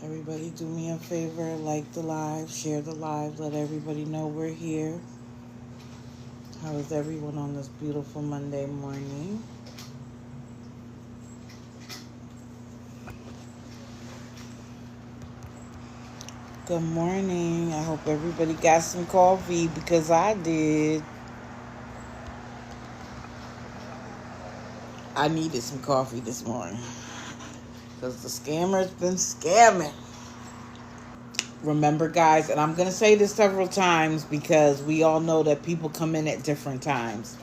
Everybody do me a favor, like the live, share the live, let everybody know we're here. How is everyone on this beautiful Monday morning? Good morning. I hope everybody got some coffee because I did. I needed some coffee this morning because the scammer's been scamming. Remember, guys, and I'm going to say this several times because we all know that people come in at different times.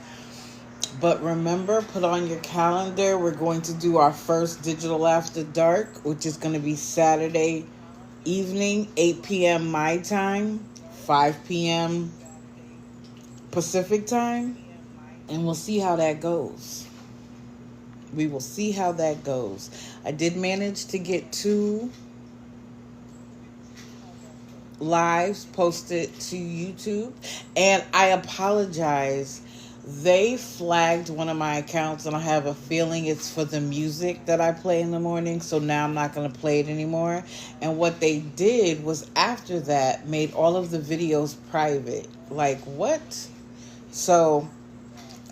But remember, put on your calendar, we're going to do our first Digital After Dark, which is going to be Saturday evening, 8 p.m. my time, 5 p.m. Pacific time, and we'll see how that goes. We will see how that goes. I did manage to get 2 lives posted to YouTube, and I apologize. They flagged one of my accounts, and I have a feeling it's for the music that I play in the morning, so now I'm not going to play it anymore. And what they did was after that made all of the videos private. Like, what? So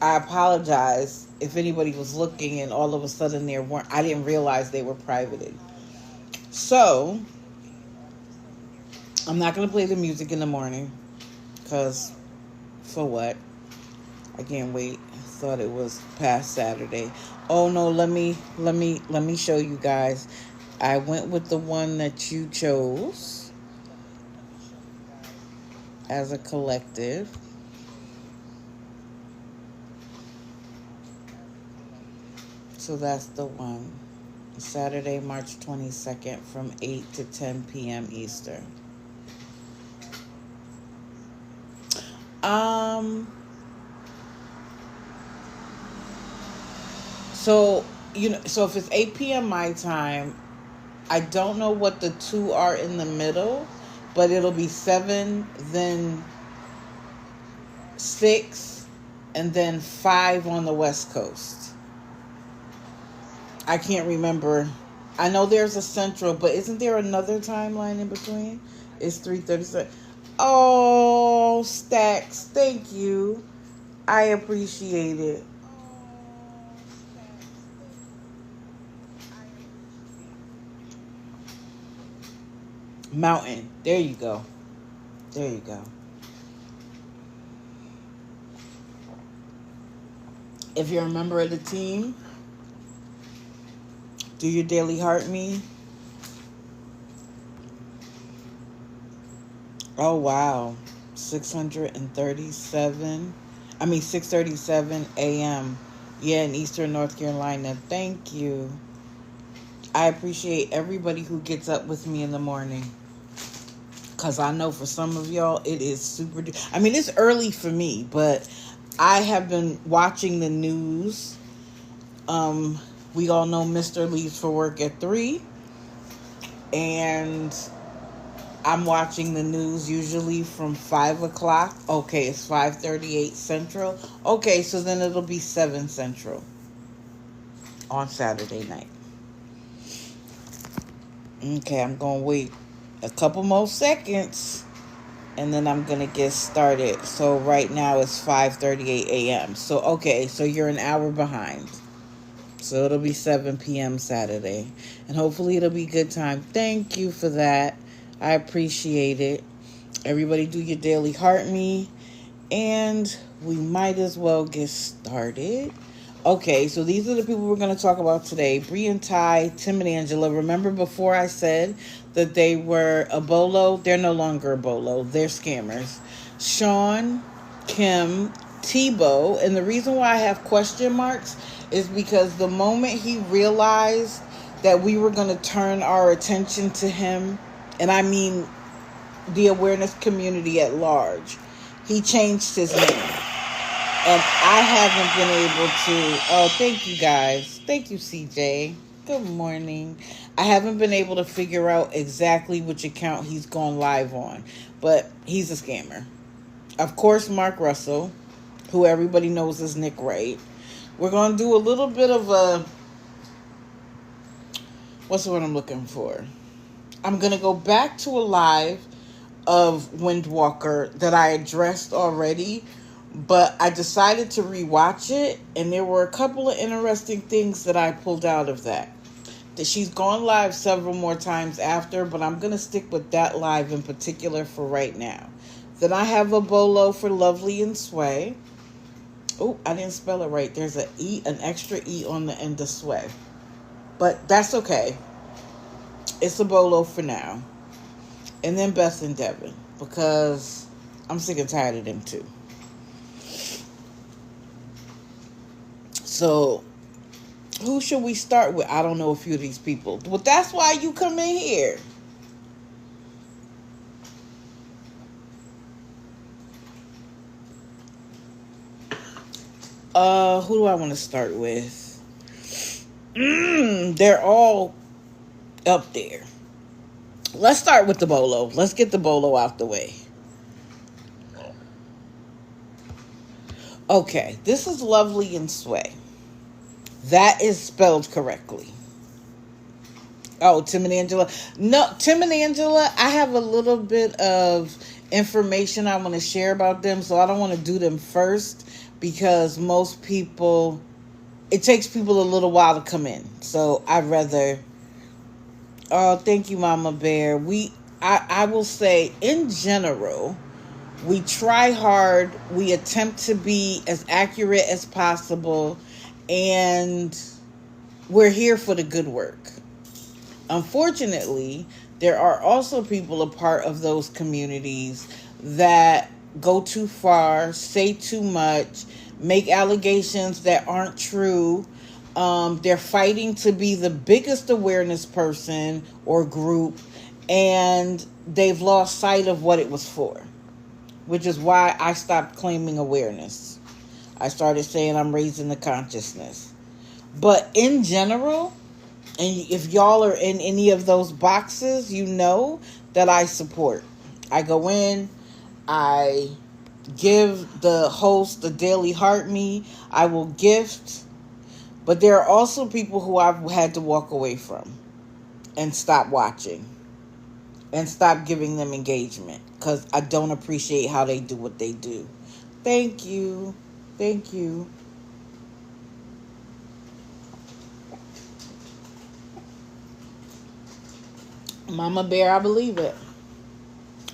I apologize if anybody was looking and all of a sudden I didn't realize they were privated. So I'm not going to play the music in the morning because for what? I can't wait. I thought it was past Saturday. Oh no, let me show you guys. I went with the one that you chose as a collective. So that's the one. Saturday, March 22nd from 8 to 10 p.m. Eastern. So, so if it's 8 p.m. my time, I don't know what the 2 are in the middle, but it'll be 7, then 6, and then 5 on the West Coast. I can't remember. I know there's a central, but isn't there another timeline in between? It's 3:37. Oh, Stacks, thank you. I appreciate it. Mountain. There you go. There you go. If you're a member of the team, do your daily heart me. Oh, wow. 637 a.m. Yeah, in Eastern North Carolina. Thank you. I appreciate everybody who gets up with me in the morning. Because I know for some of y'all, it is super... I mean, it's early for me, but I have been watching the news. We all know Mr. leaves for work at 3. And I'm watching the news usually from 5 o'clock. Okay, it's 5:38 Central. Okay, so then it'll be 7 Central on Saturday night. Okay, I'm going to wait a couple more seconds and then I'm going to get started. So right now it's 5:38 a.m. So, okay, so you're an hour behind. So it'll be 7 p.m. Saturday. And hopefully it'll be a good time. Thank you for that. I appreciate it. Everybody do your daily heart me. And we might as well get started. Okay, so these are the people we're going to talk about today. Bree and Ty, Tim and Angela. Remember before I said that they were a bolo? They're no longer a bolo. They're scammers. Sean, Kim, Tebow. And the reason why I have question marks is because the moment he realized that we were going to turn our attention to him, and I mean the awareness community at large, he changed his name. And I haven't been able to... Oh, thank you guys. Thank you, CJ. Good morning. I haven't been able to figure out exactly which account he's gone live on. But he's a scammer. Of course, Mark Russell, who everybody knows is Nick Wright. We're going to do a little bit of a... What's the word I'm looking for? I'm going to go back to a live of Windwalker that I addressed already, but I decided to rewatch it, and there were a couple of interesting things that I pulled out of that. That she's gone live several more times after, but I'm going to stick with that live in particular for right now. Then I have a bolo for Lovely and Sway. Oh, I didn't spell it right. There's an extra E on the end of Sway. But that's okay. It's a bolo for now. And then Beth and Devin, because I'm sick and tired of them too. So, who should we start with? I don't know a few of these people. But that's why you come in here. Who do I want to start with? They're all up there. Let's start with the bolo. Let's get the bolo out the way. Okay, this is Lovely and Sway. That is spelled correctly. Oh, Tim and Angela. No, Tim and Angela, I have a little bit of information I want to share about them, so I don't want to do them first because most people, it takes people a little while to come in. So I'd rather... Oh, thank you, Mama Bear. I will say, in general, we try hard. We attempt to be as accurate as possible. And we're here for the good work. Unfortunately, there are also people a part of those communities that go too far, say too much, make allegations that aren't true. They're fighting to be the biggest awareness person or group, and they've lost sight of what it was for, which is why I stopped claiming awareness. I started saying I'm raising the consciousness. But in general, and if y'all are in any of those boxes, you know that I support. I go in, I give the host the daily heart me, I will gift. But there are also people who I've had to walk away from and stop watching and stop giving them engagement because I don't appreciate how they do what they do. Thank you. Thank you. Mama Bear, I believe it.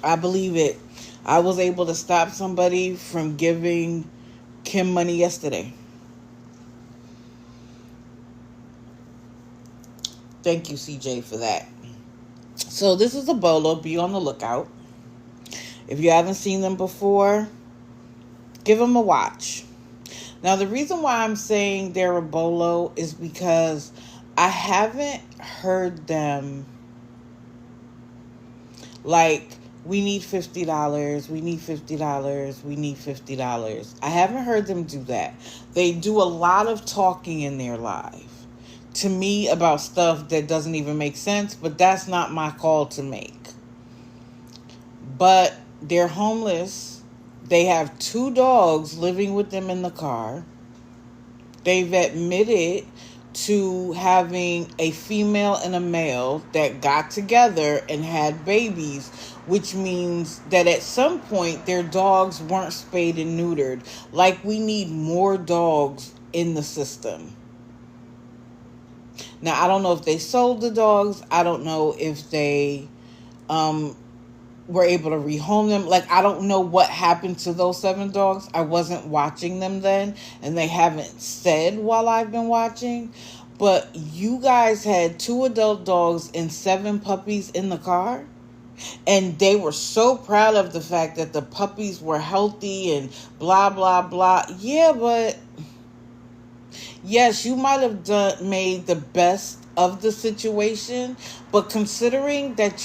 I believe it. I was able to stop somebody from giving Kim money yesterday. Thank you, CJ, for that. So this is a bolo. Be on the lookout. If you haven't seen them before, give them a watch. Now, the reason why I'm saying they're a bolo is because I haven't heard them like, we need $50, we need $50, we need $50. I haven't heard them do that. They do a lot of talking in their live to me about stuff that doesn't even make sense, but that's not my call to make. But they're homeless. They have 2 dogs living with them in the car. They've admitted to having a female and a male that got together and had babies, which means that at some point their dogs weren't spayed and neutered. Like, we need more dogs in the system. Now, I don't know if they sold the dogs. I don't know if they were able to rehome them. Like, I don't know what happened to those 7 dogs. I wasn't watching them then, and they haven't said while I've been watching. But you guys had 2 adult dogs and 7 puppies in the car, and they were so proud of the fact that the puppies were healthy and blah, blah, blah. Yeah, but yes, you might have made the best of the situation, but considering that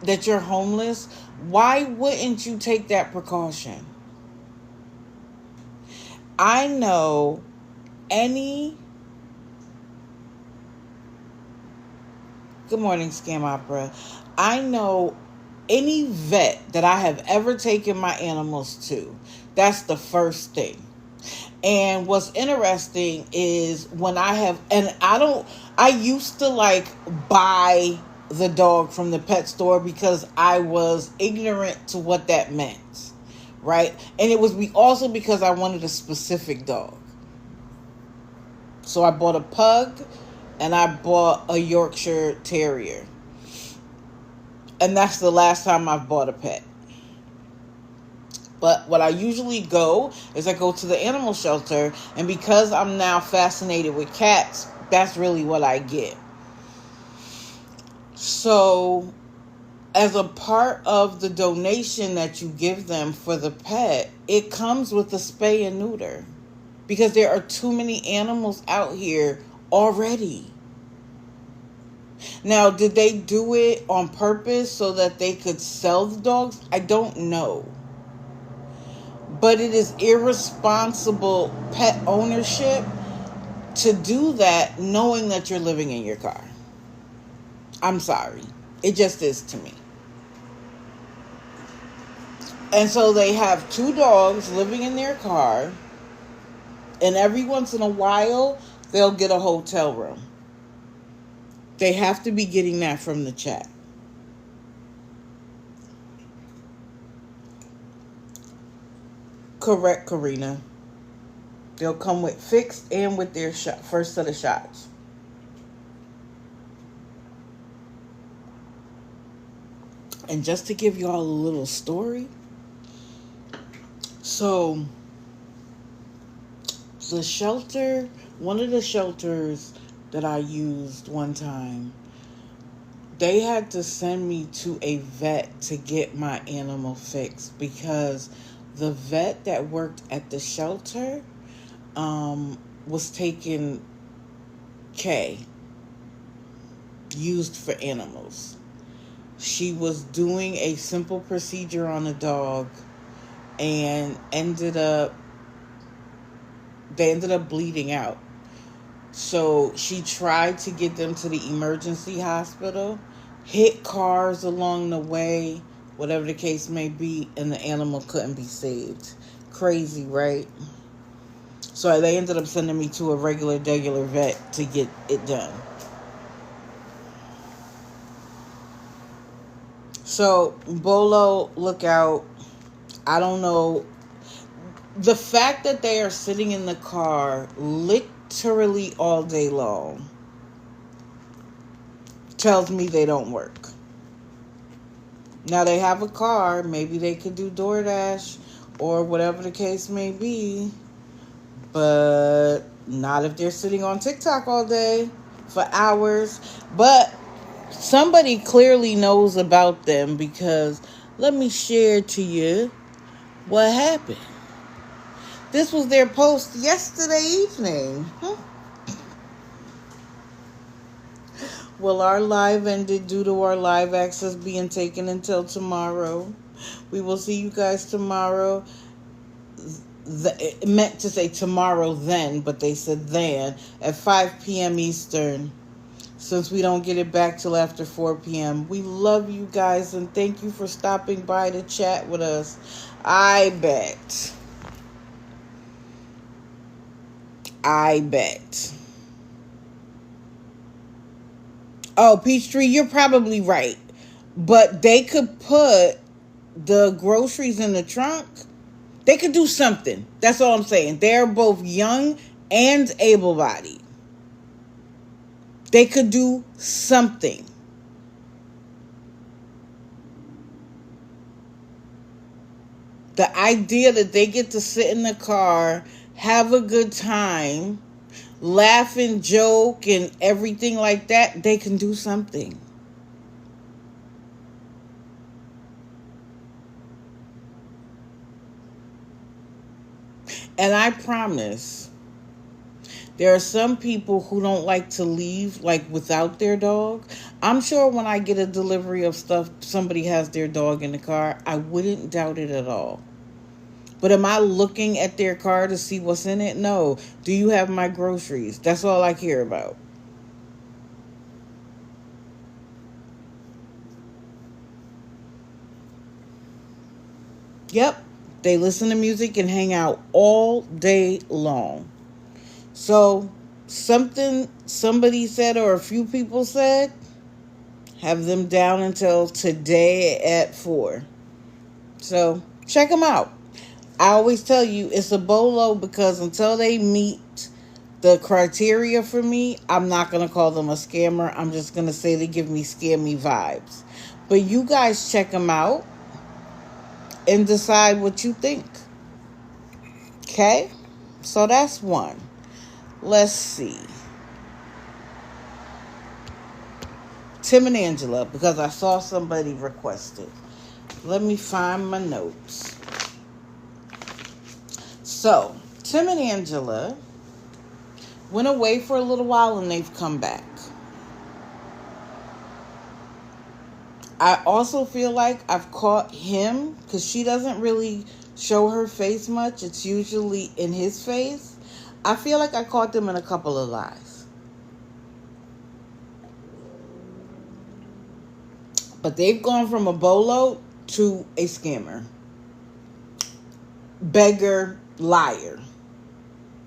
that you're homeless, why wouldn't you take that precaution? I know good morning, Scam Opera. I know any vet that I have ever taken my animals to, that's the first thing. And what's interesting is when I used to like buy the dog from the pet store because I was ignorant to what that meant, right? And it was also because I wanted a specific dog. So I bought a pug and I bought a Yorkshire Terrier. And that's the last time I've bought a pet. But what I usually go is I go to the animal shelter, and because I'm now fascinated with cats, that's really what I get. So, as a part of the donation that you give them for the pet, it comes with a spay and neuter. Because there are too many animals out here already. Now, did they do it on purpose so that they could sell the dogs? I don't know. But it is irresponsible pet ownership to do that knowing that you're living in your car. I'm sorry. It just is to me. And so they have 2 dogs living in their car. And every once in a while, they'll get a hotel room. They have to be getting that from the chat. Correct, Karina. They'll come with fixed and with their first set of shots. And just to give y'all a little story. So, the shelter, one of the shelters that I used one time, they had to send me to a vet to get my animal fixed because the vet that worked at the shelter was taking K used for animals. She was doing a simple procedure on a dog and they ended up bleeding out. So she tried to get them to the emergency hospital, hit cars along the way, whatever the case may be, and the animal couldn't be saved. Crazy, right? So they ended up sending me to a regular vet to get it done. So, Bolo, look out. I don't know. The fact that they are sitting in the car literally all day long tells me they don't work. Now they have a car. Maybe they could do DoorDash or whatever the case may be. But not if they're sitting on TikTok all day for hours. But somebody clearly knows about them because let me share to you what happened. This was their post yesterday evening. Well, our live ended due to our live access being taken until tomorrow. We will see you guys tomorrow. It meant to say tomorrow then, but they said then at 5 p.m. Eastern. Since we don't get it back till after 4 p.m. We love you guys and thank you for stopping by to chat with us. I bet. Oh, Peachtree, you're probably right. But they could put the groceries in the trunk. They could do something. That's all I'm saying. They're both young and able-bodied. They could do something. The idea that they get to sit in the car, have a good time, laugh and joke and everything like that, they can do something. And I promise, there are some people who don't like to leave like without their dog. I'm sure when I get a delivery of stuff, somebody has their dog in the car. I wouldn't doubt it at all. But am I looking at their car to see what's in it? No. Do you have my groceries? That's all I care about. Yep. They listen to music and hang out all day long. So, somebody said, or a few people said, Have them down until today at 4. So check them out. I always tell you it's a bolo because until they meet the criteria for me, I'm not going to call them a scammer. I'm just going to say they give me scammy vibes. But you guys check them out and decide what you think. Okay? So that's one. Let's see. Tim and Angela, because I saw somebody request it. Let me find my notes. So, Tim and Angela went away for a little while and they've come back. I also feel like I've caught him, because she doesn't really show her face much. It's usually in his face. I feel like I caught them in a couple of lies. But they've gone from a bolo to a scammer. Beggar, liar.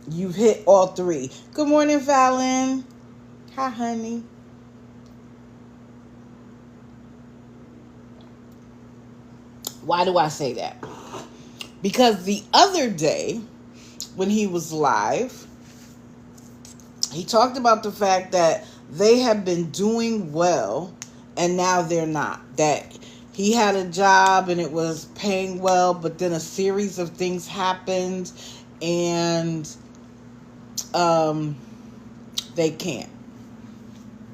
You've hit all three. Good morning, Fallon. Hi, honey. Why do I say that? Because the other day, when he was live, he talked about the fact that they have been doing well and now they're not. That he had a job and it was paying well, but then a series of things happened and they can't.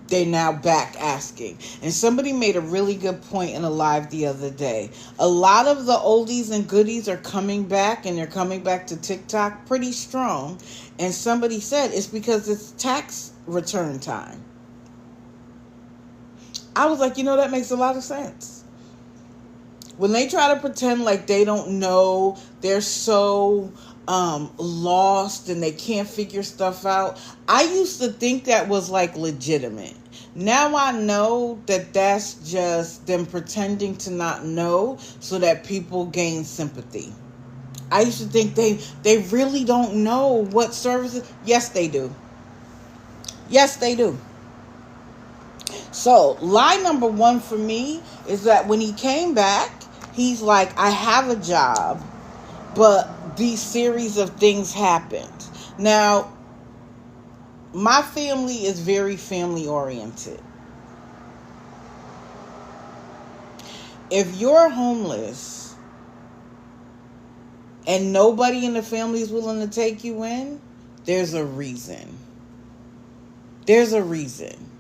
They're now back asking. And somebody made a really good point in a live the other day. A lot of the oldies and goodies are coming back, and they're coming back to TikTok pretty strong. And somebody said it's because it's tax return time. I was like, that makes a lot of sense. When they try to pretend like they don't know, they're so lost and they can't figure stuff out. I used to think that was like legitimate. Now I know that that's just them pretending to not know so that people gain sympathy. I used to think they really don't know what services. Yes, they do. Yes, they do. So, lie number one for me is that when he came back, he's like, I have a job, but these series of things happened. Now, my family is very family oriented. If you're homeless and nobody in the family is willing to take you in, there's a reason. There's a reason.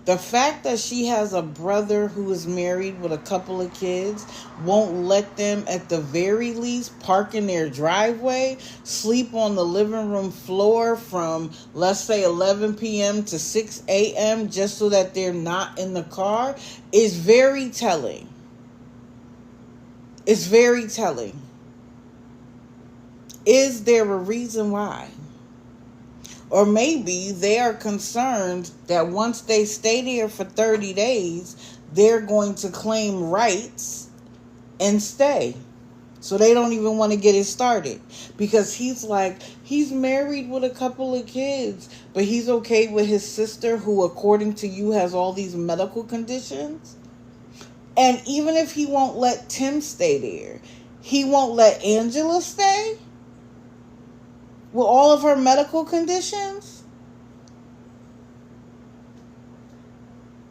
The fact that she has a brother who is married with a couple of kids won't let them, at the very least, park in their driveway, sleep on the living room floor from, let's say, 11 p.m. to 6 a.m. just so that they're not in the car is very telling. It's very telling. Is there a reason why? Or maybe they are concerned that once they stay there for 30 days, they're going to claim rights and stay. So they don't even want to get it started. Because he's married with a couple of kids, but he's okay with his sister who, according to you, has all these medical conditions. And even if he won't let Tim stay there, he won't let Angela stay? With all of her medical conditions?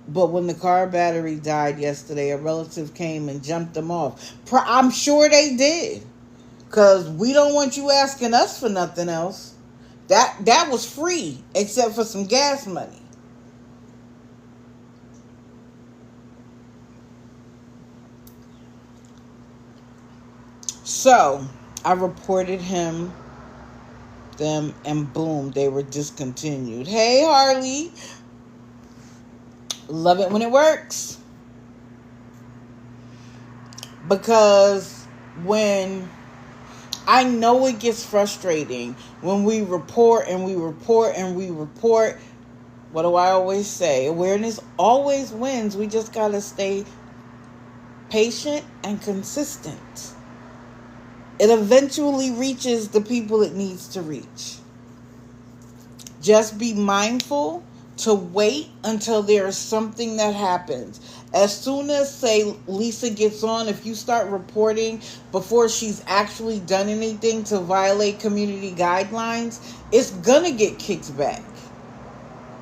But when the car battery died yesterday, a relative came and jumped them off. I'm sure they did. Because we don't want you asking us for nothing else. That was free, except for some gas money. So, I reported them, and boom, they were discontinued. Hey, Harley. Love it when it works. Because when I know it gets frustrating when we report and we report and we report. What do I always say? Awareness always wins. We just got to stay patient and consistent. It eventually reaches the people it needs to reach. Just be mindful to wait until there is something that happens. As soon as, say, Lisa gets on, if you start reporting before she's actually done anything to violate community guidelines, it's gonna get kicked back.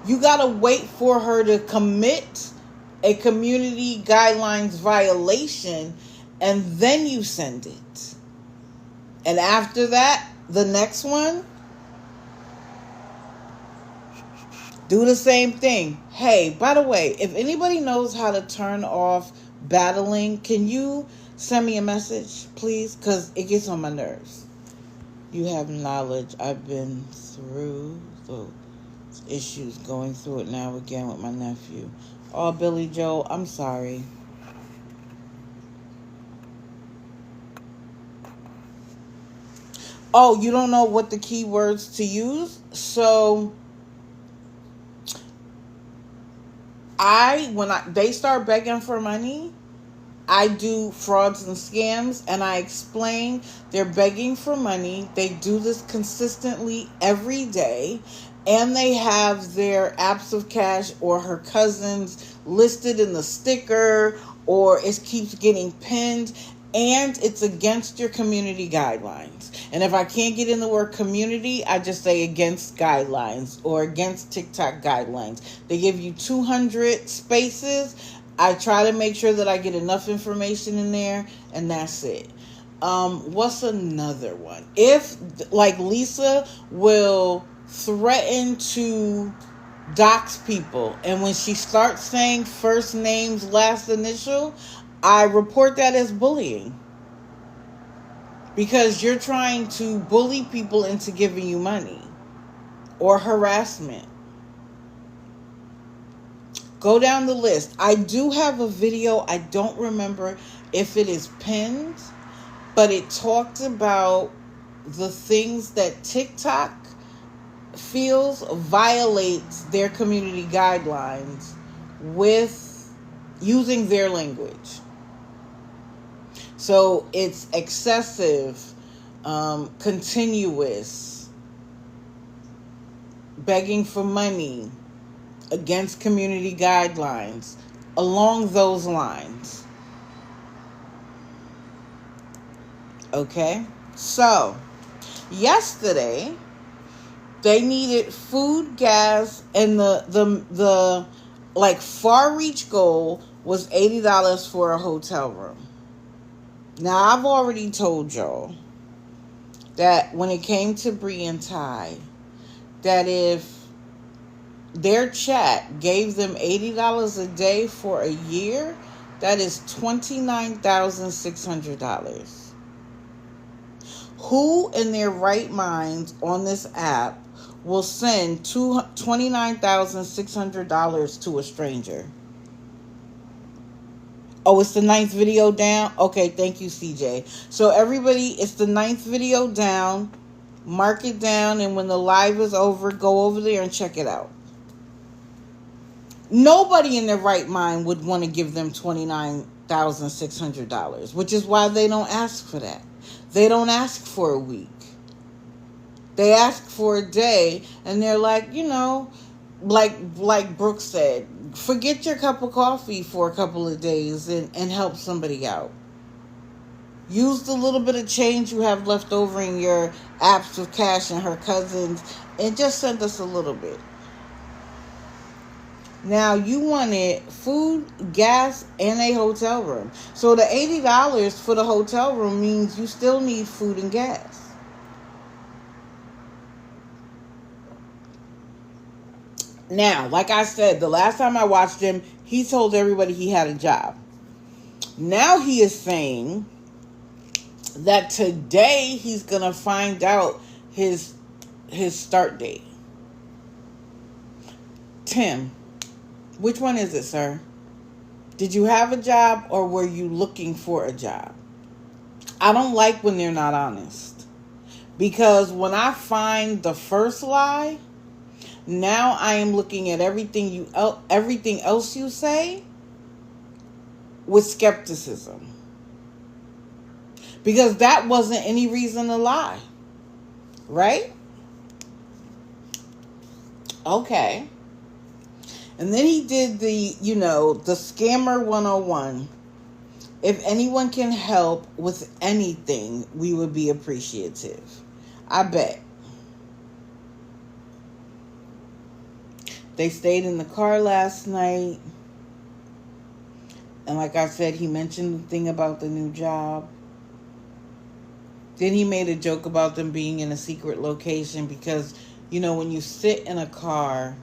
You gotta wait for her to commit a community guidelines violation, and then you send it. And after that, the next one, do the same thing. Hey, by the way, if anybody knows how to turn off battling, can you send me a message, please? Because it gets on my nerves. You have knowledge. I've been through those issues, going through it now again with my nephew. Oh, Billy Joe, I'm sorry. Oh, you don't know what the keywords to use? So when they start begging for money, I do frauds and scams, and I explain they're begging for money. They do this consistently every day, and they have their apps of cash or her cousins listed in the sticker, or it keeps getting pinned, and it's against your community guidelines. And if I can't get in the word community, I just say against guidelines or against TikTok guidelines. They give you 200 spaces. I try to make sure that I get enough information in there, and that's it. What's another one? If, like, Lisa will threaten to dox people, and when she starts saying first names, last initial, I report that as bullying. Because you're trying to bully people into giving you money, or harassment. Go down the list. I do have a video. I don't remember if it is pinned, but it talked about the things that TikTok feels violates their community guidelines with using their language. So it's excessive, continuous, begging for money, against community guidelines, along those lines. Okay? So, yesterday, they needed food, gas, and the like far reach goal was $80 for a hotel room. Now, I've already told y'all that when it came to Bree and Ty, that if their chat gave them $80 a day for a year, that is $29,600. Who in their right minds on this app will send $29,600 to a stranger? Oh, it's the 9th video down? Okay, thank you, CJ. So everybody, it's the 9th video down. Mark it down, and when the live is over, go over there and check it out. Nobody in their right mind would want to give them $29,600, which is why they don't ask for that. They don't ask for a week. They ask for a day, and they're like, like Brooke said, forget your cup of coffee for a couple of days and help somebody out. Use the little bit of change you have left over in your apps of cash and her cousins, and just send us a little bit. Now, you wanted food, gas, and a hotel room. So the $80 for the hotel room means you still need food and gas. Now, like I said, the last time I watched him, he told everybody he had a job. Now he is saying that today he's going to find out his start date. Tim, which one is it, sir? Did you have a job, or were you looking for a job? I don't like when they're not honest. Because when I find the first lie, now I am looking at everything else you say with skepticism. Because that wasn't any reason to lie. Right? Okay. And then he did the scammer 101. If anyone can help with anything, we would be appreciative. I bet. They stayed in the car last night. And like I said, he mentioned the thing about the new job. Then he made a joke about them being in a secret location because, when you sit in a car,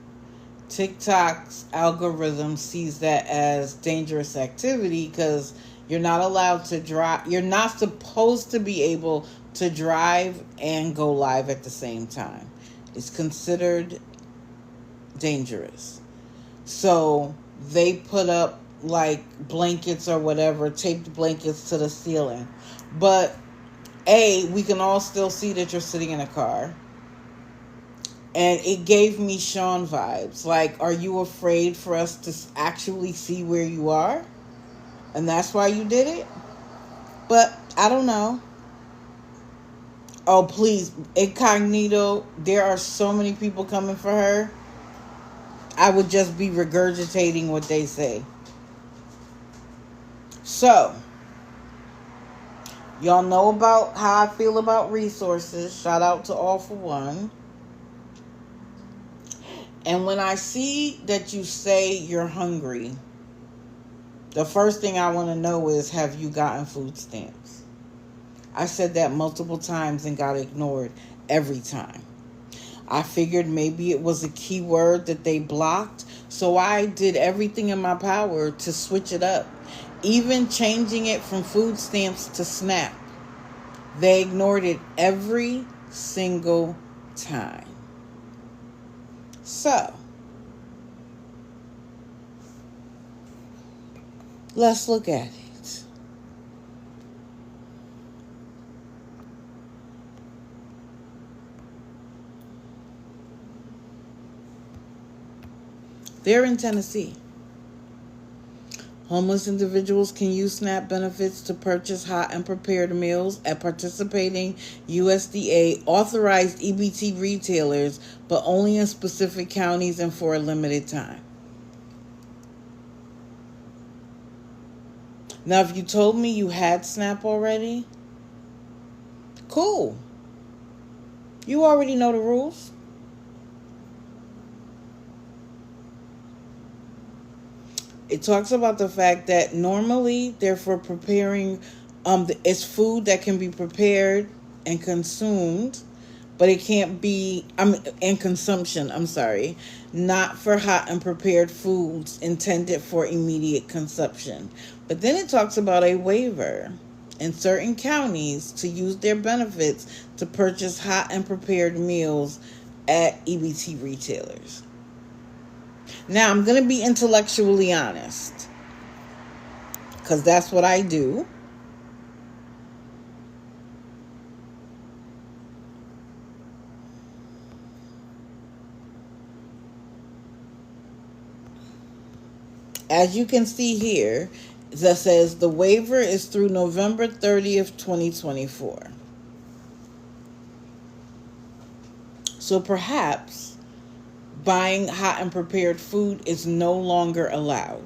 TikTok's algorithm sees that as dangerous activity because you're not allowed to drive. You're not supposed to be able to drive and go live at the same time. It's considered dangerous. So they put up like blankets or whatever, taped blankets to the ceiling. But we can all still see that you're sitting in a car. And it gave me Sean vibes. Like, are you afraid for us to actually see where you are? And that's why you did it? But I don't know. Oh, please. Incognito. There are so many people coming for her. I would just be regurgitating what they say. So, y'all know about how I feel about resources. Shout out to All for One. And when I see that you say you're hungry, the first thing I want to know is, have you gotten food stamps? I said that multiple times and got ignored every time. I figured maybe it was a keyword that they blocked, so I did everything in my power to switch it up, even changing it from food stamps to SNAP. They ignored it every single time. So, let's look at it. They're in Tennessee. Homeless individuals can use SNAP benefits to purchase hot and prepared meals at participating USDA authorized EBT retailers, but only in specific counties and for a limited time. Now, if you told me you had SNAP already, cool. You already know the rules. It talks about the fact that normally they're for preparing, it's food that can be prepared and consumed, but it can't be, and consumption, not for hot and prepared foods intended for immediate consumption. But then it talks about a waiver in certain counties to use their benefits to purchase hot and prepared meals at EBT retailers. Now, I'm going to be intellectually honest, because that's what I do. As you can see here, that says the waiver is through November 30th, 2024. So perhaps buying hot and prepared food is no longer allowed.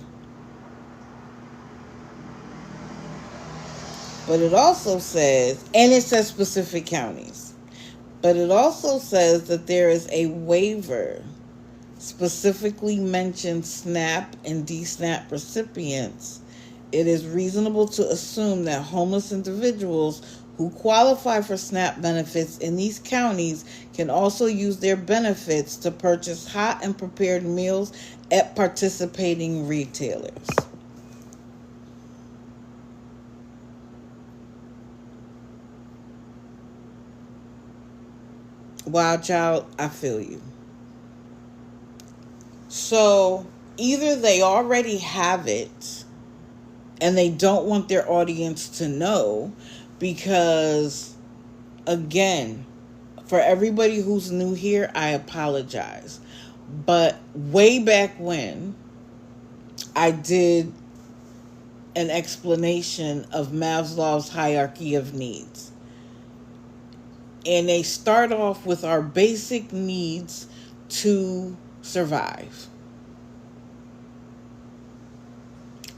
But it also says, and it says specific counties, but it also says that there is a waiver specifically mentions SNAP and DSNAP recipients. It is reasonable to assume that homeless individuals who qualify for SNAP benefits in these counties can also use their benefits to purchase hot and prepared meals at participating retailers. Wow, child, I feel you. So either they already have it and they don't want their audience to know, because, again, for everybody who's new here, I apologize. But way back when, I did an explanation of Maslow's hierarchy of needs. And they start off with our basic needs to survive.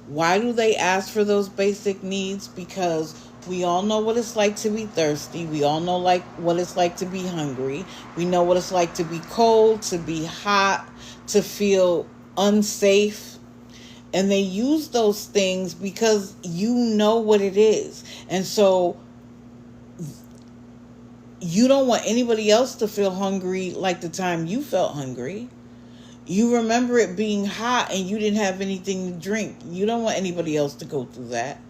Why do they ask for those basic needs? Because we all know what it's like to be thirsty. We all know what it's like to be hungry. We know what it's like to be cold, to be hot, to feel unsafe. And they use those things because you know what it is. And so you don't want anybody else to feel hungry like the time you felt hungry. You remember it being hot and you didn't have anything to drink. You don't want anybody else to go through that.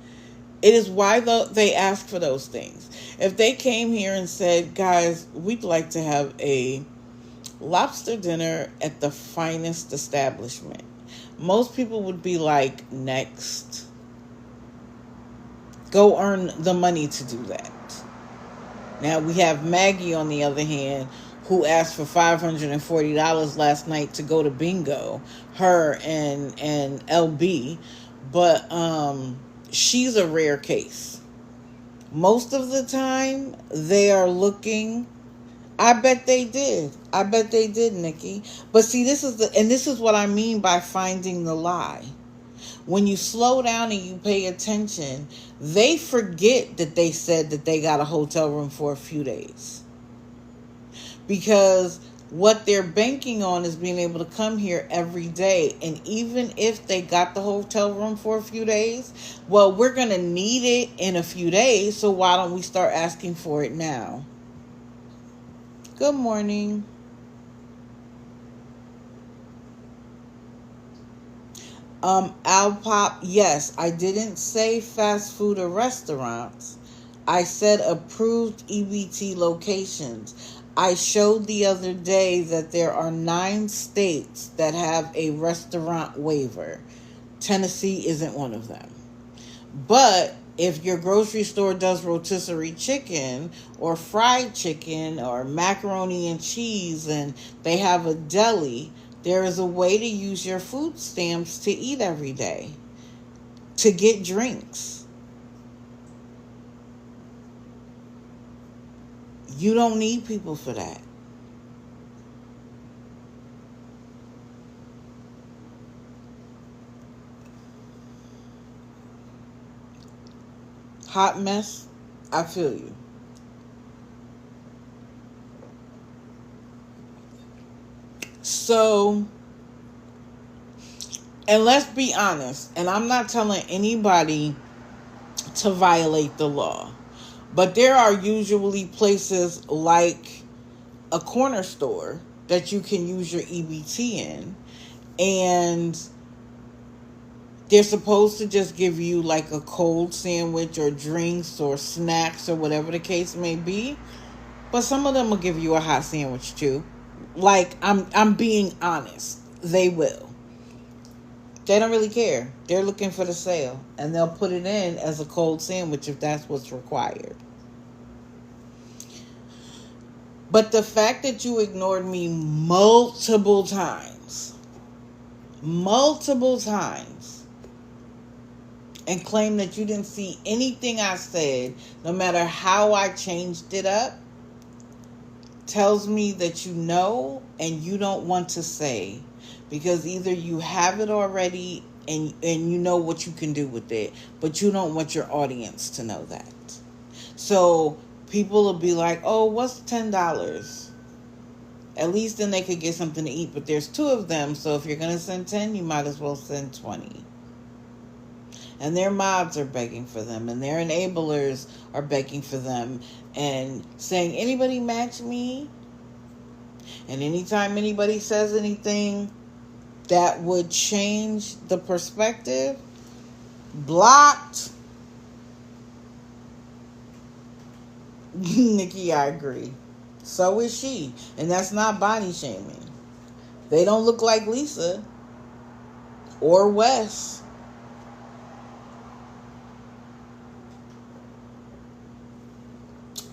It is why they ask for those things. If they came here and said, guys, we'd like to have a lobster dinner at the finest establishment, most people would be like, next. Go earn the money to do that. Now we have Maggie, on the other hand, who asked for $540 last night to go to bingo, her and LB. But she's a rare case. Most of the time, they are looking. I bet they did, Nikki. But see, this is what I mean by finding the lie. When you slow down and you pay attention, they forget that they said that they got a hotel room for a few days. Because what they're banking on is being able to come here every day. And even if they got the hotel room for a few days, well, we're going to need it in a few days. So why don't we start asking for it now? Good morning. Alpop, yes, I didn't say fast food or restaurants. I said approved EBT locations. I showed the other day that there are 9 states that have a restaurant waiver. Tennessee isn't one of them. But if your grocery store does rotisserie chicken or fried chicken or macaroni and cheese and they have a deli, there is a way to use your food stamps to eat every day, to get drinks. You don't need people for that. Hot mess, I feel you. So, and let's be honest, and I'm not telling anybody to violate the law, but there are usually places like a corner store that you can use your EBT in, and they're supposed to just give you like a cold sandwich or drinks or snacks or whatever the case may be, but some of them will give you a hot sandwich too. Like, I'm being honest. They will. They don't really care. They're looking for the sale. And they'll put it in as a cold sandwich if that's what's required. But the fact that you ignored me multiple times, and claim that you didn't see anything I said, no matter how I changed it up, tells me that you know and you don't want to say, because either you have it already and you know what you can do with it, but you don't want your audience to know that. So people will be like, oh, what's $10? At least then they could get something to eat, but there's 2 of them, so if you're going to send 10, you might as well send 20. And their mods are begging for them, and their enablers are begging for them, and saying, anybody match me? And anytime anybody says anything that would change the perspective, blocked. Nikki, I agree. So is she. And that's not body shaming. They don't look like Lisa or Wes.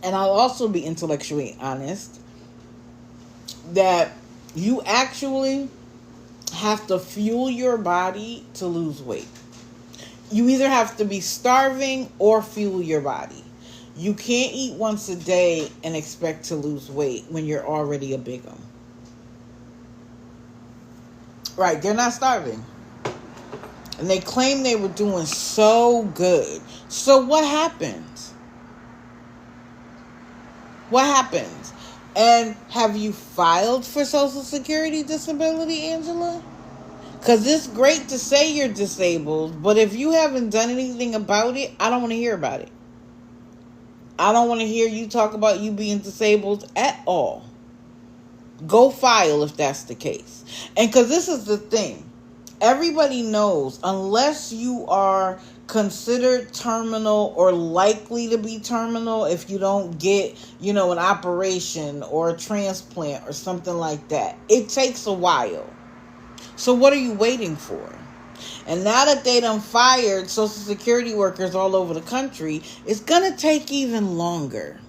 And I'll also be intellectually honest that you actually have to fuel your body to lose weight. You either have to be starving or fuel your body. You can't eat once a day and expect to lose weight when you're already a big one. Right, they're not starving. And they claim they were doing so good. So what happens? What happens? And have you filed for Social Security disability, Angela? Because it's great to say you're disabled, but if you haven't done anything about it, I don't want to hear about it. I don't want to hear you talk about you being disabled at all. Go file if that's the case. And because this is the thing. Everybody knows, unless you are considered terminal or likely to be terminal, if you don't get, an operation or a transplant or something like that, it takes a while. So what are you waiting for? And now that they done fired Social Security workers all over the country, it's going to take even longer.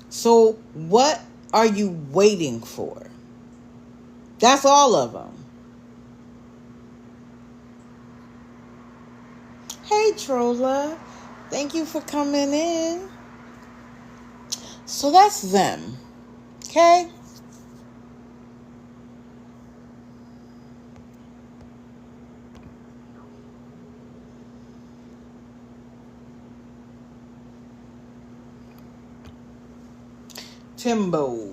So what are you waiting for? That's all of them. Hey, Trolla. Thank you for coming in. So that's them. Okay? Timbo.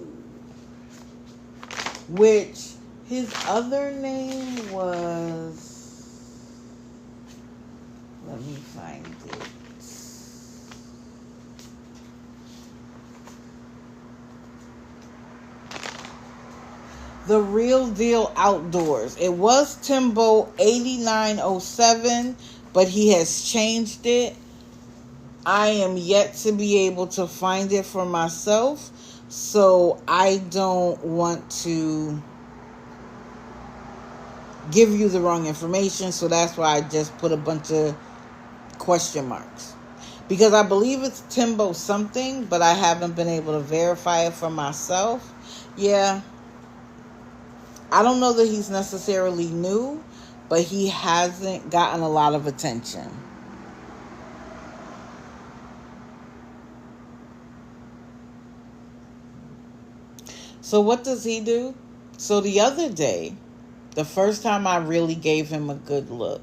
Which his other name was... Let me find it. The Real Deal Outdoors. It was Timbo 8907, but he has changed it. I am yet to be able to find it for myself, so I don't want to give you the wrong information, so that's why I just put a bunch of question marks. Because I believe it's Timbo something, but I haven't been able to verify it for myself. Yeah. I don't know that he's necessarily new, but he hasn't gotten a lot of attention. So what does he do? So the other day, the first time I really gave him a good look,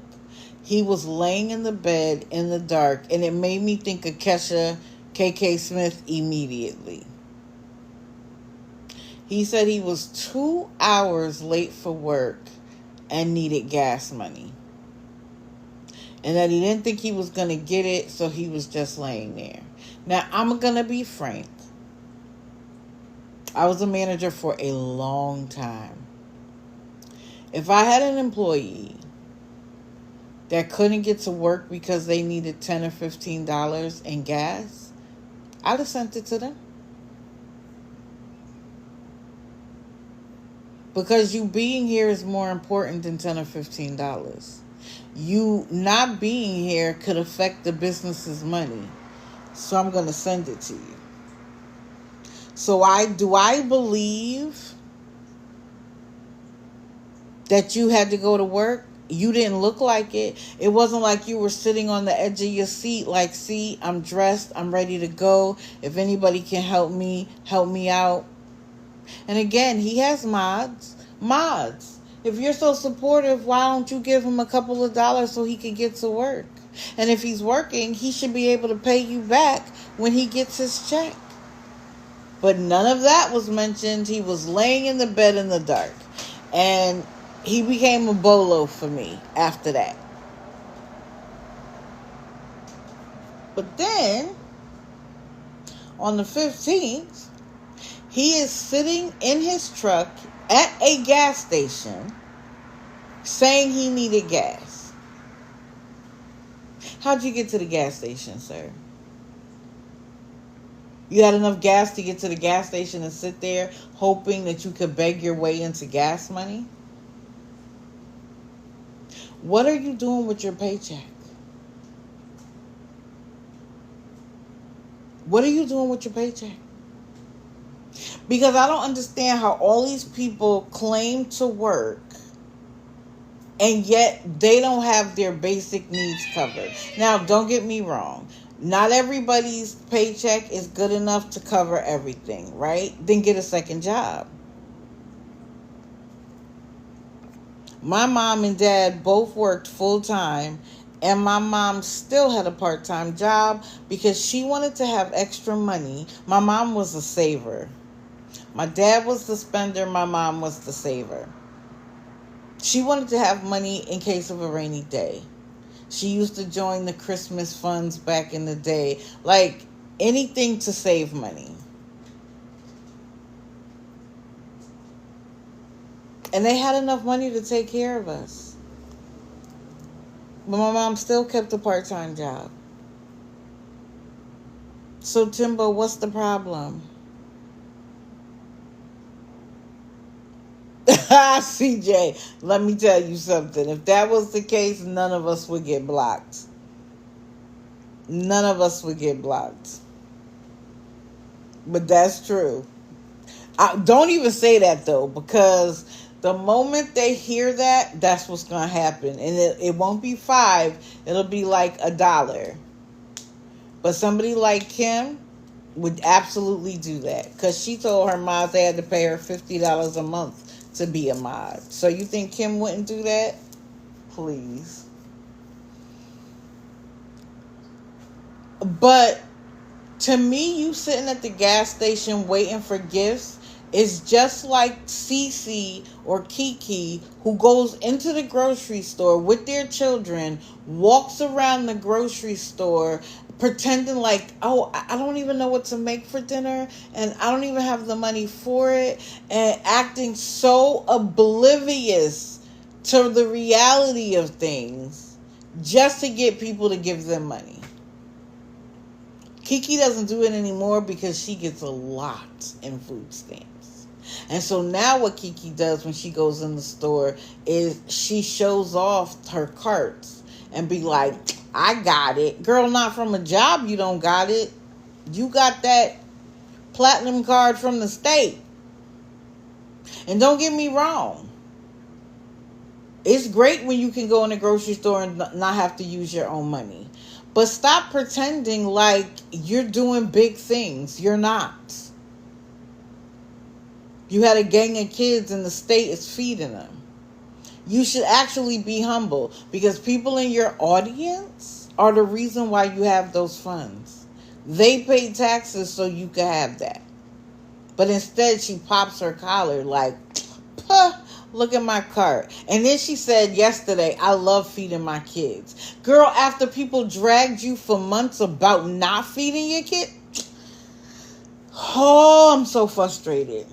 he was laying in the bed in the dark, and it made me think of Kesha KK Smith immediately. He said he was 2 hours late for work and needed gas money. And that he didn't think he was going to get it, so he was just laying there. Now, I'm going to be frank. I was a manager for a long time. If I had an employee that couldn't get to work because they needed $10 or $15 in gas, I'd have sent it to them. Because you being here is more important than $10 or $15. You not being here could affect the business's money. So I'm going to send it to you. So I believe that you had to go to work? You didn't look like it. It wasn't like you were sitting on the edge of your seat like, see, I'm dressed, I'm ready to go. If anybody can help me out. And again, he has mods. If you're so supportive, why don't you give him a couple of dollars so he can get to work? And if he's working, he should be able to pay you back when he gets his check. But none of that was mentioned. He was laying in the bed in the dark. And he became a bolo for me after that. But then, on the 15th, he is sitting in his truck at a gas station saying he needed gas. How'd you get to the gas station, sir? You had enough gas to get to the gas station and sit there hoping that you could beg your way into gas money? What are you doing with your paycheck? What are you doing with your paycheck? Because I don't understand how all these people claim to work and yet they don't have their basic needs covered. Now, don't get me wrong. Not everybody's paycheck is good enough to cover everything, right? Then get a second job. My mom and dad both worked full time, and my mom still had a part time job because she wanted to have extra money. My mom was a saver. My dad was the spender, my mom was the saver. She wanted to have money in case of a rainy day. She used to join the Christmas funds back in the day. Like anything to save money. And they had enough money to take care of us. But my mom still kept a part-time job. So, Timbo, what's the problem? CJ, let me tell you something. If that was the case, none of us would get blocked. None of us would get blocked. But that's true. Don't even say that, though, because the moment they hear that, that's what's going to happen. And it won't be $5. It'll be like $1. But somebody like Kim would absolutely do that. Because she told her mods they had to pay her $50 a month to be a mod. So you think Kim wouldn't do that? Please. But to me, you sitting at the gas station waiting for gifts is just like Cece or Kiki, who goes into the grocery store with their children, walks around the grocery store pretending like, oh, I don't even know what to make for dinner, and I don't even have the money for it, and acting so oblivious to the reality of things just to get people to give them money. Kiki doesn't do it anymore because she gets a lot in food stamps. And so now what Kiki does when she goes in the store is she shows off her carts and be like, I got it. Girl, not from a job you don't got it. You got that platinum card from the state. And don't get me wrong. It's great when you can go in the grocery store and not have to use your own money. But stop pretending like you're doing big things. You're not. You had a gang of kids and the state is feeding them. You should actually be humble because people in your audience are the reason why you have those funds. They pay taxes so you can have that. But instead she pops her collar like, puh, look at my cart. And then she said yesterday, I love feeding my kids. Girl, after people dragged you for months about not feeding your kid. Oh, I'm so frustrated.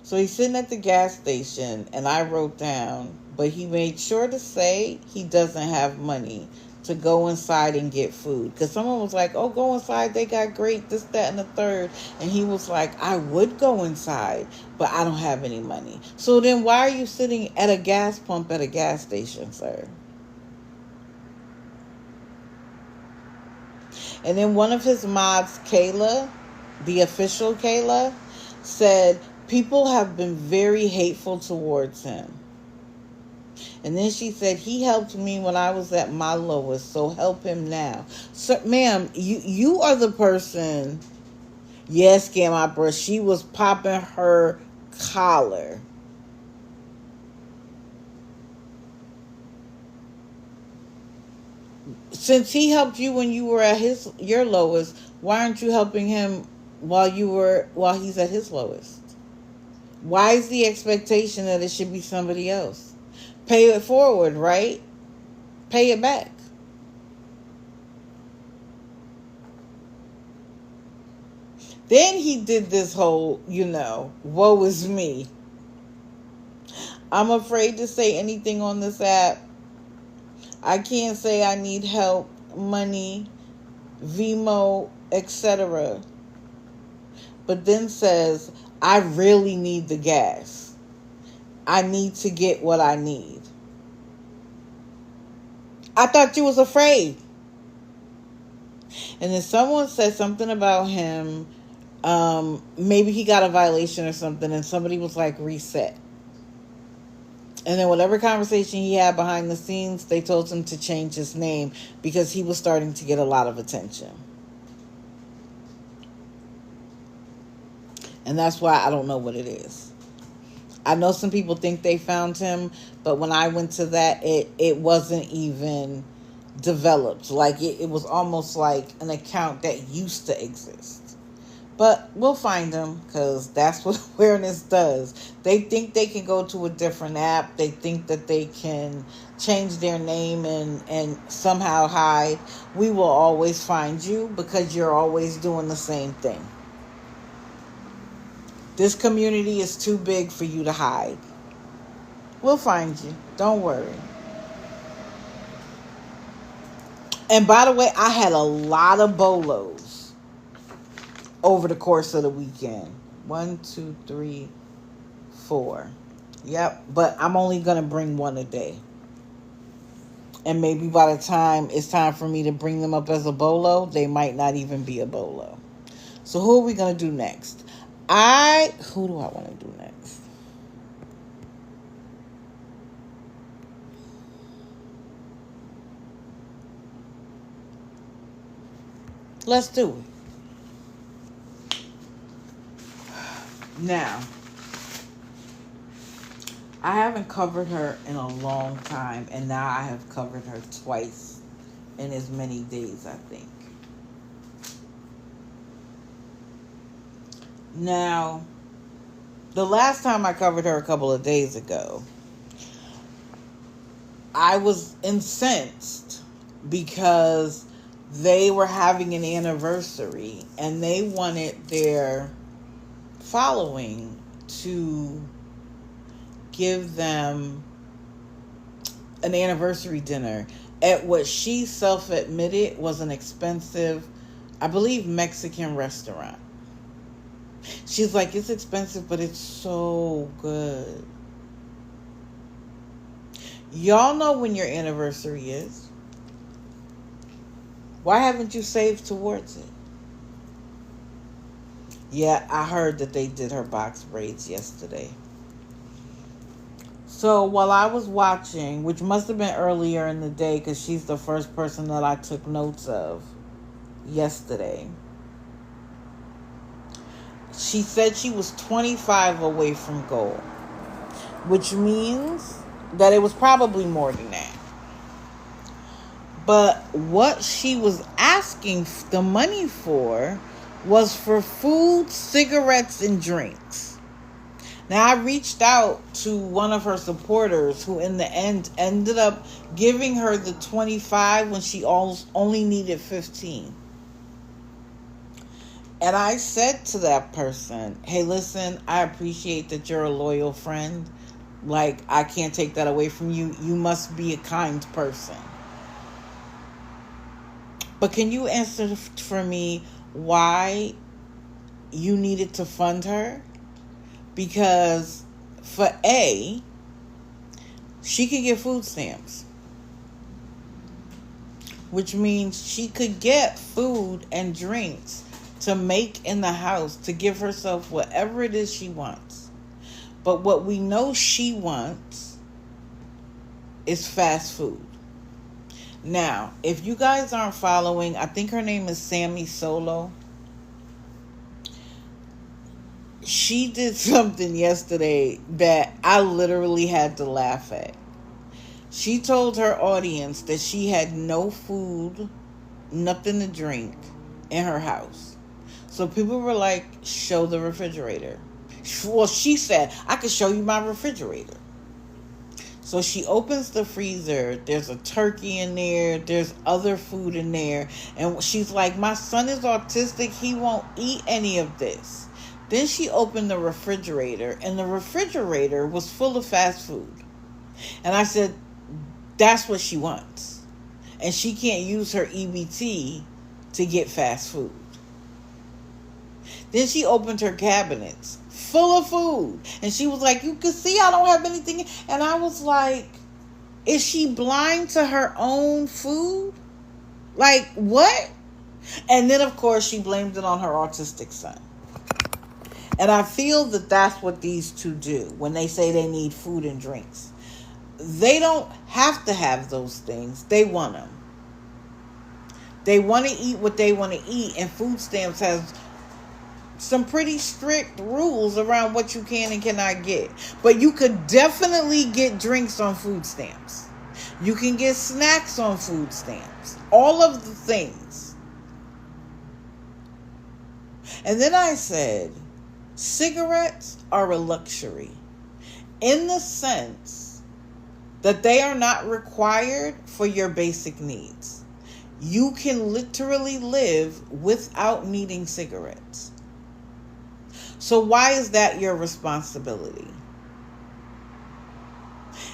So he's sitting at the gas station, and I wrote down, but he made sure to say he doesn't have money to go inside and get food. Because someone was like, oh, go inside, they got great, this, that, and the third. And he was like, I would go inside, but I don't have any money. So then why are you sitting at a gas pump at a gas station, sir? And then one of his mods, Kayla, the official Kayla, said, people have been very hateful towards him. And then she said, he helped me when I was at my lowest, so help him now. So, ma'am, you are the person, yes, Scam Opera, she was popping her collar. Since he helped you when you were at your lowest, why aren't you helping him while he's at his lowest? Why is the expectation that it should be somebody else? Pay it forward, right? Pay it back. Then he did this whole, woe is me. I'm afraid to say anything on this app. I can't say I need help, money, Vimo, etc. But then says, I really need the gas. I need to get what I need. I thought you was afraid. And then someone said something about him. Maybe he got a violation or something. And somebody was like, reset. And then whatever conversation he had behind the scenes, they told him to change his name because he was starting to get a lot of attention. And that's why I don't know what it is. I know some people think they found him, but when I went to that, it wasn't even developed. Like it was almost like an account that used to exist. But we'll find them because that's what awareness does. They think they can go to a different app. They think that they can change their name and somehow hide. We will always find you because you're always doing the same thing. This community is too big for you to hide. We'll find you. Don't worry. And by the way, I had a lot of bolos over the course of the weekend. 1, 2, 3, 4. Yep. But I'm only going to bring one a day. And maybe by the time it's time for me to bring them up as a bolo, they might not even be a bolo. So who are we going to do next? Who do I want to do next? Let's do it. Now, I haven't covered her in a long time, and now I have covered her twice in as many days, I think. Now, the last time I covered her a couple of days ago, I was incensed because they were having an anniversary and they wanted their following to give them an anniversary dinner at what she self-admitted was an expensive, I believe, Mexican restaurant. She's like, it's expensive, but it's so good. Y'all know when your anniversary is. Why haven't you saved towards it? Yeah, I heard that they did her box braids yesterday. So while I was watching, which must have been earlier in the day because she's the first person that I took notes of yesterday, she said she was 25 away from goal, which means that it was probably more than that. But what she was asking the money for was for food, cigarettes, and drinks. Now, I reached out to one of her supporters who in the end ended up giving her the 25 when she only needed 15. And I said to that person, hey, listen, I appreciate that you're a loyal friend. Like, I can't take that away from you. You must be a kind person. But can you answer for me why you needed to fund her? Because for A, she could get food stamps, which means she could get food and drinks to make in the house to give herself whatever it is she wants. But what we know she wants is fast food. Now, if you guys aren't following, I think her name is Sammy Solo. She did something yesterday that I literally had to laugh at. She told her audience that she had no food, nothing to drink in her house. So people were like, show the refrigerator. Well, she said, I could show you my refrigerator. So she opens the freezer. There's a turkey in there. There's other food in there. And she's like, my son is autistic. He won't eat any of this. Then she opened the refrigerator, and the refrigerator was full of fast food. And I said, that's what she wants. And she can't use her EBT to get fast food. Then she opened her cabinets full of food. And she was like, you can see I don't have anything. And I was like, is she blind to her own food? Like, what? And then, of course, she blamed it on her autistic son. And I feel that that's what these two do when they say they need food and drinks. They don't have to have those things. They want them. They want to eat what they want to eat. And food stamps has some pretty strict rules around what you can and cannot get. But you could definitely get drinks on food stamps. You can get snacks on food stamps. All of the things. And then I said, cigarettes are a luxury in the sense that they are not required for your basic needs. You can literally live without needing cigarettes. So why is that your responsibility?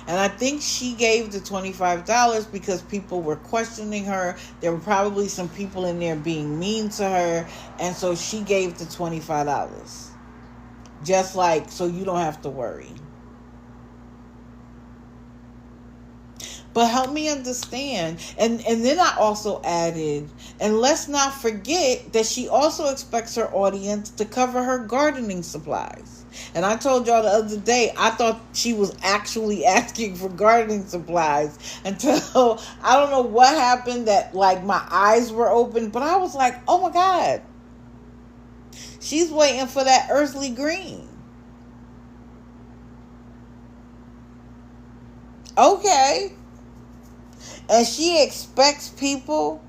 And I think she gave the $25 because people were questioning her. There were probably some people in there being mean to her. And so she gave the $25. Just like, so you don't have to worry. But help me understand. And then I also added, and let's not forget that she also expects her audience to cover her gardening supplies. And I told y'all the other day, I thought she was actually asking for gardening supplies until I don't know what happened, that like my eyes were open. But I was like, oh my God, she's waiting for that earthly green. Okay. And she expects people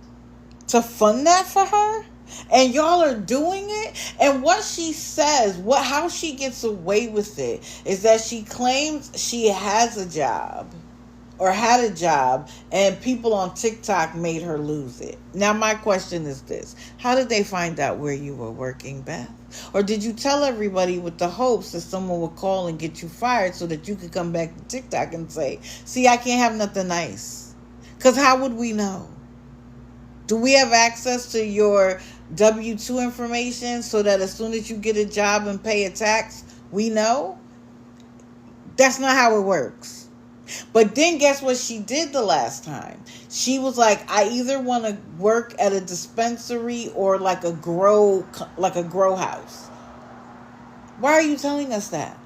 to fund that for her? And y'all are doing it? And what she says, how she gets away with it, is that she claims she has a job or had a job, and people on TikTok made her lose it. Now my question is this: how did they find out where you were working, Beth? Or did you tell everybody with the hopes that someone would call and get you fired so that you could come back to TikTok and say, see, I can't have nothing nice? Because how would we know? Do we have access to your W-2 information so that as soon as you get a job and pay a tax, we know? That's not how it works. But then guess what she did the last time? She was like, I either want to work at a dispensary or like a grow house. Why are you telling us that?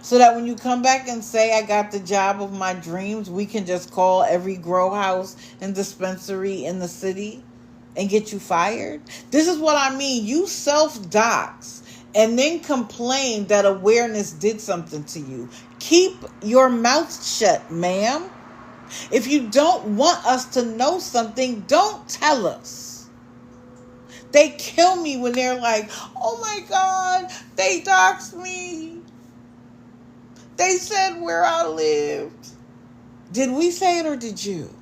So that when you come back and say, I got the job of my dreams, we can just call every grow house and dispensary in the city and get you fired? This is what I mean. You self-dox and then complain that awareness did something to you. Keep your mouth shut, ma'am. If you don't want us to know something, don't tell us. They kill me when they're like, oh my God, they doxed me. They said where I lived. Did we say it or did you?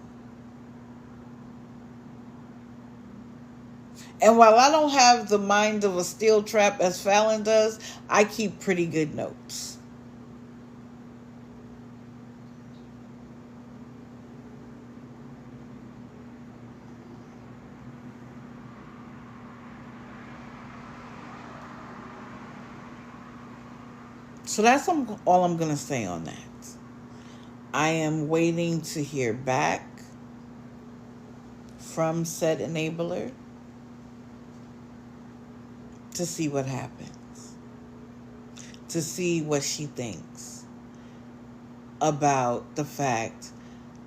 And while I don't have the mind of a steel trap as Fallon does, I keep pretty good notes. So that's all I'm going to say on that. I am waiting to hear back from said enabler to see what happens. To see what she thinks about the fact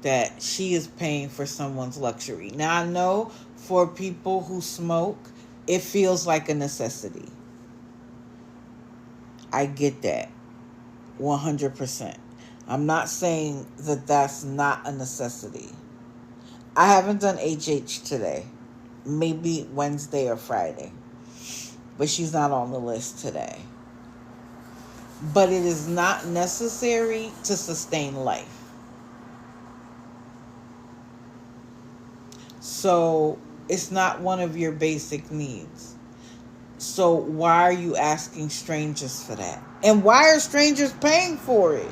that she is paying for someone's luxury. Now, I know for people who smoke, it feels like a necessity. I get that 100%. I'm not saying that that's not a necessity. I haven't done HH today. Maybe Wednesday or Friday. But she's not on the list today. But it is not necessary to sustain life. So it's not one of your basic needs. So why are you asking strangers for that? And why are strangers paying for it?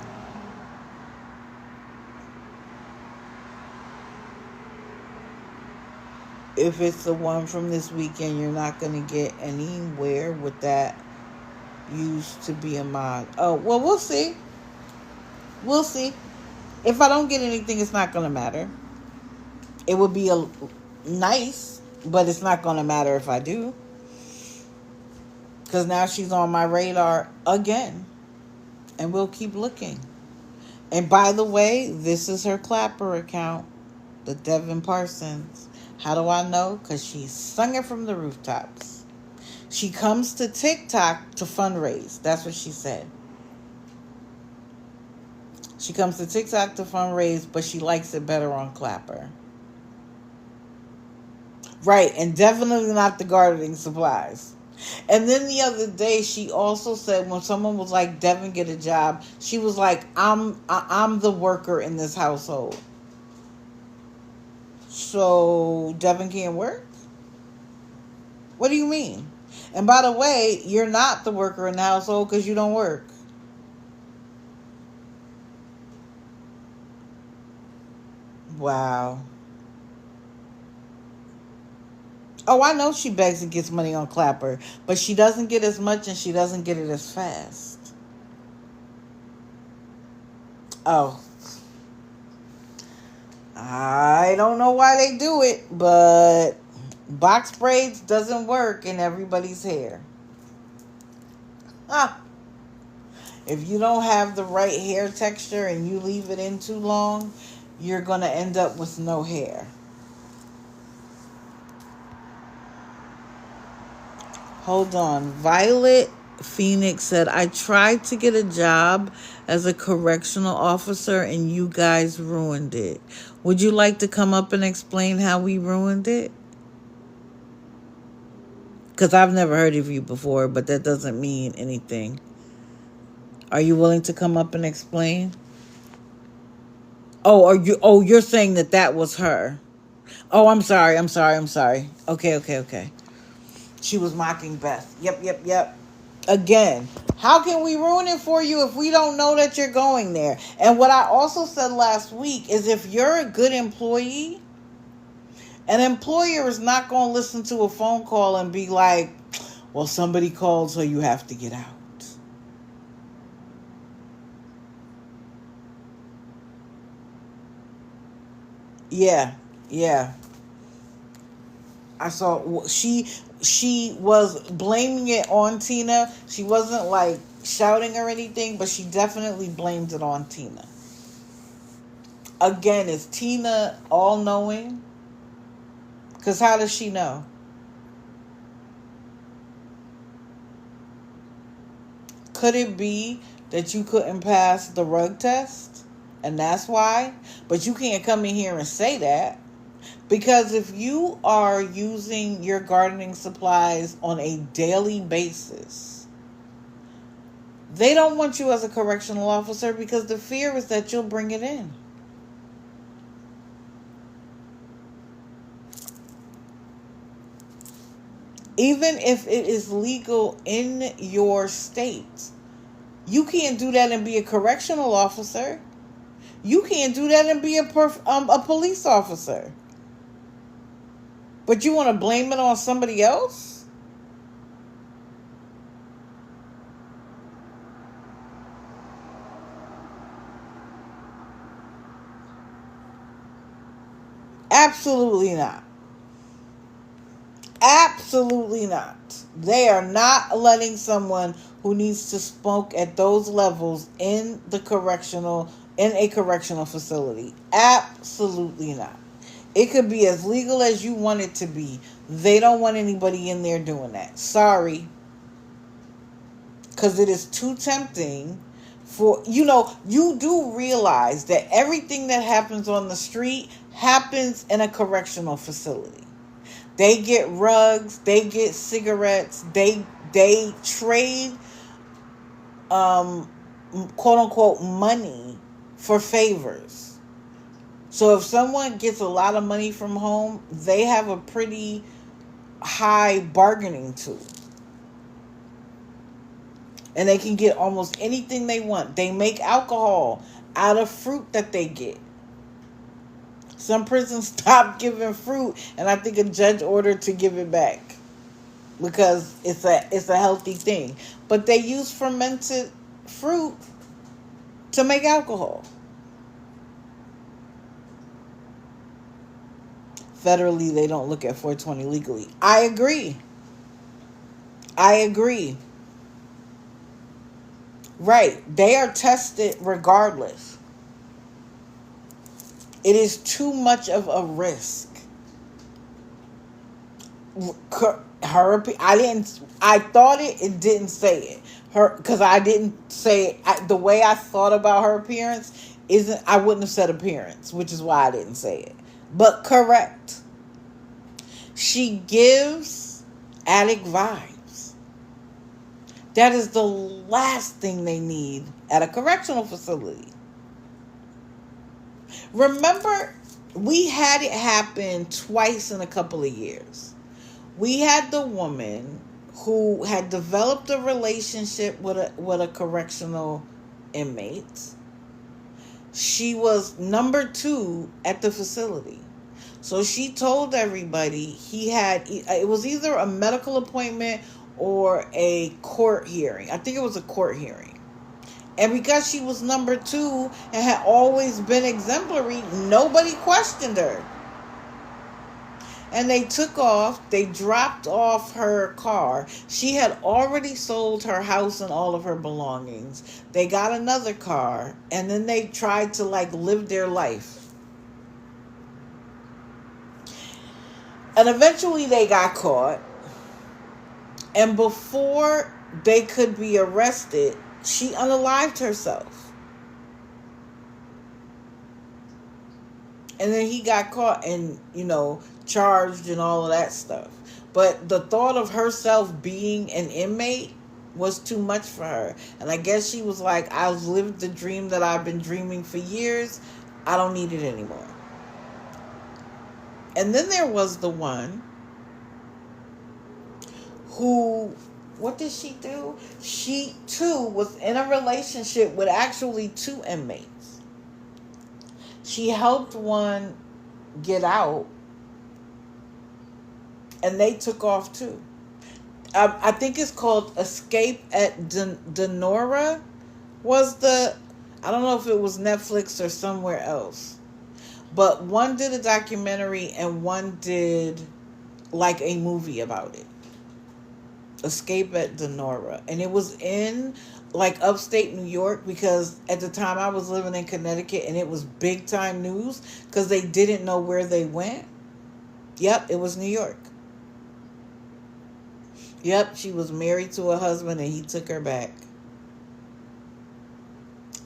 If it's the one from this weekend, you're not going to get anywhere with that used to be a mod. Oh, well, we'll see. We'll see. If I don't get anything, it's not going to matter. It would be nice, but it's not going to matter if I do. Because now she's on my radar again. And we'll keep looking. And by the way, this is her Clapper account. The Devin Parsons. How do I know? Because she sung it from the rooftops. She comes to TikTok to fundraise. That's what she said. She comes to TikTok to fundraise, but she likes it better on Clapper. Right, and definitely not the gardening supplies. And then the other day, she also said when someone was like, "Devin, get a job," she was like, I'm the worker in this household. So Devin can't work? What do you mean? And by the way, you're not the worker in the household because you don't work. Wow. Oh, I know she begs and gets money on Clapper, but she doesn't get as much and she doesn't get it as fast. Oh. I don't know why they do it, but box braids doesn't work in everybody's hair. Huh. If you don't have the right hair texture and you leave it in too long, you're going to end up with no hair. Hold on. Violet Phoenix said, I tried to get a job as a correctional officer and you guys ruined it. Would you like to come up and explain how we ruined it? Because I've never heard of you before, but that doesn't mean anything. Are you willing to come up and explain? Oh, you're saying that was her. Oh, I'm sorry. Okay. She was mocking Beth. Yep. Again, how can we ruin it for you if we don't know that you're going there? And what I also said last week is if you're a good employee, an employer is not going to listen to a phone call and be like, well, somebody called, so you have to get out. Yeah. I saw she was blaming it on Tina. She wasn't like shouting or anything, but she definitely blamed it on Tina. Again, is Tina all knowing? Because how does she know? Could it be that you couldn't pass the rug test? And that's why? But you can't come in here and say that. Because if you are using your gardening supplies on a daily basis, they don't want you as a correctional officer because the fear is that you'll bring it in. Even if it is legal in your state, you can't do that and be a correctional officer. You can't do that and be a police officer. But you want to blame it on somebody else? Absolutely not. Absolutely not. They are not letting someone who needs to smoke at those levels in a correctional facility. Absolutely not. It could be as legal as you want it to be. They don't want anybody in there doing that. Sorry. Because it is too tempting for, you do realize that everything that happens on the street happens in a correctional facility. They get rugs, they get cigarettes, they trade quote unquote money for favors. So if someone gets a lot of money from home, they have a pretty high bargaining tool. And they can get almost anything they want. They make alcohol out of fruit that they get. Some prisons stopped giving fruit, and I think a judge ordered to give it back because it's a healthy thing. But they use fermented fruit to make alcohol. Federally, they don't look at 420 legally. I agree. Right. They are tested regardless. It is too much of a risk. I thought it didn't say it. Her, because I didn't say it. The way I thought about her appearance isn't, I wouldn't have said appearance, which is why I didn't say it. But correct. She gives addict vibes. That is the last thing they need at a correctional facility. Remember, we had it happen twice in a couple of years. We had the woman who had developed a relationship with a correctional inmate. She was number 2 at the facility. So she told everybody it was either a medical appointment or a court hearing. I think it was a court hearing. And because she was number 2 and had always been exemplary, nobody questioned her. And they took off. They dropped off her car. She had already sold her house and all of her belongings. They got another car, and then they tried to live their life. And eventually they got caught. And before they could be arrested, she unalived herself. And then he got caught and, charged and all of that stuff. But the thought of herself being an inmate was too much for her. And I guess she was like, I've lived the dream that I've been dreaming for years. I don't need it anymore. And then there was the one who, what did she do? She, too, was in a relationship with actually 2 inmates. She helped one get out, and they took off too. I think it's called Escape at Denora. I don't know if it was Netflix or somewhere else, but one did a documentary and one did a movie about it. Escape at Denora, and it was in upstate New York, because at the time I was living in Connecticut and it was big time news because they didn't know where they went. Yep, it was New York. Yep, she was married to a husband and he took her back.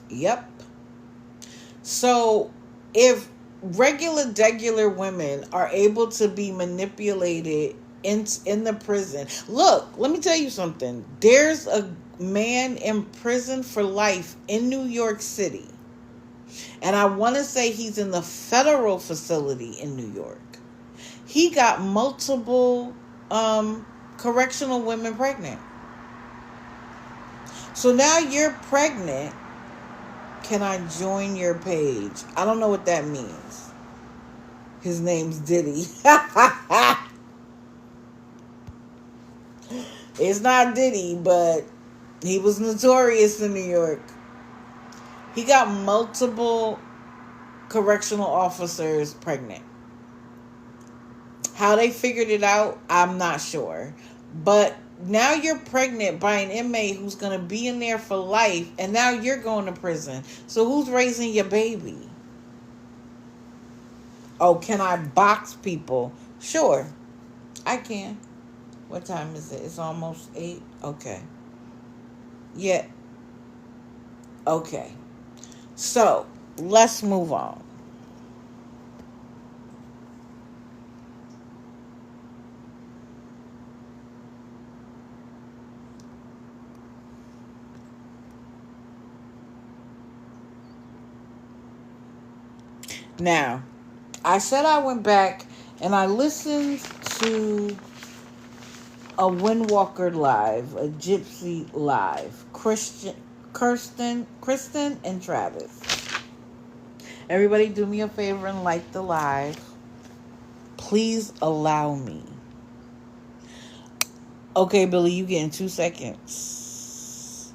Yep. So if degular women are able to be manipulated in the prison. Look, let me tell you something. There's a man in prison for life in New York City. And I want to say he's in the federal facility in New York. He got multiple correctional women pregnant. So now you're pregnant. Can I join your page? I don't know what that means. His name's Diddy. It's not Diddy, but he was notorious in New York. He got multiple correctional officers pregnant. How they figured it out, I'm not sure. But now you're pregnant by an inmate who's going to be in there for life, and now you're going to prison. So who's raising your baby? Oh, can I box people? Sure, I can. What time is it? It's almost 8. Okay. Yeah. Okay. So, let's move on. Now, I said I went back and I listened to a Windwalker live, a Gypsy live, Kristen, and Travis. Everybody do me a favor and like the live. Please allow me. Okay, Billy, you get in 2 seconds.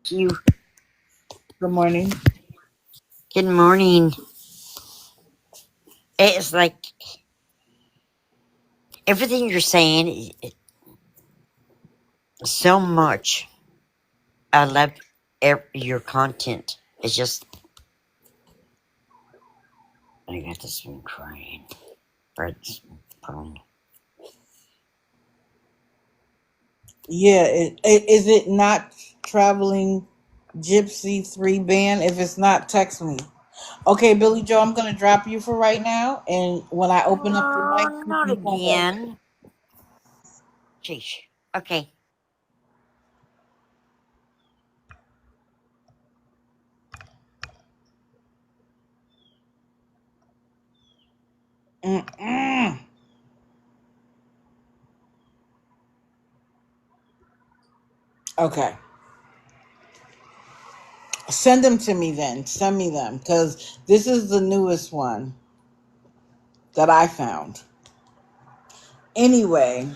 You. Good morning. Good morning. It's like everything you're saying, so much. I love your content. It's just I got this one crying. Fred's phone. Yeah, is it not traveling Gypsy 3 band? If it's not, text me. Okay, Billy Joe, I'm gonna drop you for right now, and when I open up the mic, Oh, you not can come back. again. Sheesh. Okay. Mm-mm. Okay, send them to me then. Send me them because this is the newest one that I found. Anyway,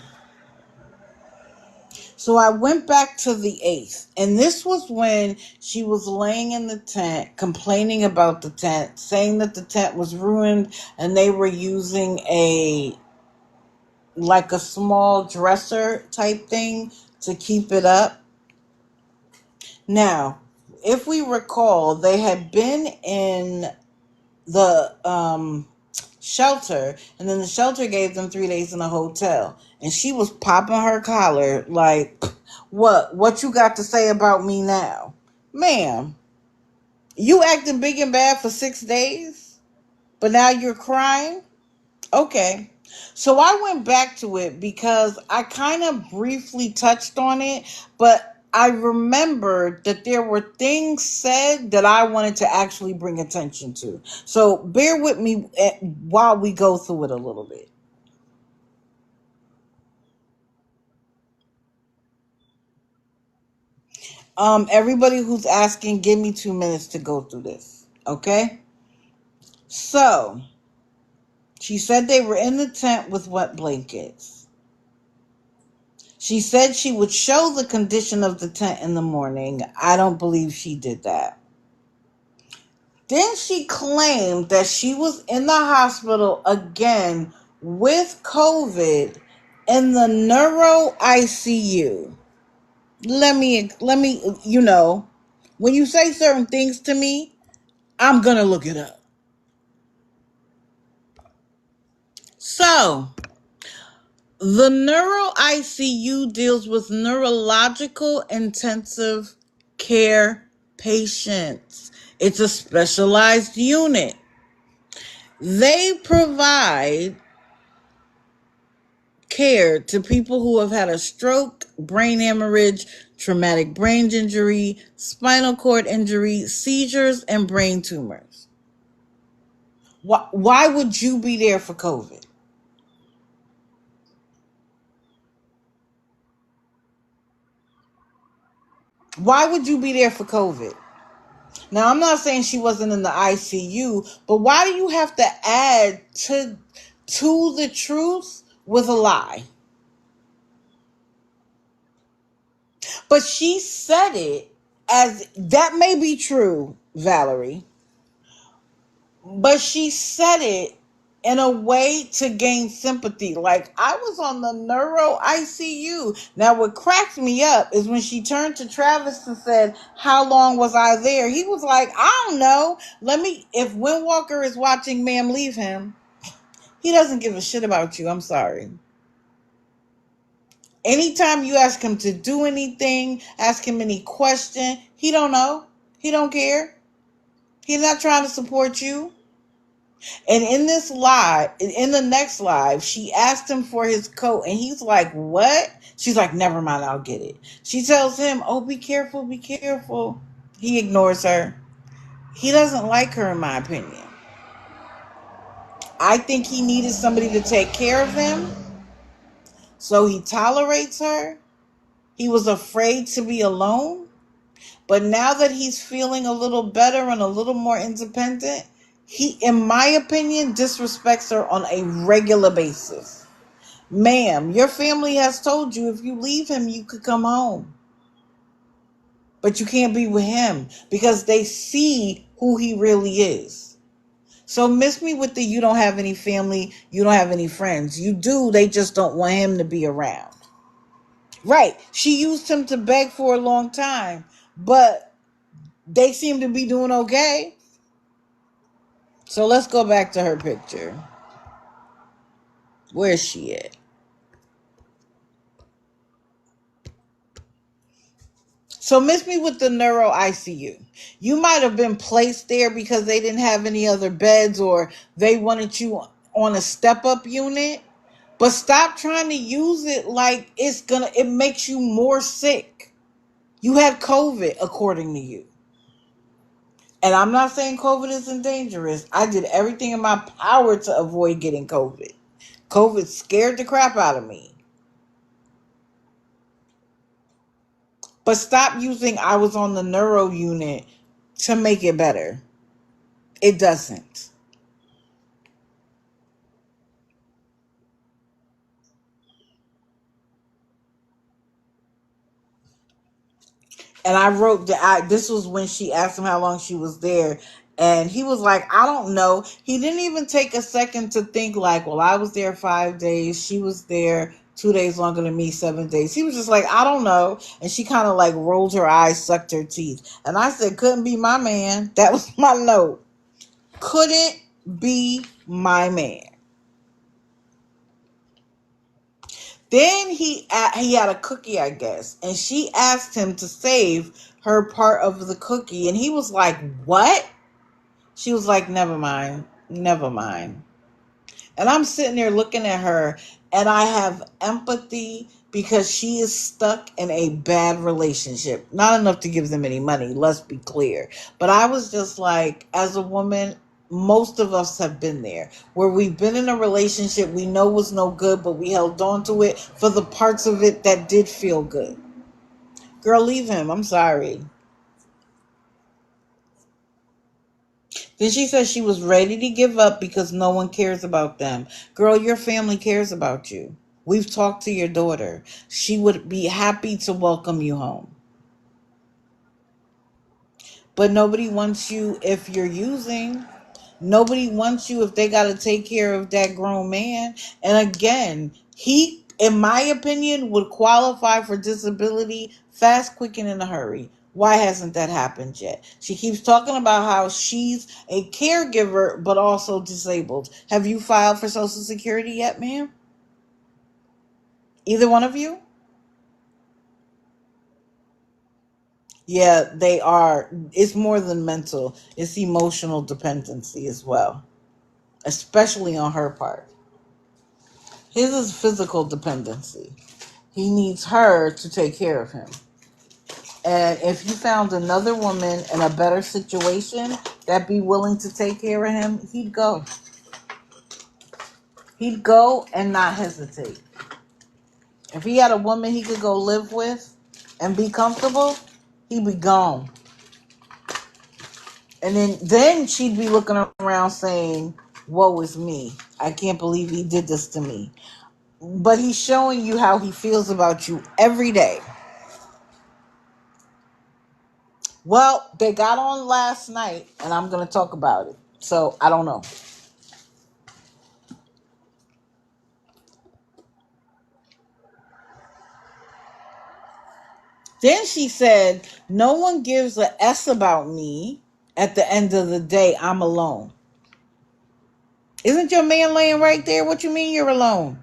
so I went back to the 8th, and this was when she was laying in the tent, complaining about the tent, saying that the tent was ruined, and they were using a small dresser type thing to keep it up. Now, if we recall, they had been in the shelter, and then the shelter gave them 3 days in a hotel, and she was popping her collar like, what you got to say about me now, ma'am? You acting big and bad for 6 days, but now you're crying. Okay. So I went back to it because I kind of briefly touched on it, but I remembered that there were things said that I wanted to actually bring attention to. So bear with me while we go through it a little bit. Everybody who's asking, give me 2 minutes to go through this. Okay? So she said they were in the tent with wet blankets. She said she would show the condition of the tent in the morning. I don't believe she did that. Then she claimed that she was in the hospital again with COVID in the neuro ICU. Let me, when you say certain things to me, I'm going to look it up. So, the neuro ICU deals with neurological intensive care patients. It's a specialized unit. They provide care to people who have had a stroke, brain hemorrhage, traumatic brain injury, spinal cord injury, seizures, and brain tumors. Why would you be there for COVID? Why would you be there for COVID? Now, I'm not saying she wasn't in the ICU, but why do you have to add to the truth with a lie? But she said it as that may be true, Valerie, but she said it in a way to gain sympathy. Like, I was on the neuro ICU. Now, what cracked me up is when she turned to Travis and said, "How long was I there?" He was like, "I don't know. If Windwalker is watching, ma'am, leave him. He doesn't give a shit about you. I'm sorry." Anytime you ask him to do anything, ask him any question, he don't know. He don't care. He's not trying to support you. And in the next live, she asked him for his coat, and he's like, "What?" She's like, "Never mind, I'll get it." She tells him, "Oh, be careful, be careful." He ignores her. He doesn't like her, in my opinion. I think he needed somebody to take care of him, so he tolerates her. He was afraid to be alone. But now that he's feeling a little better and a little more independent, he, in my opinion, disrespects her on a regular basis. Ma'am, your family has told you if you leave him, you could come home. But you can't be with him because they see who he really is. So miss me with the you don't have any family, you don't have any friends. You do, they just don't want him to be around. Right. She used him to beg for a long time, but they seem to be doing okay. So let's go back to her picture. Where's she at? So miss me with the neuro ICU. You might have been placed there because they didn't have any other beds or they wanted you on a step up unit. But stop trying to use it like it makes you more sick. You had COVID, according to you. And I'm not saying COVID isn't dangerous. I did everything in my power to avoid getting COVID. COVID scared the crap out of me. But stop using I was on the neuro unit to make it better. It doesn't. And I wrote that this was when she asked him how long she was there. And he was like, I don't know. He didn't even take a second to think like, well, I was there 5 days. She was there 2 days longer than me, 7 days. He was just like, I don't know. And she kind of like rolled her eyes, sucked her teeth. And I said, couldn't be my man. That was my note. Couldn't be my man. Then he had a cookie, I guess, and she asked him to save her part of the cookie, and he was like, "What?" She was like, "Never mind, never mind." And I'm sitting there looking at her, and I have empathy because she is stuck in a bad relationship. Not enough to give them any money, let's be clear. But I was just like, as a woman, most of us have been there where we've been in a relationship we know was no good, but we held on to it for the parts of it that did feel good. Girl, leave him. I'm sorry. Then she said she was ready to give up because no one cares about them. Girl, your family cares about you. We've talked to your daughter. She would be happy to welcome you home. But nobody wants you if you're using. Nobody wants you if they got to take care of that grown man. And again, he, in my opinion, would qualify for disability fast, quick, and in a hurry. Why hasn't that happened yet? She keeps talking about how she's a caregiver, but also disabled. Have you filed for Social Security yet, ma'am? Either one of you? Yeah, they are. It's more than mental, it's emotional dependency as well, especially on her part. His is physical dependency. He needs her to take care of him. And if he found another woman in a better situation that be willing to take care of him, he'd go. He'd go and not hesitate. If he had a woman he could go live with and be comfortable, he'd be gone. And then she'd be looking around saying, woe is me. I can't believe he did this to me. But he's showing you how he feels about you every day. Well, they got on last night, and I'm going to talk about it. So, I don't know. Then she said, no one gives a S about me. At the end of the day, I'm alone. Isn't your man laying right there? What you mean you're alone?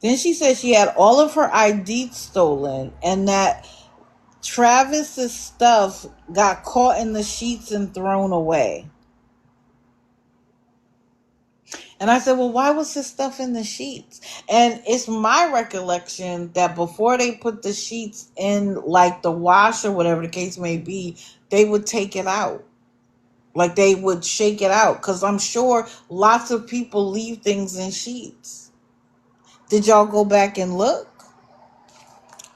Then she said she had all of her ID stolen and that Travis's stuff got caught in the sheets and thrown away. And I said, well, why was his stuff in the sheets? And it's my recollection that before they put the sheets in, like the wash or whatever the case may be, they would take it out. Like they would shake it out. Because I'm sure lots of people leave things in sheets. Did y'all go back and look?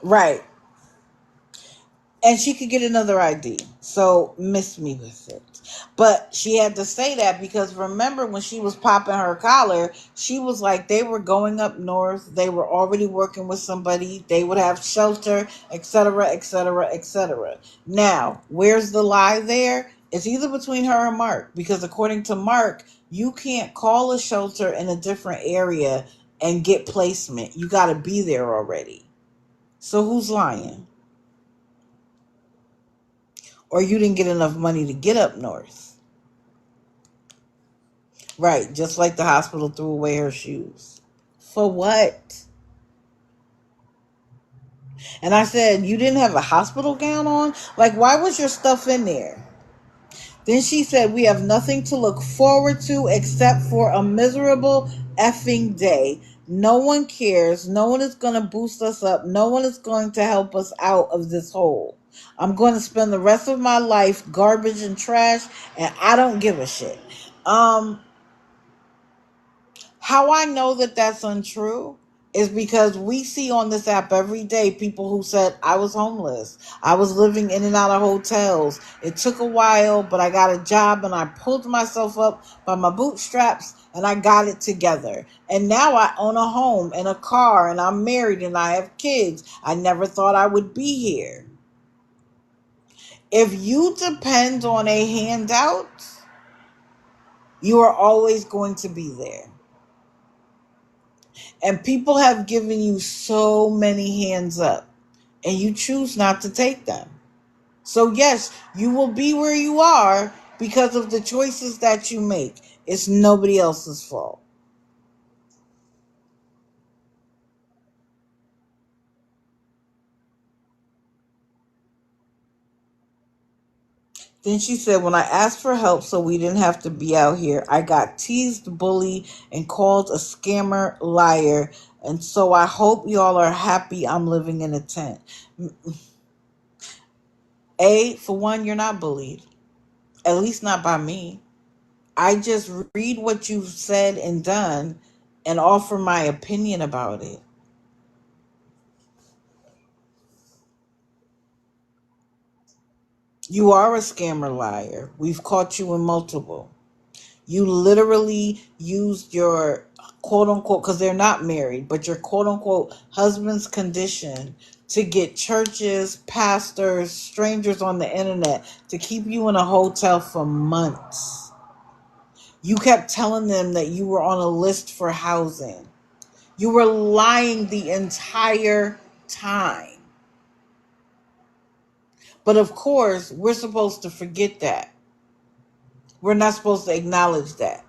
Right. And she could get another ID. So miss me with it. But she had to say that because remember when she was popping her collar, she was like they were going up north. They were already working with somebody. They would have shelter, etc., etc., etc. Now, where's the lie there? It's either between her and Mark because according to Mark, you can't call a shelter in a different area and get placement. You got to be there already. So who's lying? Or you didn't get enough money to get up north. Right, just like the hospital threw away her shoes. For what? And I said, you didn't have a hospital gown on? Like, why was your stuff in there? Then she said, we have nothing to look forward to except for a miserable effing day. No one cares. No one is going to boost us up. No one is going to help us out of this hole. I'm going to spend the rest of my life garbage and trash, and I don't give a shit. How I know that that's untrue is because we see on this app every day people who said, I was homeless. I was living in and out of hotels. It took a while, but I got a job and I pulled myself up by my bootstraps and I got it together. And now I own a home and a car and I'm married and I have kids. I never thought I would be here. If you depend on a handout, you are always going to be there. And people have given you so many hands up, and you choose not to take them. So, yes, you will be where you are because of the choices that you make. It's nobody else's fault. Then she said, when I asked for help so we didn't have to be out here, I got teased, bullied, and called a scammer, liar. And so I hope y'all are happy I'm living in a tent. For one, you're not bullied. At least not by me. I just read what you've said and done and offer my opinion about it. You are a scammer, liar. We've caught you in multiple. You literally used your quote unquote, because they're not married, but your quote unquote husband's condition to get churches, pastors, strangers on the internet to keep you in a hotel for months. You kept telling them that you were on a list for housing. You were lying the entire time. But of course, we're supposed to forget that. We're not supposed to acknowledge that.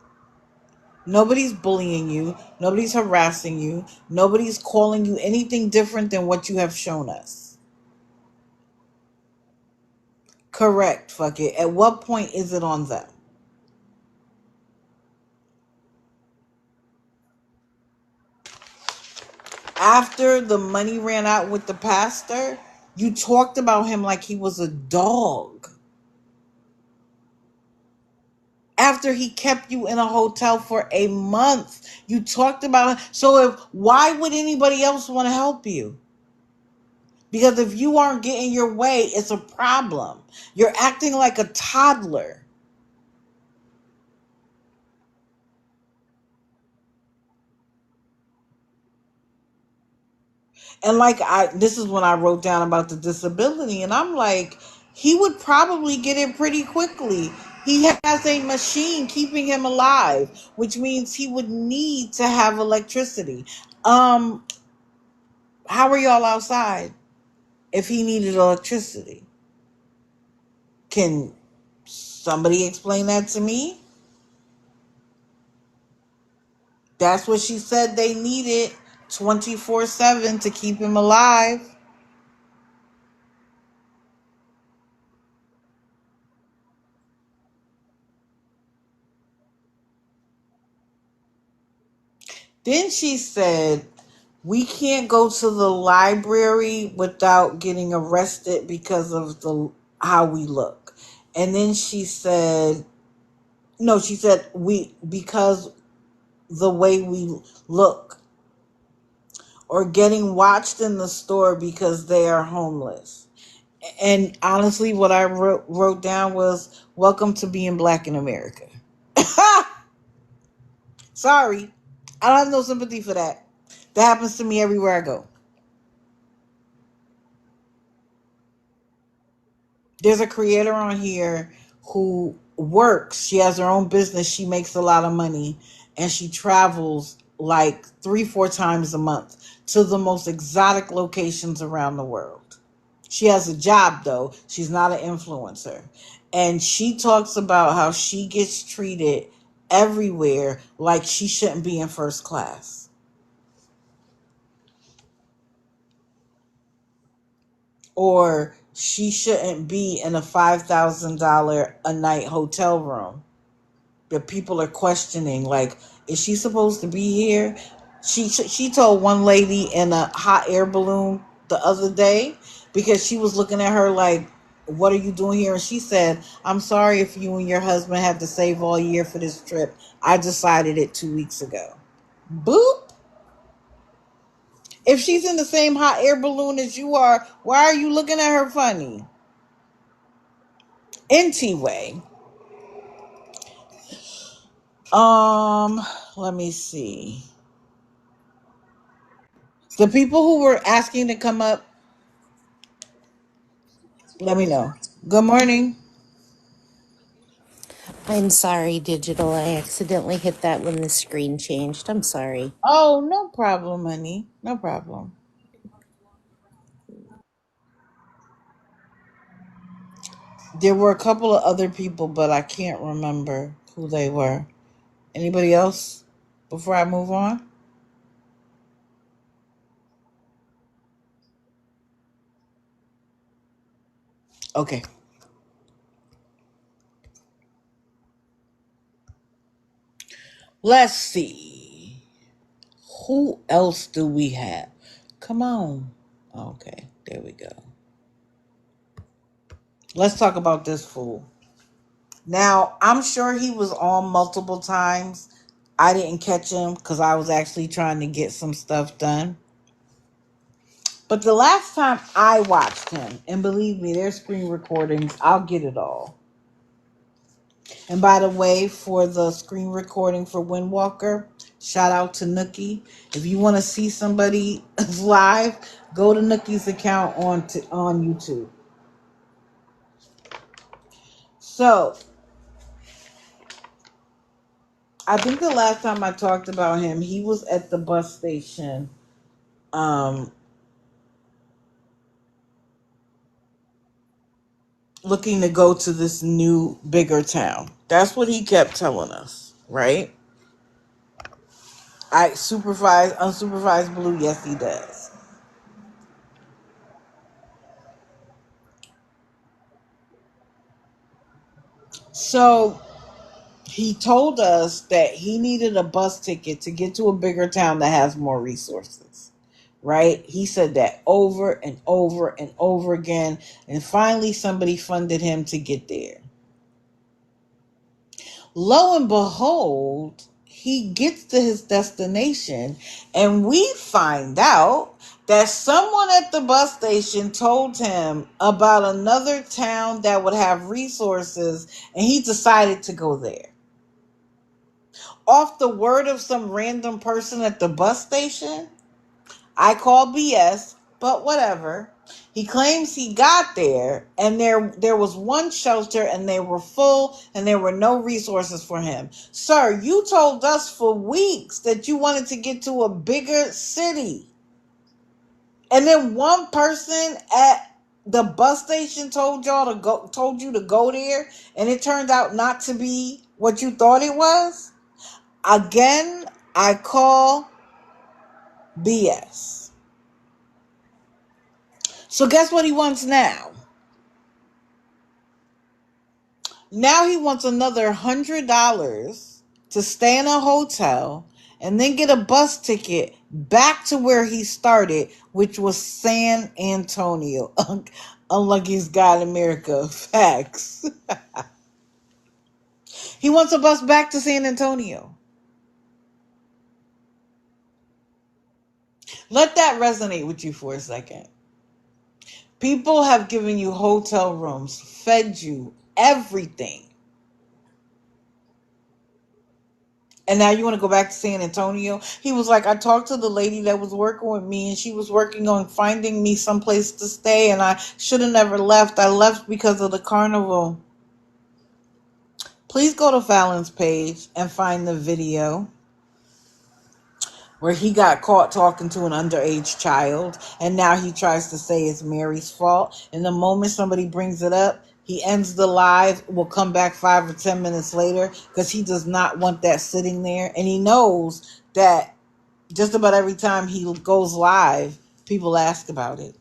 Nobody's bullying you. Nobody's harassing you. Nobody's calling you anything different than what you have shown us. Correct, fuck it. At what point is it on them? After the money ran out with the pastor, you talked about him like he was a dog. After he kept you in a hotel for a month, you talked about it. So why would anybody else want to help you? Because if you aren't getting your way, it's a problem. You're acting like a toddler. And this is when I wrote down about the disability, and I'm like, he would probably get it pretty quickly. He has a machine keeping him alive, which means he would need to have electricity. How are y'all outside if he needed electricity? Can somebody explain that to me? That's what she said they needed 24/7 to keep him alive. Then she said, we can't go to the library without getting arrested because of the how we look. And then she said, no, she said we because the way we look, or getting watched in the store because they are homeless. And honestly, what I wrote down was, welcome to being black in America. Sorry. I don't have no sympathy for that. That happens to me everywhere I go. There's a creator on here who works. She has her own business. She makes a lot of money. And she travels like 3-4 times a month to the most exotic locations around the world. She has a job though. She's not an influencer. And she talks about how she gets treated everywhere like she shouldn't be in first class. Or she shouldn't be in a $5,000 a night hotel room that people are questioning, like, is she supposed to be here? She told one lady in a hot air balloon the other day, because she was looking at her like, what are you doing here? And she said, I'm sorry if you and your husband have to save all year for this trip. I decided it 2 weeks ago. Boop. If she's in the same hot air balloon as you are, why are you looking at her funny? Anyway, let me see. The people who were asking to come up, let me know. Good morning. I'm sorry, Digital. I accidentally hit that when the screen changed. I'm sorry. Oh, no problem, honey. No problem. There were a couple of other people, but I can't remember who they were. Anybody else before I move on? Okay. Let's see. Who else do we have? Come on. Okay, there we go. Let's talk about this fool. Now, I'm sure he was on multiple times. I didn't catch him because I was actually trying to get some stuff done. But the last time I watched him, and believe me, there's screen recordings, I'll get it all. And by the way, for the screen recording for Windwalker, shout out to Nookie. If you want to see somebody live, go to Nookie's account on YouTube. So, I think the last time I talked about him, he was at the bus station. Um, Looking to go to this new bigger town. That's what he kept telling us, right? I supervise unsupervised blue, yes he does. So he told us that he needed a bus ticket to get to a bigger town that has more resources. Right? He said that over and over and over again, and finally somebody funded him to get there. Lo and behold, he gets to his destination, and we find out that someone at the bus station told him about another town that would have resources, and he decided to go there. Off the word of some random person at the bus station? I call BS, but whatever. He claims he got there and there was one shelter and they were full and there were no resources for him. Sir, you told us for weeks that you wanted to get to a bigger city. And then one person at the bus station told you to go there, and it turned out not to be what you thought it was. Again, I call BS. So guess what he wants now? Now he wants another $100 to stay in a hotel and then get a bus ticket back to where he started, which was San Antonio. Unluckiest guy in America. Facts. He wants a bus back to San Antonio. Let that resonate with you for a second. People have given you hotel rooms, fed you everything. And now you want to go back to San Antonio? He was like, I talked to the lady that was working with me, and she was working on finding me someplace to stay, and I should have never left. I left because of the carnival. Please go to Fallon's page and find the video. where he got caught talking to an underage child, and now he tries to say it's Mary's fault. And the moment somebody brings it up, he ends the live, will come back 5 or 10 minutes later, because he does not want that sitting there. And he knows that just about every time he goes live, people ask about it.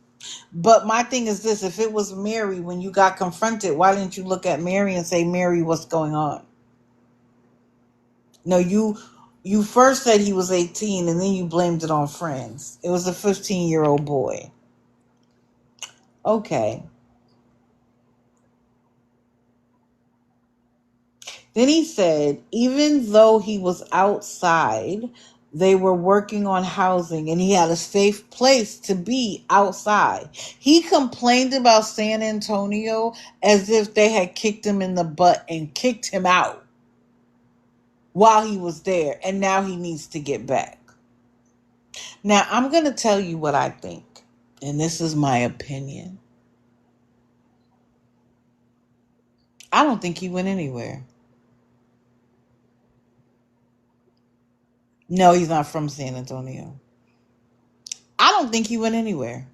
But my thing is this: if it was Mary, when you got confronted, why didn't you look at Mary and say, Mary, what's going on? No, you first said he was 18, and then you blamed it on friends. It was a 15-year-old boy. Okay. Then he said, even though he was outside, they were working on housing and he had a safe place to be outside. He complained about San Antonio as if they had kicked him in the butt and kicked him out while he was there, and now he needs to get back. Now, I'm going to tell you what I think, and this is my opinion. I don't think he went anywhere. No, he's not from San Antonio. I don't think he went anywhere.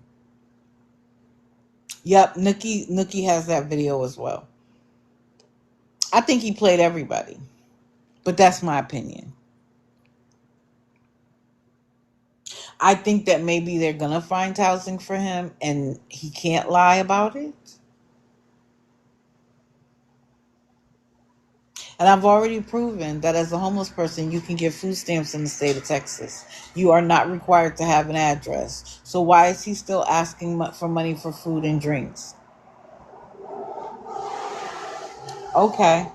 Yep, Nookie has that video as well. I think he played everybody, but that's my opinion. I think that maybe they're going to find housing for him and he can't lie about it. And I've already proven that as a homeless person, you can get food stamps in the state of Texas. You are not required to have an address. So why is he still asking for money for food and drinks? Okay.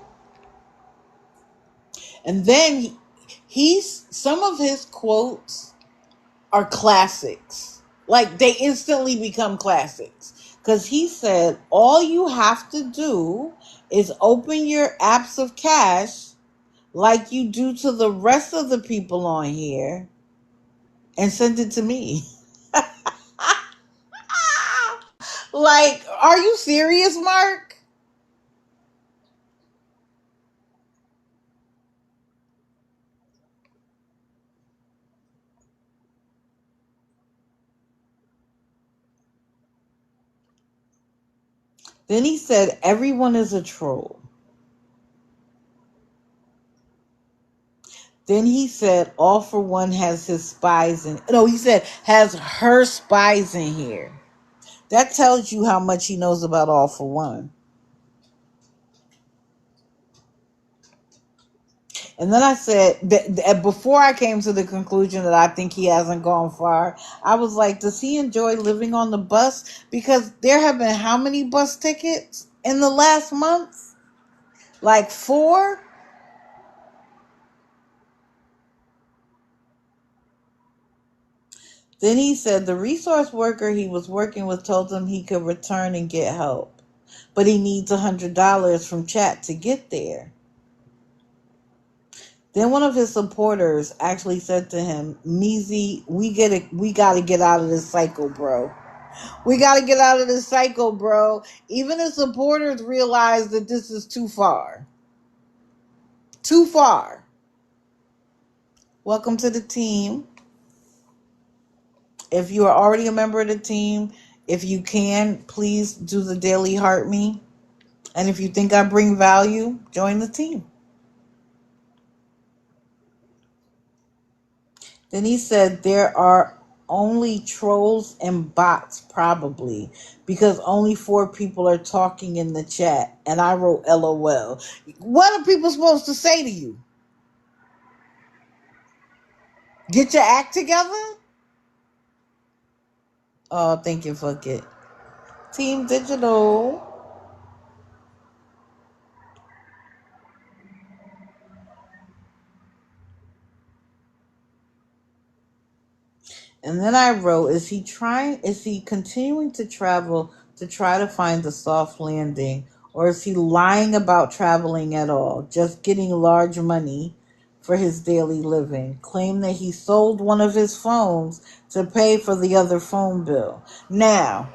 And then he's some of his quotes are classics. Like, they instantly become classics. Because he said, all you have to do is open your apps of cash like you do to the rest of the people on here and send it to me. Like, are you serious, Mark? Then he said, everyone is a troll. Then he said, All for One has his spies in. No, he said, has her spies in here. That tells you how much he knows about All for One. And then I said, before I came to the conclusion that I think he hasn't gone far, I was like, does he enjoy living on the bus? Because there have been how many bus tickets in the last month? Like 4? Then he said the resource worker he was working with told him he could return and get help, but he needs $100 from chat to get there. Then one of his supporters actually said to him, Meezy, we gotta get out of this cycle, bro. We gotta get out of this cycle, bro. Even the supporters realize that this is too far. Too far. Welcome to the team. If you are already a member of the team, if you can, please do the daily heart me. And if you think I bring value, join the team. Then he said there are only trolls and bots probably because only 4 people are talking in the chat. And I wrote LOL. What are people supposed to say to you? Get your act together? Oh, thank you, fuck it. Team Digital. And then I wrote, is he continuing to travel to try to find the soft landing? Or is he lying about traveling at all? Just getting large money for his daily living. Claim that he sold one of his phones to pay for the other phone bill. Now,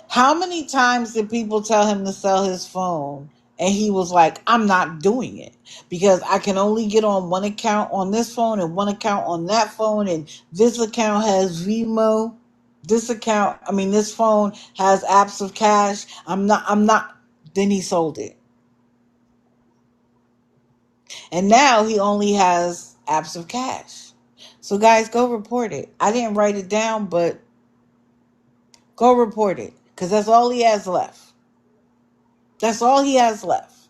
how many times did people tell him to sell his phone And he was like, I'm not doing it because I can only get on one account on this phone and one account on that phone. And this account has Vimo. This phone has apps of cash. I'm not. Then he sold it. And now he only has apps of cash. So guys, go report it. I didn't write it down, but go report it because that's all he has left. That's all he has left.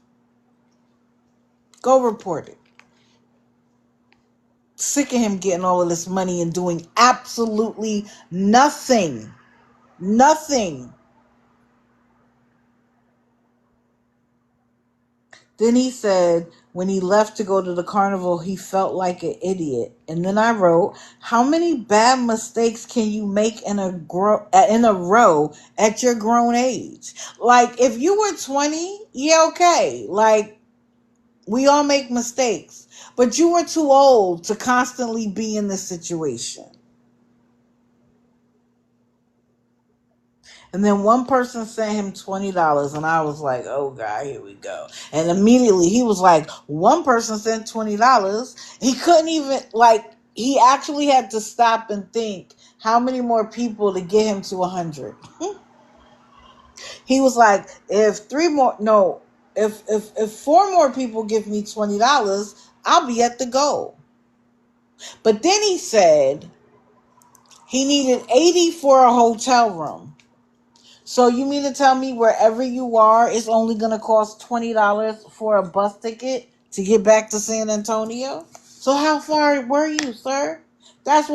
Go report it. Sick of him getting all of this money and doing absolutely nothing. Nothing. Then he said when he left to go to the carnival, he felt like an idiot. And then I wrote, how many bad mistakes can you make in a row at your grown age? Like, if you were 20, yeah, okay. Like, we all make mistakes. But you were too old to constantly be in this situation. And then one person sent him $20, and I was like, oh God, here we go. And immediately he was like, one person sent $20. He couldn't even, like, he actually had to stop and think how many more people to get him to 100. He was like, if four more people give me $20, I'll be at the goal. But then he said he needed 80 for a hotel room. So you mean to tell me wherever you are, it's only going to cost $20 for a bus ticket to get back to San Antonio? So how far were you, sir? That's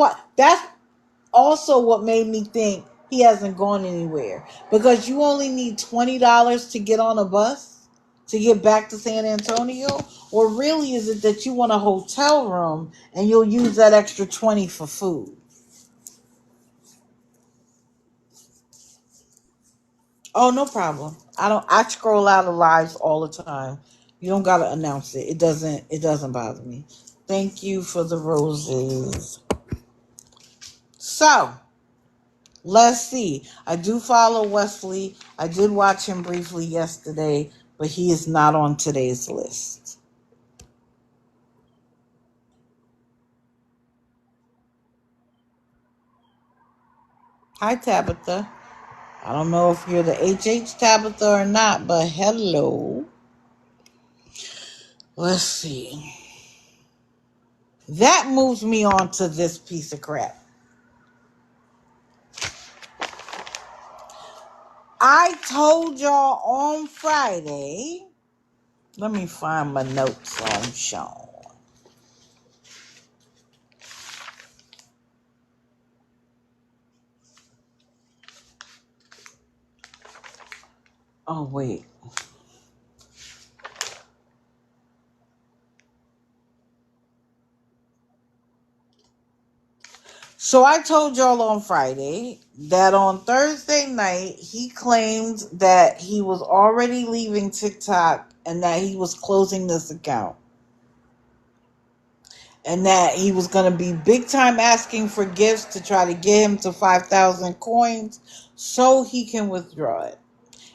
also what made me think he hasn't gone anywhere. Because you only need $20 to get on a bus to get back to San Antonio? Or really is it that you want a hotel room and you'll use that extra 20 for food? Oh, no problem. I scroll out of lives all the time. You don't gotta announce it. It doesn't bother me. Thank you for the roses. So, let's see. I do follow Wesley. I did watch him briefly yesterday, but he is not on today's list. Hi, Tabitha. I don't know if you're the HH Tabitha or not, but hello. Let's see. That moves me on to this piece of crap. I told y'all on Friday. Let me find my notes on Sean. Oh, wait. So I told y'all on Friday that on Thursday night, he claimed that he was already leaving TikTok and that he was closing this account. And that he was going to be big time asking for gifts to try to get him to 5,000 coins so he can withdraw it.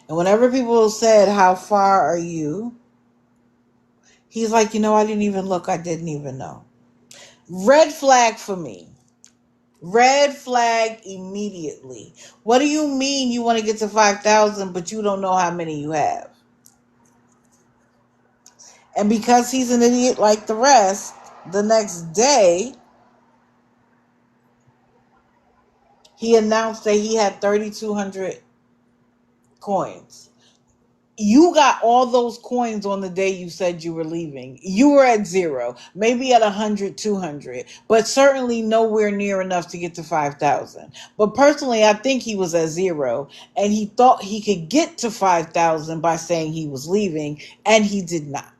And whenever people said, how far are you? He's like, I didn't even look. I didn't even know. Red flag for me. Red flag immediately. What do you mean you want to get to 5,000 but you don't know how many you have? And because he's an idiot like the rest, the next day he announced that he had 3,200 coins. You got all those coins on the day you said you were leaving. You were at zero, maybe at 100, 200, but certainly nowhere near enough to get to 5,000. But personally, I think he was at zero and he thought he could get to 5,000 by saying he was leaving, and he did not.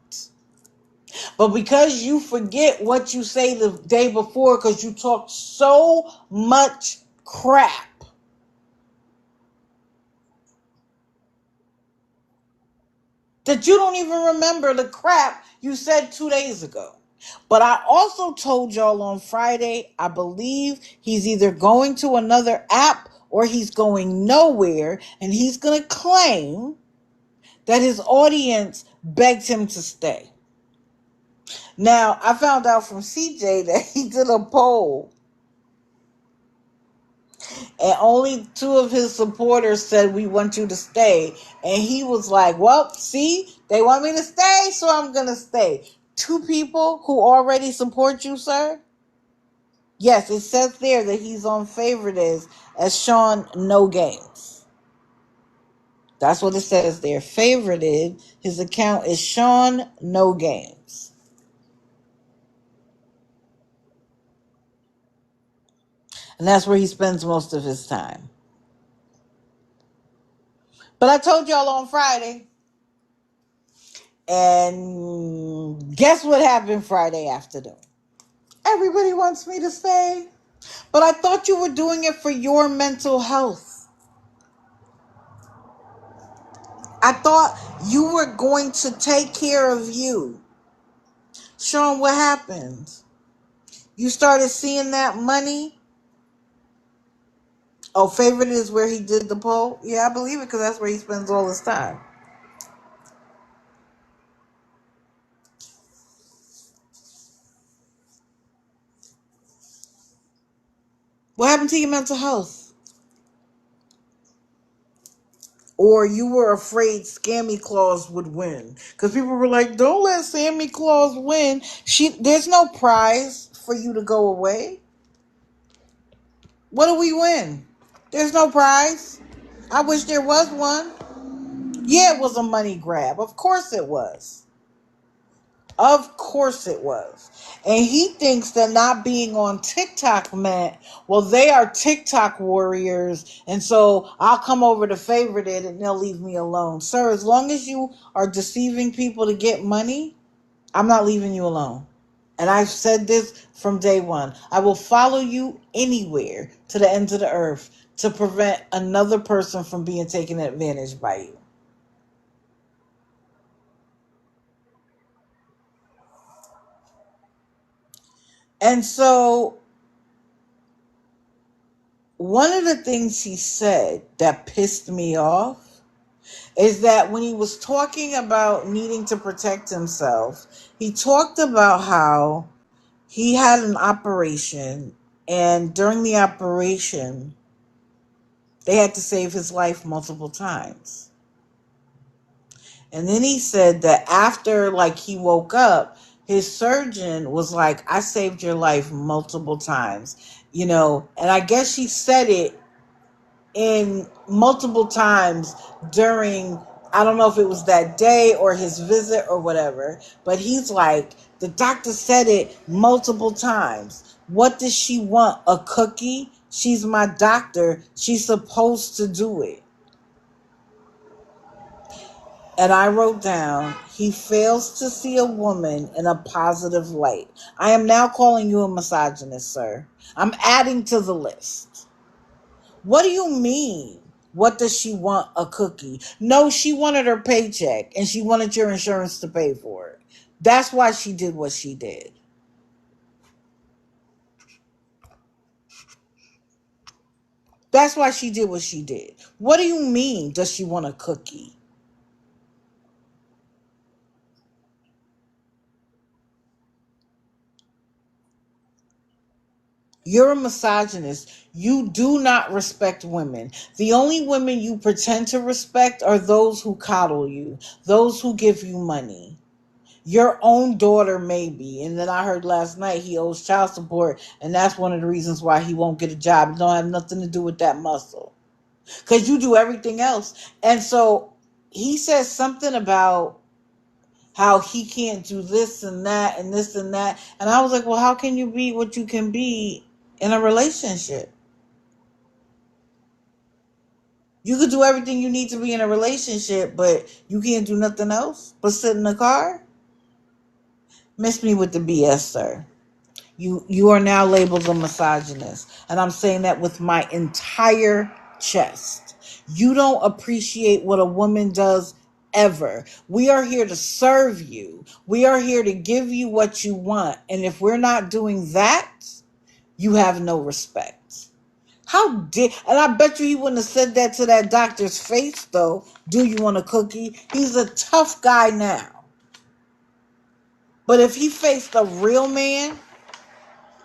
But because you forget what you say the day before because you talked so much crap, that you don't even remember the crap you said 2 days ago. But I also told y'all on Friday, I believe he's either going to another app or he's going nowhere, and he's going to claim that his audience begged him to stay. Now, I found out from CJ that he did a poll and only two of his supporters said, "We want you to stay." And he was like, "Well, see, they want me to stay, so I'm going to stay." Two people who already support you, sir? Yes, it says there that he's on favorite as Sean No Games. That's what it says there. Favorited. His account is Sean No Games. And that's where he spends most of his time. But I told y'all on Friday. And guess what happened Friday afternoon? Everybody wants me to stay. But I thought you were doing it for your mental health. I thought you were going to take care of you. Sean, what happened? You started seeing that money? Oh, favorite is where he did the poll? Yeah, I believe it because that's where he spends all his time. What happened to your mental health? Or you were afraid Scammy Claus would win. Because people were like, don't let Sammy Claus win. There's no prize for you to go away. What do we win? There's no prize. I wish there was one. Yeah, it was a money grab. Of course it was. Of course it was. And he thinks that not being on TikTok meant, well, they are TikTok warriors, and so I'll come over to favorite it and they'll leave me alone. Sir, as long as you are deceiving people to get money, I'm not leaving you alone. And I've said this from day one. I will follow you anywhere to the ends of the earth to prevent another person from being taken advantage by you. And so one of the things he said that pissed me off is that when he was talking about needing to protect himself, he talked about how he had an operation, and during the operation, they had to save his life multiple times. And then he said that after like he woke up, his surgeon was like, "I saved your life multiple times." And I guess she said it in multiple times during, I don't know if it was that day or his visit or whatever, but he's like, the doctor said it multiple times. What does she want? A cookie? She's my doctor. She's supposed to do it. And I wrote down, he fails to see a woman in a positive light. I am now calling you a misogynist, sir. I'm adding to the list. What do you mean? What does she want? A cookie? No, she wanted her paycheck and she wanted your insurance to pay for it. That's why she did what she did. That's why she did what she did. What do you mean, does she want a cookie? You're a misogynist. You do not respect women. The only women you pretend to respect are those who coddle you, those who give you money. Your own daughter, maybe. And then I heard last night he owes child support, and that's one of the reasons why he won't get a job. It don't have nothing to do with that muscle. Because you do everything else. And so he says something about how he can't do this and that and this and that. And I was like, well, how can you be what you can be in a relationship? You could do everything you need to be in a relationship, but you can't do nothing else but sit in the car? Miss me with the BS, sir. You are now labeled a misogynist. And I'm saying that with my entire chest. You don't appreciate what a woman does ever. We are here to serve you. We are here to give you what you want. And if we're not doing that, you have no respect. How dare, and I bet you he wouldn't have said that to that doctor's face, though. Do you want a cookie? He's a tough guy now. But if he faced a real man,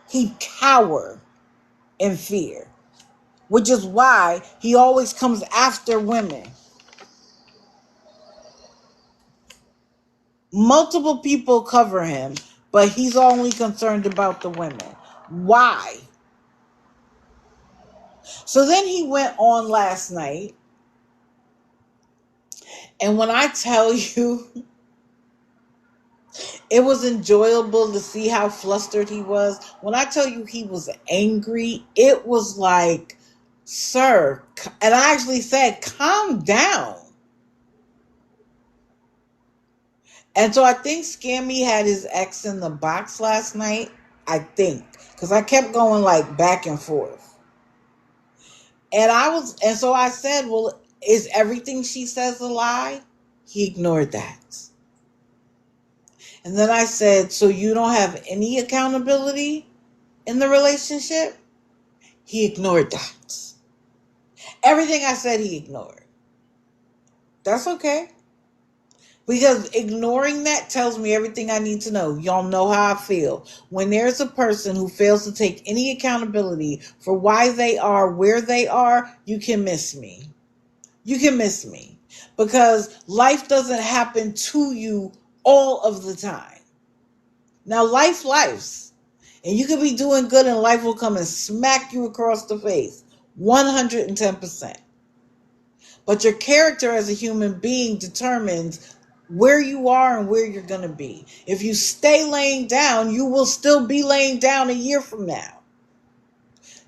he'd cower in fear, which is why he always comes after women. Multiple people cover him, but he's only concerned about the women. Why? So then he went on last night, and when I tell you, it was enjoyable to see how flustered he was. When I tell you he was angry, it was like, sir, and I actually said, calm down. And so I think Scammy had his ex in the box last night. I think. Because I kept going like back and forth. And so I said, well, is everything she says a lie? He ignored that. And then I said, so you don't have any accountability in the relationship? He ignored that. Everything I said, he ignored. That's okay. Because ignoring that tells me everything I need to know. Y'all know how I feel. When there's a person who fails to take any accountability for why they are where they are, you can miss me. You can miss me. Because life doesn't happen to you all of the time. Now, life's. And you could be doing good and life will come and smack you across the face. 110%. But your character as a human being determines where you are and where you're going to be. If you stay laying down, you will still be laying down a year from now.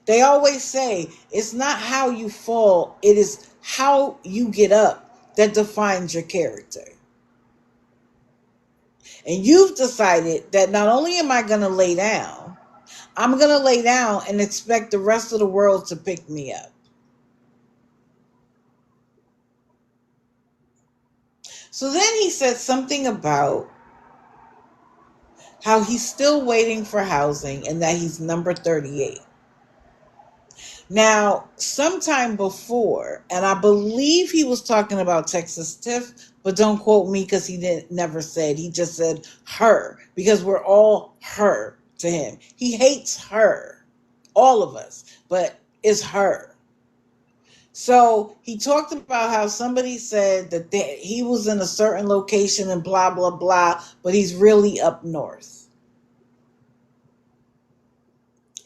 They always say it's not how you fall, it is how you get up that defines your character. And you've decided that not only am I going to lay down, I'm going to lay down and expect the rest of the world to pick me up. So then he said something about how he's still waiting for housing and that he's number 38. Now, sometime before, and I believe he was talking about Texas Tiff, but don't quote me because never said. He just said her because we're all her to him. He hates her, all of us, but it's her. So he talked about how somebody said that he was in a certain location and blah, blah, blah, but he's really up north.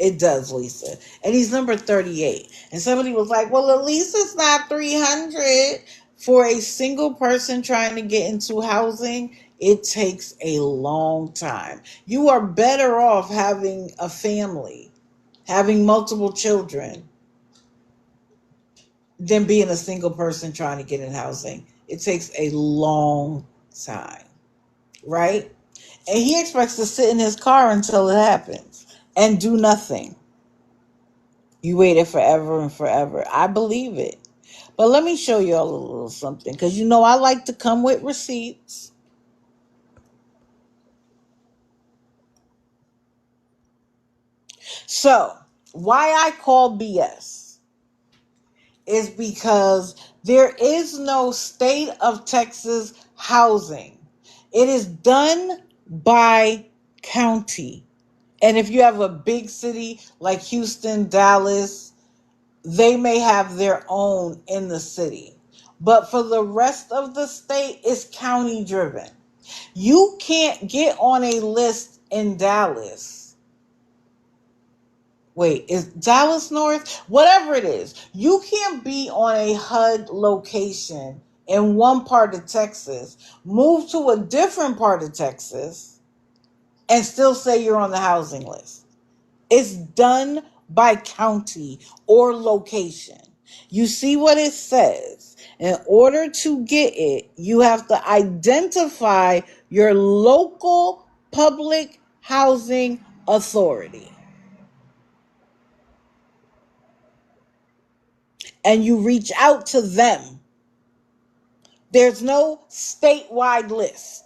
It does, Lisa. And he's number 38. And somebody was like, well, at least it's not 300. For a single person trying to get into housing, it takes a long time. You are better off having a family, having multiple children, than being a single person trying to get in housing. It takes a long time, right? And he expects to sit in his car until it happens and do nothing. You waited forever and forever. I believe it. But let me show you all a little something, because you know I like to come with receipts. So, why I call BS is because there is no state of Texas housing. It is done by county. And if you have a big city like Houston, Dallas, they may have their own in the city. But for the rest of the state, it's county driven. You can't get on a list in Dallas. Wait, is Dallas North? Whatever it is, you can't be on a HUD location in one part of Texas, move to a different part of Texas, and still say you're on the housing list. It's done by county or location. You see what it says. In order to get it, you have to identify your local public housing authority. And you reach out to them. There's no statewide list.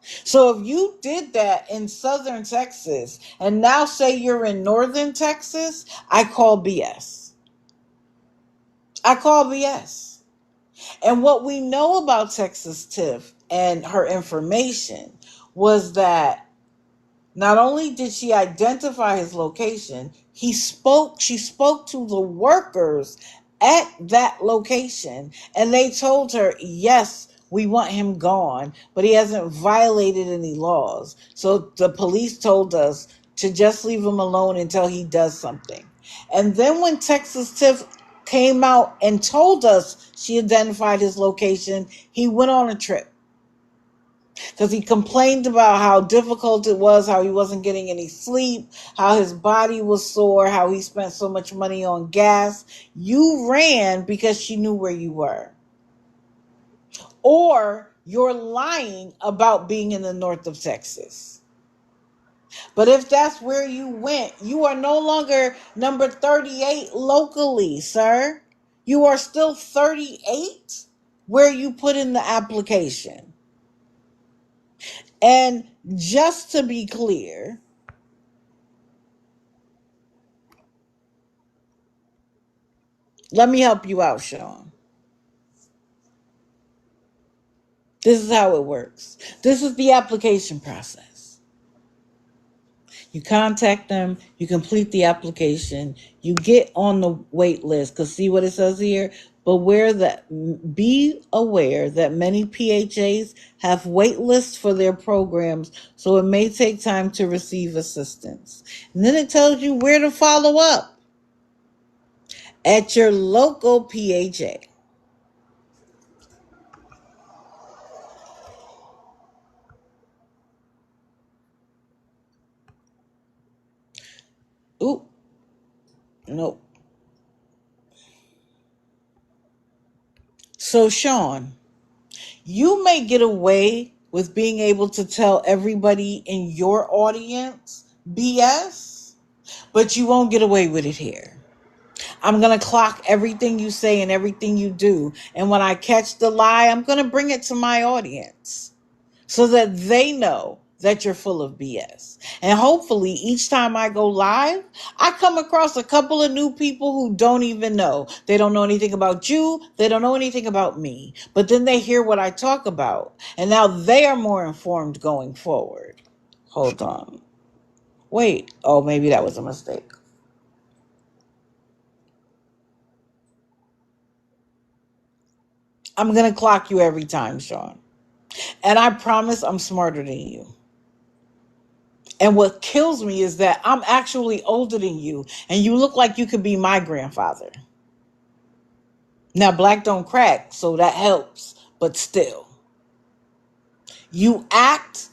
So if you did that in southern Texas and now say you're in northern Texas, I call BS. I call BS. And what we know about Texas Tiff and her information was that not only did she identify his location, she spoke to the workers at that location and they told her, yes, we want him gone, but he hasn't violated any laws. So the police told us to just leave him alone until he does something. And then when Texas Tiff came out and told us she identified his location, he went on a trip because he complained about how difficult it was, how he wasn't getting any sleep, how his body was sore, how he spent so much money on gas. You ran because she knew where you were. Or you're lying about being in the north of Texas. But if that's where you went, you are no longer number 38 locally, sir. You are still 38 where you put in the application. And just to be clear, let me help you out, Sean. This is how it works. This is the application process. You contact them, you complete the application, you get on the wait list. Because see what it says here? Be aware that many PHAs have wait lists for their programs, so it may take time to receive assistance. And then it tells you where to follow up at your local PHA. Ooh, nope. So, Sean, you may get away with being able to tell everybody in your audience BS, but you won't get away with it here. I'm going to clock everything you say and everything you do. And when I catch the lie, I'm going to bring it to my audience so that they know that you're full of BS. And hopefully each time I go live, I come across a couple of new people who don't even know. They don't know anything about you. They don't know anything about me. But then they hear what I talk about. And now they are more informed going forward. Hold on. Wait. Oh, maybe that was a mistake. I'm going to clock you every time, Sean. And I promise I'm smarter than you. And what kills me is that I'm actually older than you, and you look like you could be my grandfather. Now, black don't crack, so that helps, but still. You act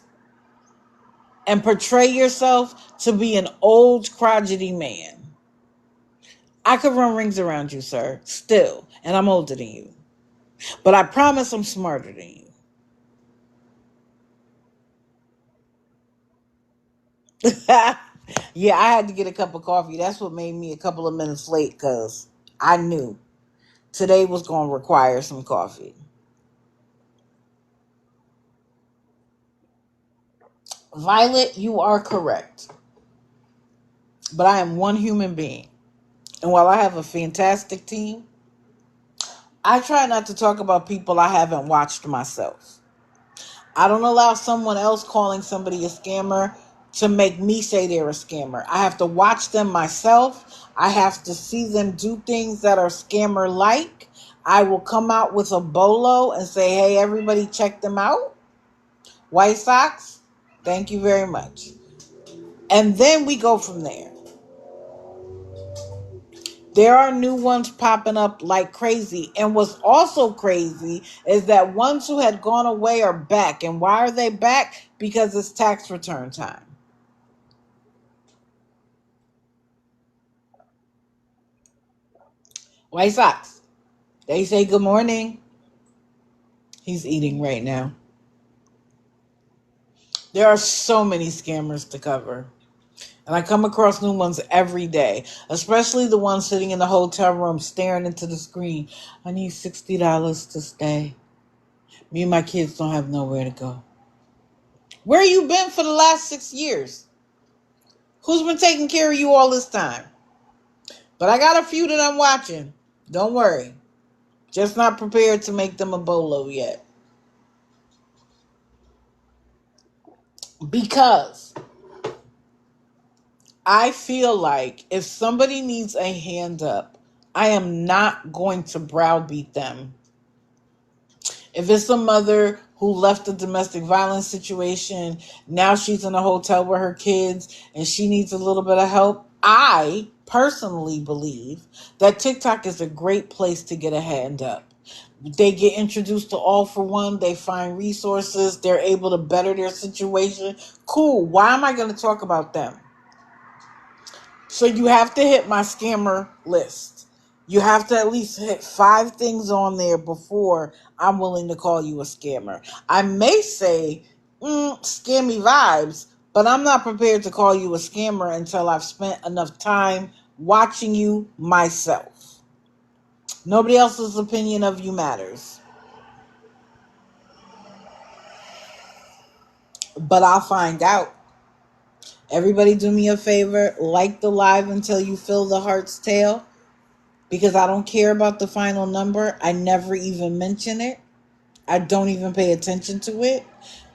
and portray yourself to be an old, crotchety man. I could run rings around you, sir, still, and I'm older than you. But I promise I'm smarter than you. Yeah, I had to get a cup of coffee. That's what made me a couple of minutes late because I knew today was going to require some coffee. Violet, you are correct. But I am one human being. And while I have a fantastic team, I try not to talk about people I haven't watched myself. I don't allow someone else calling somebody a scammer to make me say they're a scammer. I have to watch them myself. I have to see them do things that are scammer like. I will come out with a bolo and say, hey, everybody check them out. White Sox, thank you very much. And then we go from there. There are new ones popping up like crazy. And what's also crazy is that ones who had gone away are back. And why are they back? Because it's tax return time. White Sox, they say good morning. He's eating right now. There are so many scammers to cover. And I come across new ones every day, especially the ones sitting in the hotel room staring into the screen. I need $60 to stay. Me and my kids don't have nowhere to go. Where you been for the last 6 years? Who's been taking care of you all this time? But I got a few that I'm watching. Don't worry. Just not prepared to make them a bolo yet. Because I feel like if somebody needs a hand up, I am not going to browbeat them. If it's a mother who left a domestic violence situation, now she's in a hotel with her kids and she needs a little bit of help, I personally believe that TikTok is a great place to get a hand up. They get introduced to All for One, they find resources, they're able to better their situation. Cool. Why am I going to talk about them? So you have to hit my scammer list. You have to at least hit 5 things on there before I'm willing to call you a scammer. I may say, scammy vibes, but I'm not prepared to call you a scammer until I've spent enough time watching you myself. Nobody else's opinion of you matters. But I'll find out. Everybody do me a favor, like the live until you feel the heart's tail. Because I don't care about the final number. I never even mention it. I don't even pay attention to it.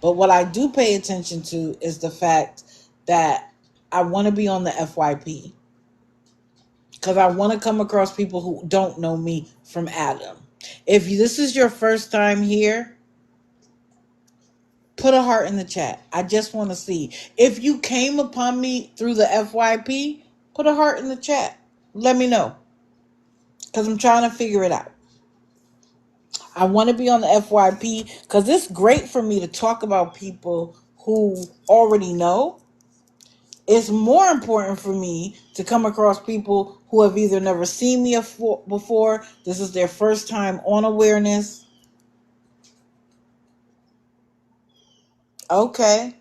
But what I do pay attention to is the fact that I want to be on the FYP. Because I want to come across people who don't know me from Adam. If this is your first time here, put a heart in the chat. I just want to see. If you came upon me through the FYP, put a heart in the chat. Let me know. Because I'm trying to figure it out. I want to be on the FYP because it's great for me to talk about people who already know. It's more important for me to come across people who have either never seen me before, this is their first time on awareness. Okay.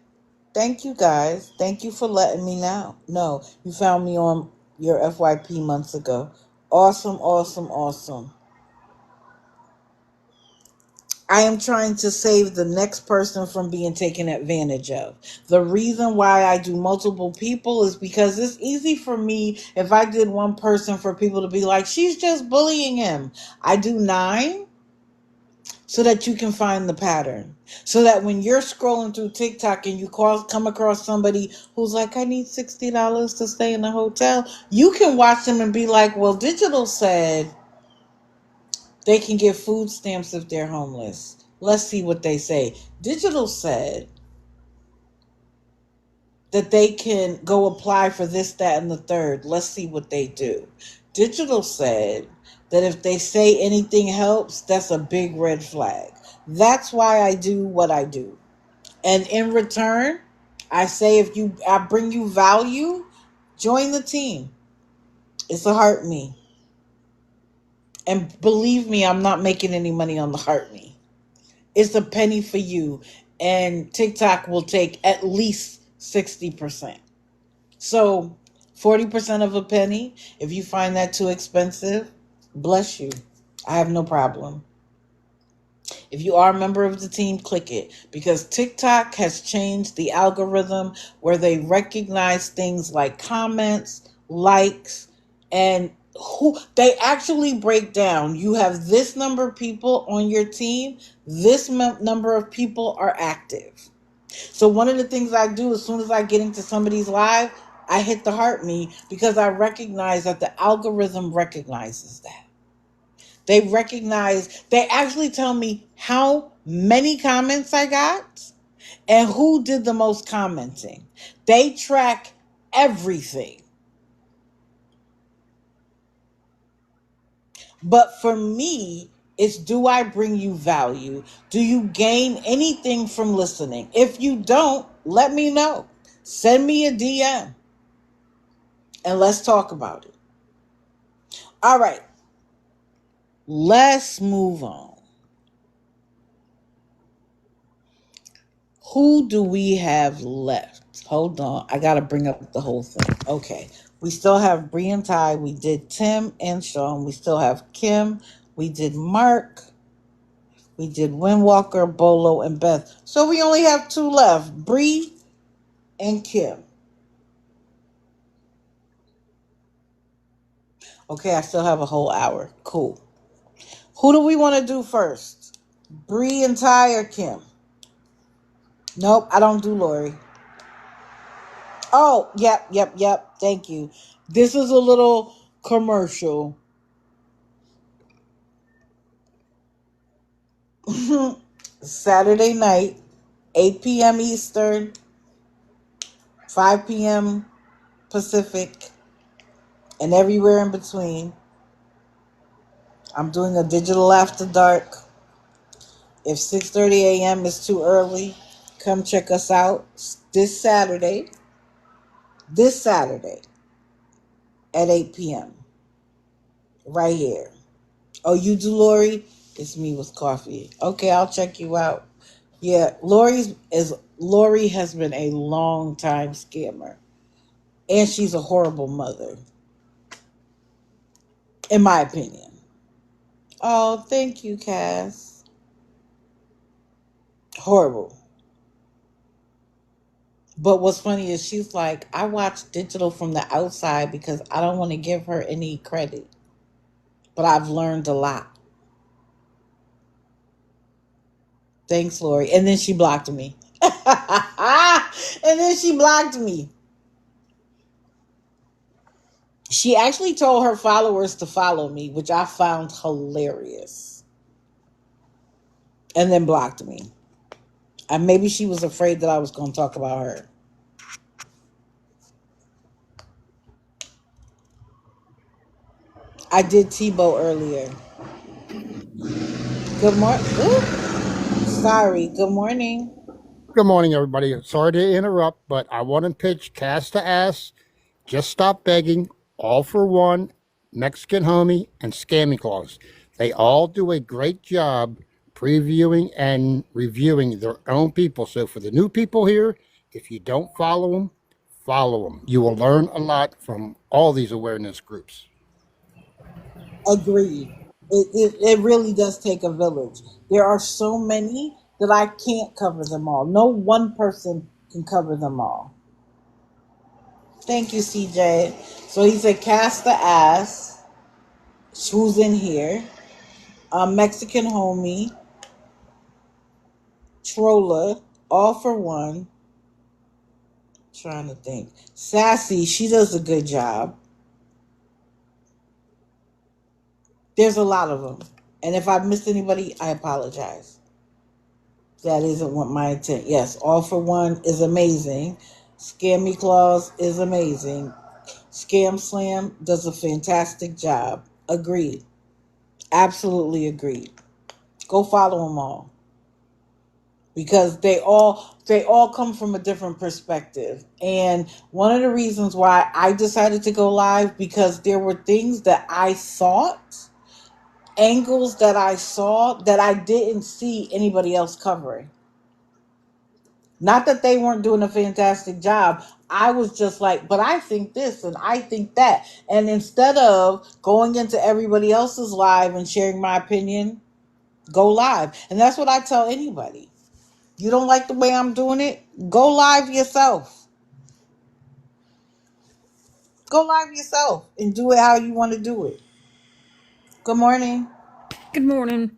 Thank you guys. Thank you for letting me know. No, you found me on your FYP months ago. Awesome, awesome, awesome. I am trying to save the next person from being taken advantage of. The reason why I do multiple people is because it's easy for me if I did one person for people to be like, she's just bullying him. I do 9 so that you can find the pattern. So that when you're scrolling through TikTok and you come across somebody who's like, I need $60 to stay in the hotel, you can watch them and be like, well, Digital said they can get food stamps if they're homeless. Let's see what they say. Digital said that they can go apply for this, that, and the third. Let's see what they do. Digital said that if they say anything helps, that's a big red flag. That's why I do what I do. And in return, I say if I bring you value, join the team. It's a heart me. And believe me, I'm not making any money on the heart me. It's a penny for you. And TikTok will take at least 60%. So 40% of a penny, if you find that too expensive, bless you. I have no problem. If you are a member of the team, click it. Because TikTok has changed the algorithm where they recognize things like comments, likes, and who they actually break down. You have this number of people on your team, this number of people are active. So one of the things I do as soon as I get into somebody's live, I hit the heart me because I recognize that the algorithm recognizes that. They actually tell me how many comments I got and who did the most commenting. They track everything. But for me, it's do I bring you value? Do you gain anything from listening? If you don't, let me know. Send me a DM and let's talk about it. All right, let's move on. Who do we have left? Hold on. I got to bring up the whole thing. Okay. We still have Bree and Ty. We did Tim and Sean. We still have Kim. We did Mark. We did Windwalker, Bolo, and Beth. So we only have two left, Bree and Kim. Okay, I still have a whole hour. Cool. Who do we want to do first? Bree and Ty or Kim? Nope, I don't do Lori. Oh, yep, yep, yep. Thank you. This is a little commercial. Saturday night, 8 p.m. Eastern, 5 p.m. Pacific, and everywhere in between. I'm doing a digital after dark. If 6:30 a.m. is too early, come check us out this Saturday. This Saturday at 8 p.m. right here. Oh, you do, Lori? It's me with coffee. Okay, I'll check you out. Yeah, Lori has been a long time scammer, and she's a horrible mother, in my opinion. Oh, thank you, Cass. Horrible. But what's funny is she's like, I watch digital from the outside because I don't want to give her any credit. But I've learned a lot. Thanks, Lori. And then she blocked me. And then she blocked me. She actually told her followers to follow me, which I found hilarious. And then blocked me. And maybe she was afraid that I was going to talk about her. I did Tebow earlier. Good morning. Sorry. Good morning. Good morning, everybody. Sorry to interrupt, but I want to pitch Cast to Ass, Just Stop Begging, All for One, Mexican Homie, and Scammy Claus. They all do a great job previewing and reviewing their own people. So for the new people here, if you don't follow them, follow them. You will learn a lot from all these awareness groups. Agreed. It really does take a village. There are so many that I can't cover them all. No one person can cover them all. Thank you, CJ. So he said, cast the ass. Who's in here? Mexican homie, Troller, all for one. Trying to think. Sassy, she does a good job. There's a lot of them. And if I missed anybody, I apologize. That isn't what my intent. Yes, all for one is amazing. Scammy Claus is amazing. Scam Slam does a fantastic job. Agreed. Absolutely agreed. Go follow them all because they all come from a different perspective. And one of the reasons why I decided to go live because there were things that I thought, angles that I saw that I didn't see anybody else covering. Not that they weren't doing a fantastic job. I was just like, but I think this and I think that. And instead of going into everybody else's live and sharing my opinion, go live. And that's what I tell anybody. You don't like the way I'm doing it? Go live yourself. Go live yourself and do it how you want to do it. Good morning. Good morning.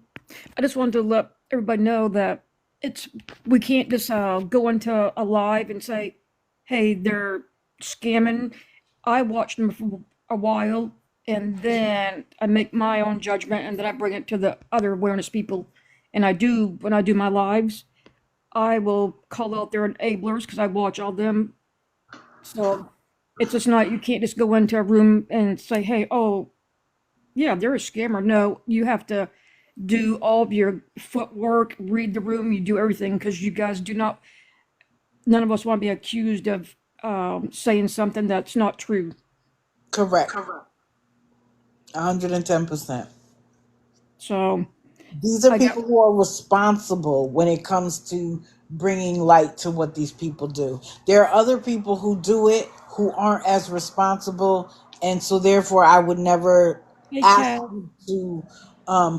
I just wanted to let everybody know that it's we can't just go into a live and say, "Hey, they're scamming." I watch them for a while, and then I make my own judgment, and then I bring it to the other awareness people. And I do when I do my lives, I will call out their enablers because I watch all them. So it's just not you can't just go into a room and say, "Hey, oh, yeah, they're a scammer." No, you have to do all of your footwork, read the room, you do everything because you guys do not, none of us want to be accused of saying something that's not true. Correct. 110%. So These are I got, people who are responsible when it comes to bringing light to what these people do. There are other people who do it who aren't as responsible, and so therefore I would never hey, ask Kat, you to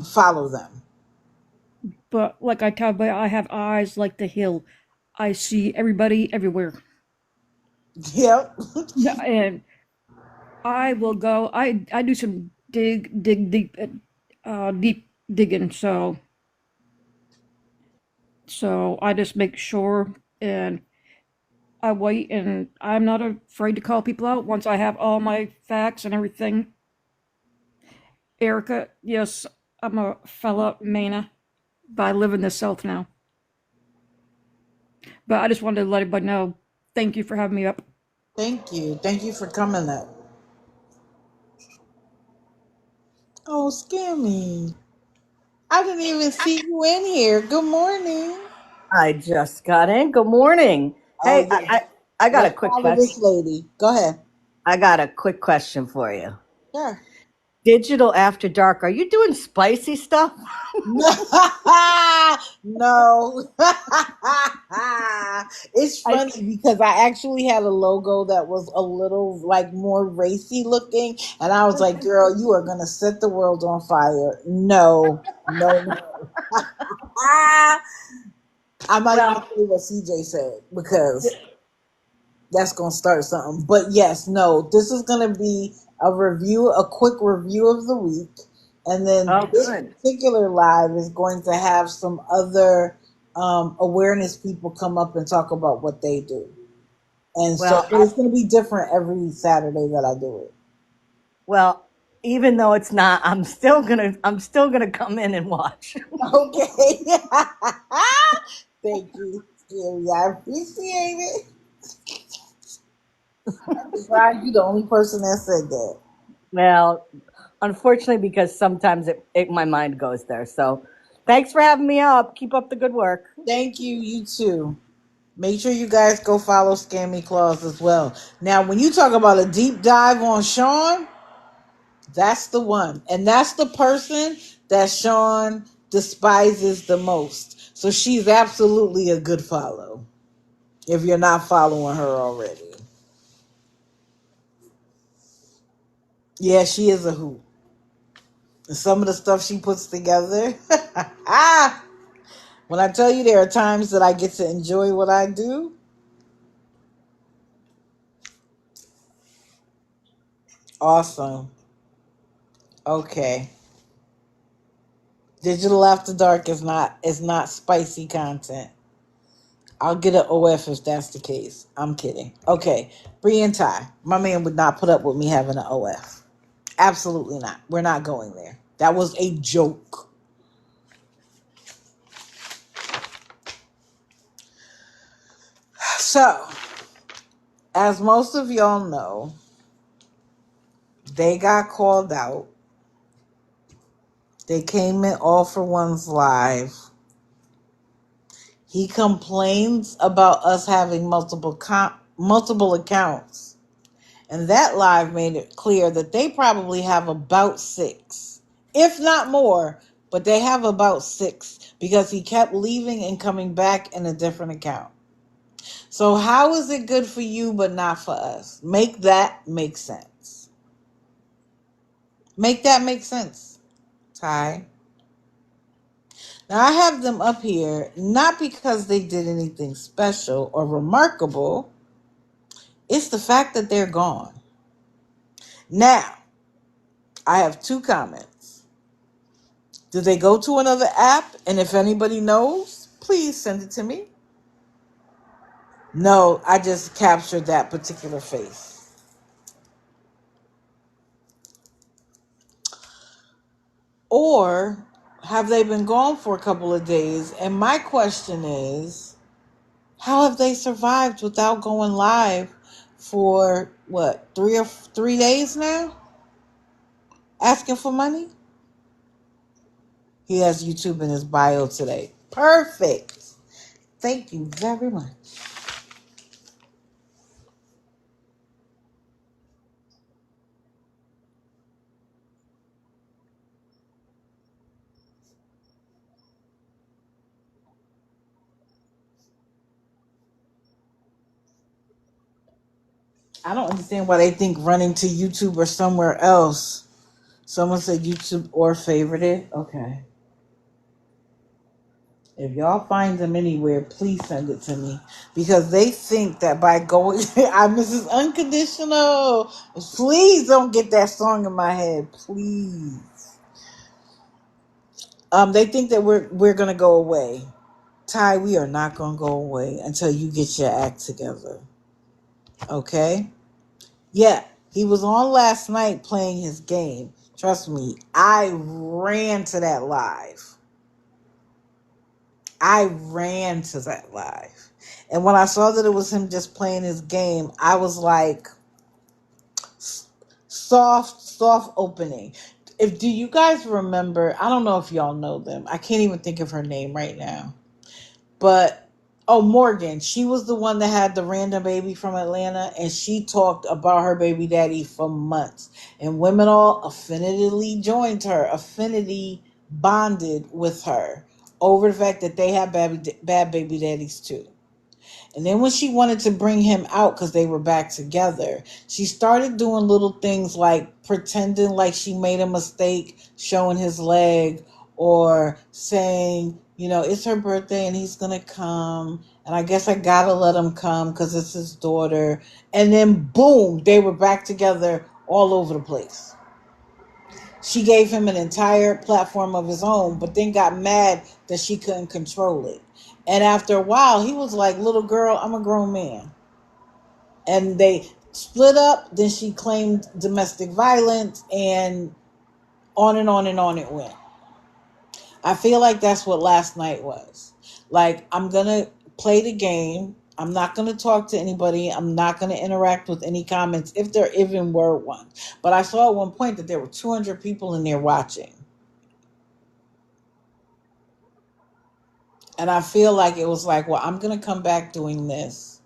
follow them. But like I tell everybody, I have eyes like the hill. I see everybody everywhere. Yep. Yeah, and I will go. I do some deep deep digging. So I just make sure and I wait, and I'm not afraid to call people out once I have all my facts and everything. Erica, yes, I'm a fella Mana, but I live in the South now. But I just wanted to let everybody know. Thank you for having me up. Thank you. Thank you for coming up. Oh, Scammy. I didn't even see you in here. Good morning. I just got in. Good morning. Oh, Hey, yeah. I got a Let's quick follow question. this lady. Go ahead. I got a quick question for you. Sure. Digital after dark. Are you doing spicy stuff? No, no. It's I funny because I actually had a logo that was a little like more racy looking, and I was like, "Girl, you are gonna set the world on fire." No, no, no. I'm not even well, gonna say what CJ said because that's gonna start something. But yes, no, this is gonna be a review, a quick review of the week, and then oh, this good. particular live is going to have some other awareness people come up and talk about what they do. And so, Well, but it's gonna be different every Saturday that I do it. well, even though it's not, I'm still gonna come in and watch. Okay. Thank you, Jerry. I appreciate it. I'm surprised you're the only person that said that. Well, unfortunately, because sometimes my mind goes there. So, thanks for having me up. Keep up the good work. Thank you. You too. Make sure you guys go follow Scammy Claus as well. Now, when you talk about a deep dive on Sean, that's the one. And that's the person that Sean despises the most. So she's absolutely a good follow if you're not following her already. Yeah, she is a hoot. And some of the stuff she puts together. When I tell you there are times that I get to enjoy what I do, awesome. Okay. Digital After Dark is not spicy content. I'll get an OF if that's the case. I'm kidding. Okay, Bree and Ty. My man would not put up with me having an OF. Absolutely not. We're not going there. That was a joke. So, as most of y'all know, they got called out. They came in All for One's live. He complains about us having multiple accounts. And that live made it clear that they probably have about six, if not more, but they have about six because he kept leaving and coming back in a different account. So, how is it good for you but not for us? Make that make sense. Make that make sense, Ty. Now, I have them up here not because they did anything special or remarkable, it's the fact that they're gone. Now, I have two comments. Did they go to another app? And if anybody knows, please send it to me. No, I just captured that particular face. Or have they been gone for a couple of days? And my question is, how have they survived without going live for what, 3 days now? Asking for money? He has YouTube in his bio today. Perfect. Thank you very much. I don't understand why they think running to YouTube or somewhere else. Someone said YouTube or favorited. Okay. If y'all find them anywhere, please send it to me. Because they think that by going I'm Mrs. Unconditional. Please don't get that song in my head. Please. They think that we're gonna go away. Ty, we are not gonna go away until you get your act together. Okay? Yeah. He was on last night playing his game. Trust me, I ran to that live. I ran to that live. And when I saw that it was him just playing his game, I was like, soft opening. Do you guys remember? I don't know if y'all know them. I can't even think of her name right now. But Morgan, she was the one that had the random baby from Atlanta, and she talked about her baby daddy for months. And women all affinity joined her, affinity bonded with her over the fact that they have bad baby daddies too. And then when she wanted to bring him out because they were back together, she started doing little things like pretending like she made a mistake, showing his leg, or saying, it's her birthday and he's going to come. And I guess I got to let him come because it's his daughter. And then boom, they were back together all over the place. She gave him an entire platform of his own, but then got mad that she couldn't control it. And after a while, he was like, little girl, I'm a grown man. And they split up. Then she claimed domestic violence, and on and on and on it went. I feel like that's what last night was. Like, I'm going to play the game. I'm not going to talk to anybody. I'm not going to interact with any comments, if there even were one. But I saw at one point that there were 200 people in there watching. And I feel like it was like, well, I'm going to come back doing this,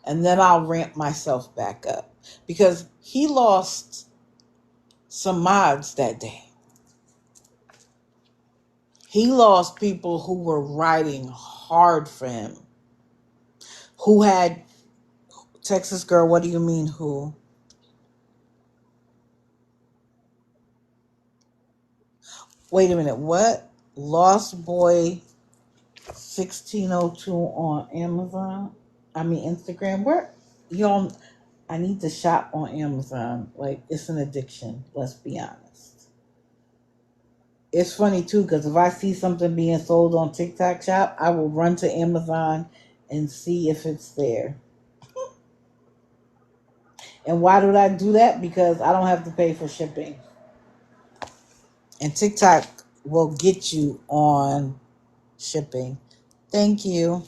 and then I'll ramp myself back up. Because he lost some mods that day. He lost people who were riding hard for him. Who had, Texas girl, what do you mean who? Wait a minute, what? Lost Boy 1602 on Amazon? Instagram. Where? Y'all, I need to shop on Amazon. Like, it's an addiction. Let's be honest. It's funny too, because if I see something being sold on TikTok Shop, I will run to Amazon and see if it's there. And why did I do that? Because I don't have to pay for shipping. And TikTok will get you on shipping. Thank you.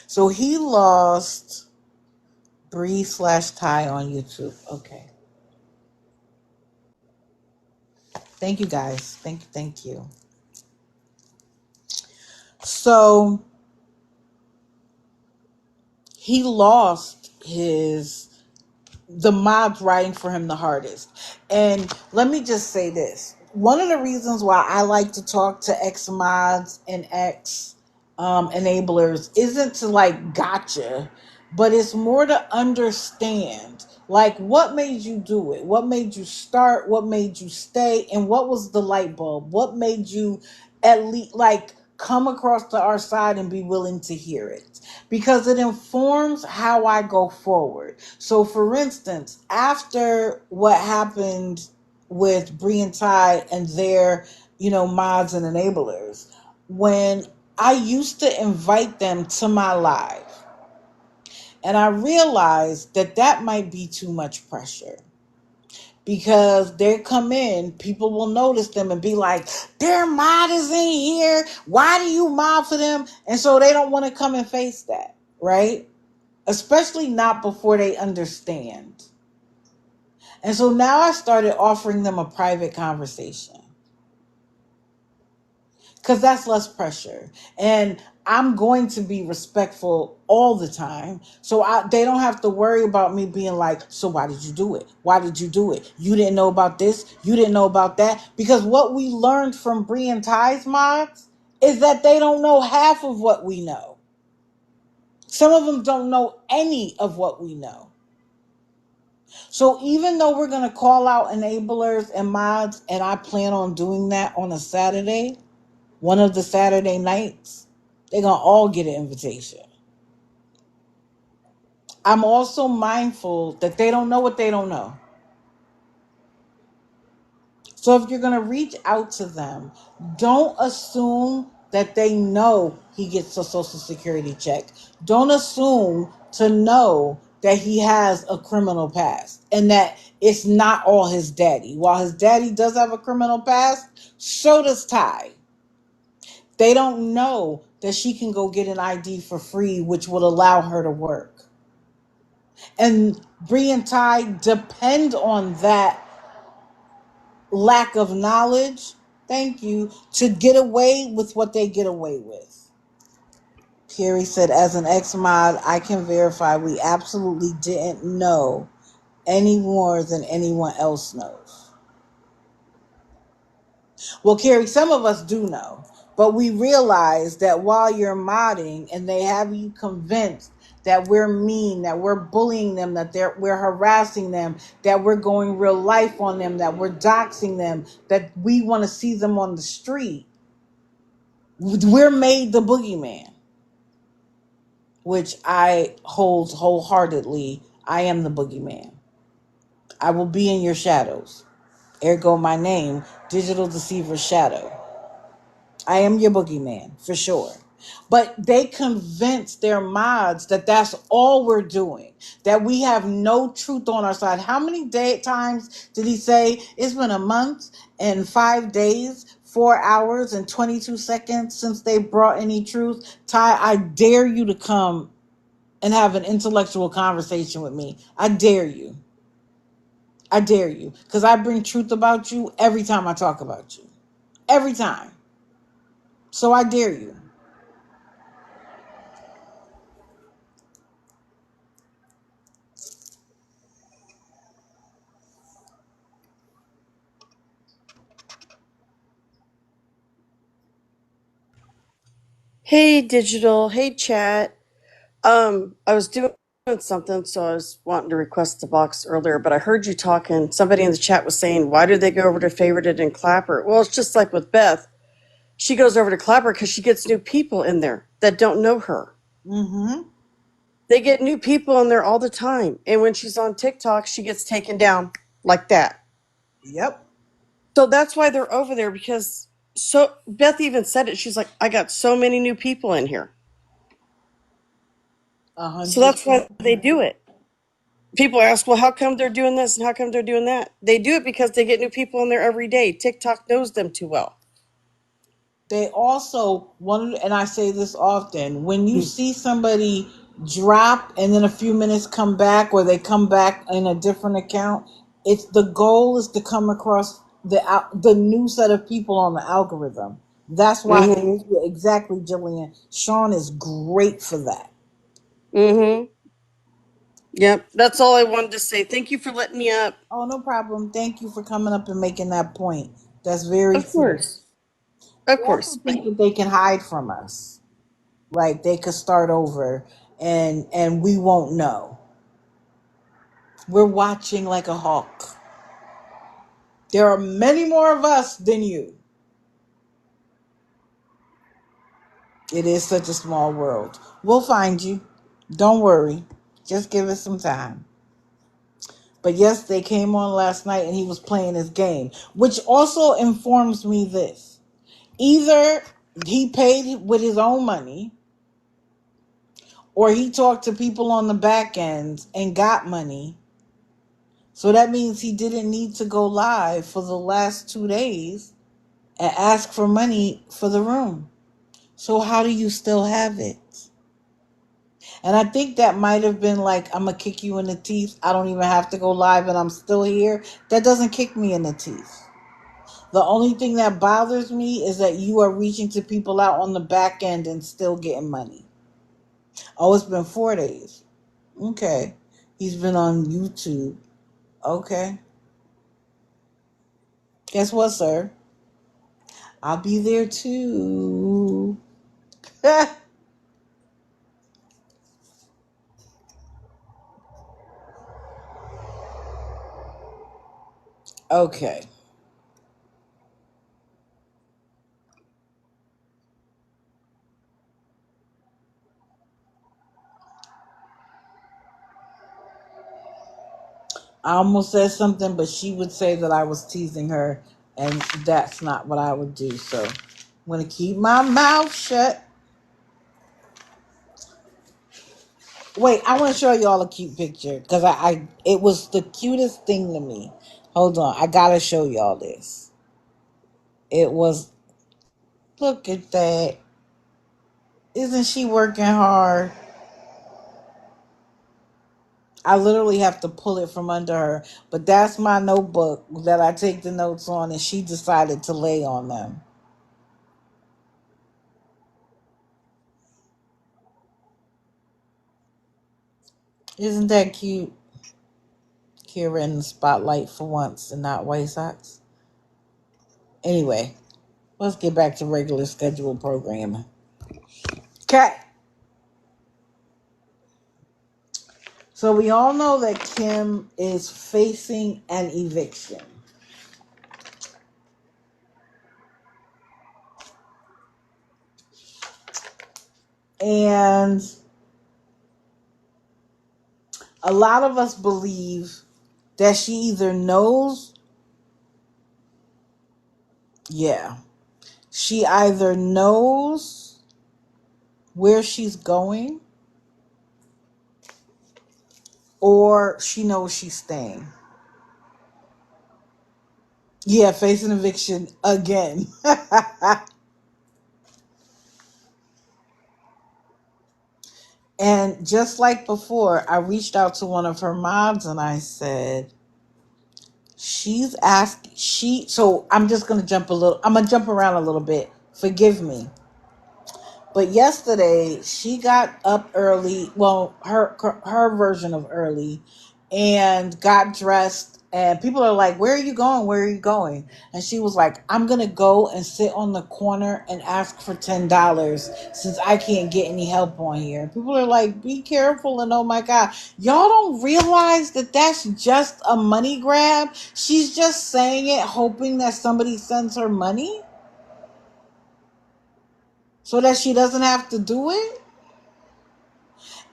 So he lost Bree/Ty on YouTube. Okay. Thank you guys. Thank you. So he lost the mods writing for him the hardest. And let me just say this. One of the reasons why I like to talk to ex mods and ex enablers isn't to like gotcha, but it's more to understand like what made you do it, what made you start, what made you stay, and what was the light bulb, what made you at least like come across to our side and be willing to hear it, because it informs how I go forward. So for instance, after what happened with Bree and Ty and their mods and enablers, when I used to invite them to my live, and I realized that might be too much pressure. Because they come in, people will notice them and be like, their mod is in here. Why do you mod for them? And so they don't want to come and face that, right? Especially not before they understand. And so now I started offering them a private conversation. Because that's less pressure. And I'm going to be respectful all the time. So they don't have to worry about me being like, so why did you do it? Why did you do it? You didn't know about this. You didn't know about that. Because what we learned from Bree and Ty's mods is that they don't know half of what we know. Some of them don't know any of what we know. So even though we're going to call out enablers and mods, and I plan on doing that on a Saturday, one of the Saturday nights, they're going to all get an invitation. I'm also mindful that they don't know what they don't know. So if you're going to reach out to them, don't assume that they know he gets a social security check. Don't assume to know that he has a criminal past and that it's not all his daddy. While his daddy does have a criminal past, so does Ty. They don't know that she can go get an ID for free, which would allow her to work. And Bree and Ty depend on that lack of knowledge, thank you, to get away with what they get away with. Carrie said, as an ex-mod, I can verify we absolutely didn't know any more than anyone else knows. Well, Carrie, some of us do know, but we realize that while you're modding and they have you convinced that we're mean, that we're bullying them, that we're harassing them, that we're going real life on them, that we're doxing them, that we want to see them on the street, we're made the boogeyman, which I hold wholeheartedly. I am the boogeyman. I will be in your shadows. Ergo my name, Digital Deceiver Shadow. I am your boogeyman, for sure. But they convince their mods that that's all we're doing, that we have no truth on our side. How many times did he say it's been a month and 5 days, 4 hours and 22 seconds since they brought any truth? Ty, I dare you to come and have an intellectual conversation with me. I dare you. I dare you. Because I bring truth about you every time I talk about you. Every time. So I dare you. Hey, digital. Hey, chat. I was doing something, so I was wanting to request the box earlier, but I heard you talking. Somebody in the chat was saying, why do they go over to Favorited and Clapper? Well, it's just like with Beth. She goes over to Clapper because she gets new people in there that don't know her. Mm-hmm. They get new people in there all the time. And when she's on TikTok, she gets taken down like that. Yep. So that's why they're over there because so Beth even said it. She's like, I got so many new people in here. So 100. that's why they do it. People ask, well, how come they're doing this and how come they're doing that? They do it because they get new people in there every day. TikTok knows them too well. They also want, and I say this often, when you see somebody drop and then a few minutes come back, or they come back in a different account, it's the goal is to come across the new set of people on the algorithm. That's why they Mm-hmm. do it. Exactly, Jillian. Sean is great for that. Mm-hmm. Yep. That's all I wanted to say. Thank you for letting me up. Oh, no problem. Thank you for coming up and making that point. That's very Of true. course. Of They also course. think Bye. that they can hide from us. Like they could start over and we won't know. We're watching like a hawk. There are many more of us than you. It is such a small world. We'll find you. Don't worry. Just give us some time. But yes, they came on last night and he was playing his game, which also informs me this. Either he paid with his own money or he talked to people on the back end and got money. So that means he didn't need to go live for the last 2 days and ask for money for the room. So how do you still have it? And I think that might have been like, I'm going to kick you in the teeth. I don't even have to go live and I'm still here. That doesn't kick me in the teeth. The only thing that bothers me is that you are reaching to people out on the back end and still getting money. Oh, it's been 4 days. Okay. He's been on YouTube. Okay. Guess what, sir? I'll be there too. Okay. I almost said something, but she would say that I was teasing her, and that's not what I would do. So I'm going to keep my mouth shut. Wait, I want to show y'all a cute picture because it was the cutest thing to me. Hold on, I gotta show y'all this. It was, look at that. Isn't she working hard? I literally have to pull it from under her. But that's my notebook that I take the notes on, and she decided to lay on them. Isn't that cute? Kira in the spotlight for once and not White Sox. Anyway, let's get back to regular scheduled programming. Okay. So we all know that Kim is facing an eviction. And a lot of us believe that she either knows, she either knows where she's going or she knows she's staying. Yeah, facing eviction again. And just like before, I reached out to one of her mods and I said, so I'm just going to I'm going to jump around a little bit. Forgive me. But yesterday she got up early, well, her version of early, and got dressed. And people are like, "Where are you going? Where are you going?" And she was like, "I'm gonna go and sit on the corner and ask for $10 since I can't get any help on here." People are like, "Be careful!" And oh my God, y'all don't realize that that's just a money grab. She's just saying it, hoping that somebody sends her money so that she doesn't have to do it.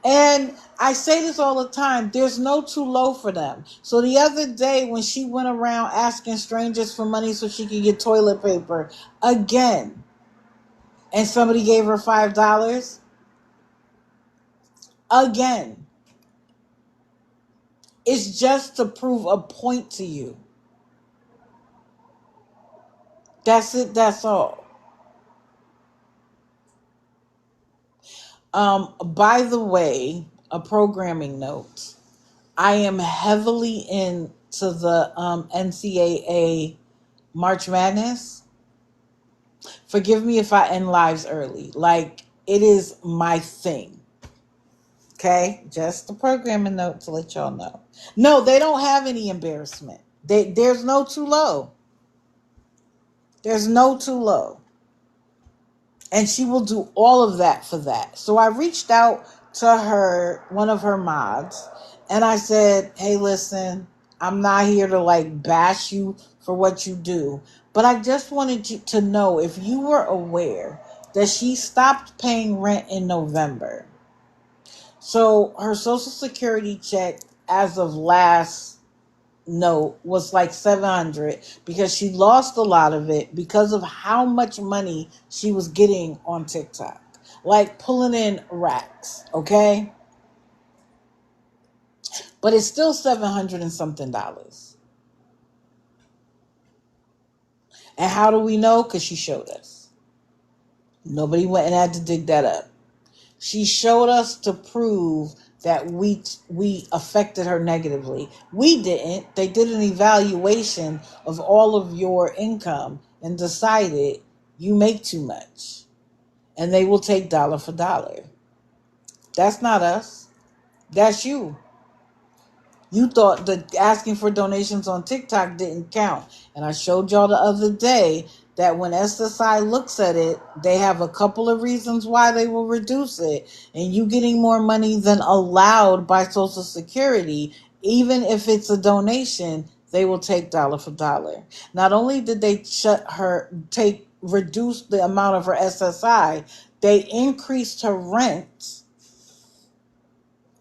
And I say this all the time, there's no too low for them. So the other day when she went around asking strangers for money so she could get toilet paper again, and somebody gave her $5 again, it's just to prove a point to you. That's it, that's all. By the way, a programming note. I am heavily into the NCAA March Madness. Forgive me if I end lives early. Like, it is my thing. Okay? Just a programming note to let y'all know. No, they don't have any embarrassment. There's no too low. There's no too low. And she will do all of that for that. So I reached out to her, one of her mods, and I said, "Hey, listen, I'm not here to like bash you for what you do, but I just wanted you to know if you were aware that she stopped paying rent in November. So her Social Security check as of last note was like 700 because she lost a lot of it because of how much money she was getting on TikTok, like pulling in racks, okay? But it's still 700 and something dollars. And how do we know? Because she showed us. Nobody went and had to dig that up. She showed us to prove that we affected her negatively. We didn't. They did an evaluation of all of your income and decided you make too much. And they will take dollar for dollar. That's not us. That's you. You thought that asking for donations on TikTok didn't count. And I showed y'all the other day that when SSI looks at it, they have a couple of reasons why they will reduce it. And you getting more money than allowed by Social Security, even if it's a donation, they will take dollar for dollar. Not only did they reduce the amount of her SSI, they increased her rent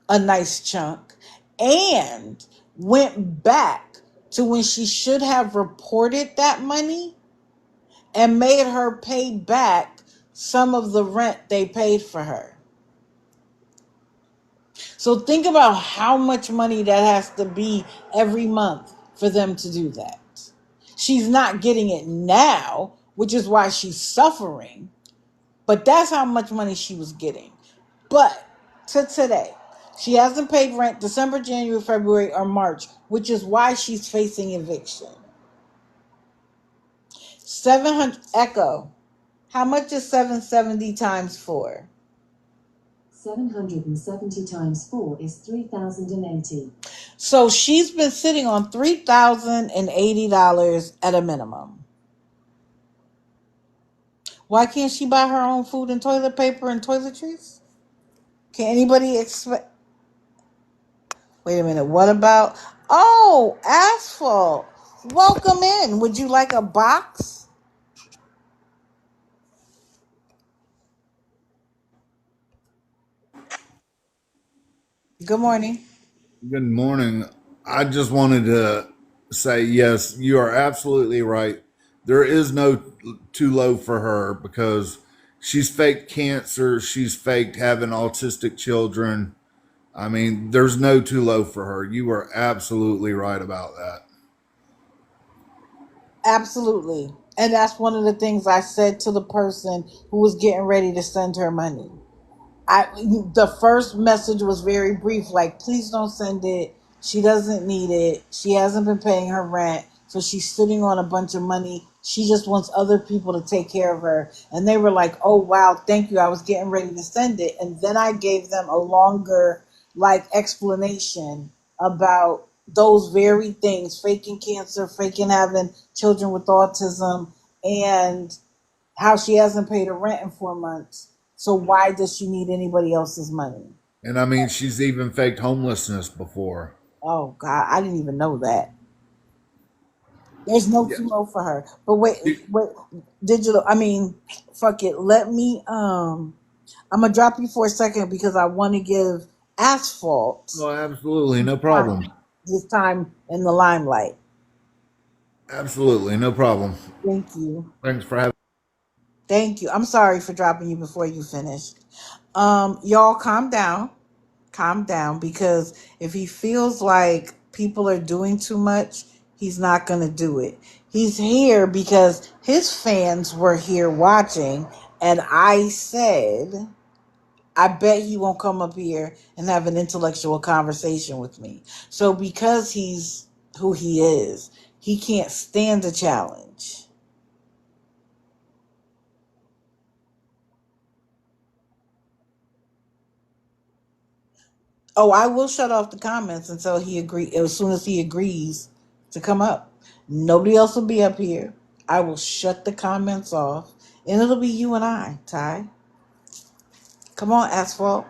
a nice chunk, and went back to when she should have reported that money and made her pay back some of the rent they paid for her. So think about how much money that has to be every month for them to do that. She's not getting it now, which is why she's suffering, but that's how much money she was getting. But to today, she hasn't paid rent December, January, February, or March, which is why she's facing eviction. 700 Echo. How much is 770 times 4? 770 times 4 is 3,080. So she's been sitting on $3,080 at a minimum. Why can't she buy her own food and toilet paper and toiletries? Can anybody expect? Wait a minute. What about? Oh, Asphalt. Welcome in. Would you like a box? Good morning. Good morning. I just wanted to say, yes, you are absolutely right. There is no too low for her because she's faked cancer. She's faked having autistic children. I mean, there's no too low for her. You are absolutely right about that. Absolutely. And that's one of the things I said to the person who was getting ready to send her money. The first message was very brief, like, please don't send it. She doesn't need it. She hasn't been paying her rent, so she's sitting on a bunch of money. She just wants other people to take care of her. And they were like, oh wow, thank you. I was getting ready to send it. And then I gave them a longer explanation about those very things, faking cancer, faking having children with autism, and how she hasn't paid her rent in 4 months. So why does she need anybody else's money? And I mean, she's even faked homelessness before. Oh God, I didn't even know that. There's no Yeah. too low for her. But wait, digital. I mean, fuck it. Let me. I'm gonna drop you for a second because I want to give Asphalt Oh, absolutely. No problem. his time in the limelight. Absolutely. No problem. Thank you. Thanks for having. Thank you. I'm sorry for dropping you before you finished. Y'all calm down, because if he feels like people are doing too much, he's not going to do it. He's here because his fans were here watching, and I said, I bet he won't come up here and have an intellectual conversation with me. So because he's who he is, he can't stand the challenge. Oh, I will shut off the comments until he agree. As soon as he agrees to come up, nobody else will be up here. I will shut the comments off, and it'll be you and I, Ty. Come on, Asphalt.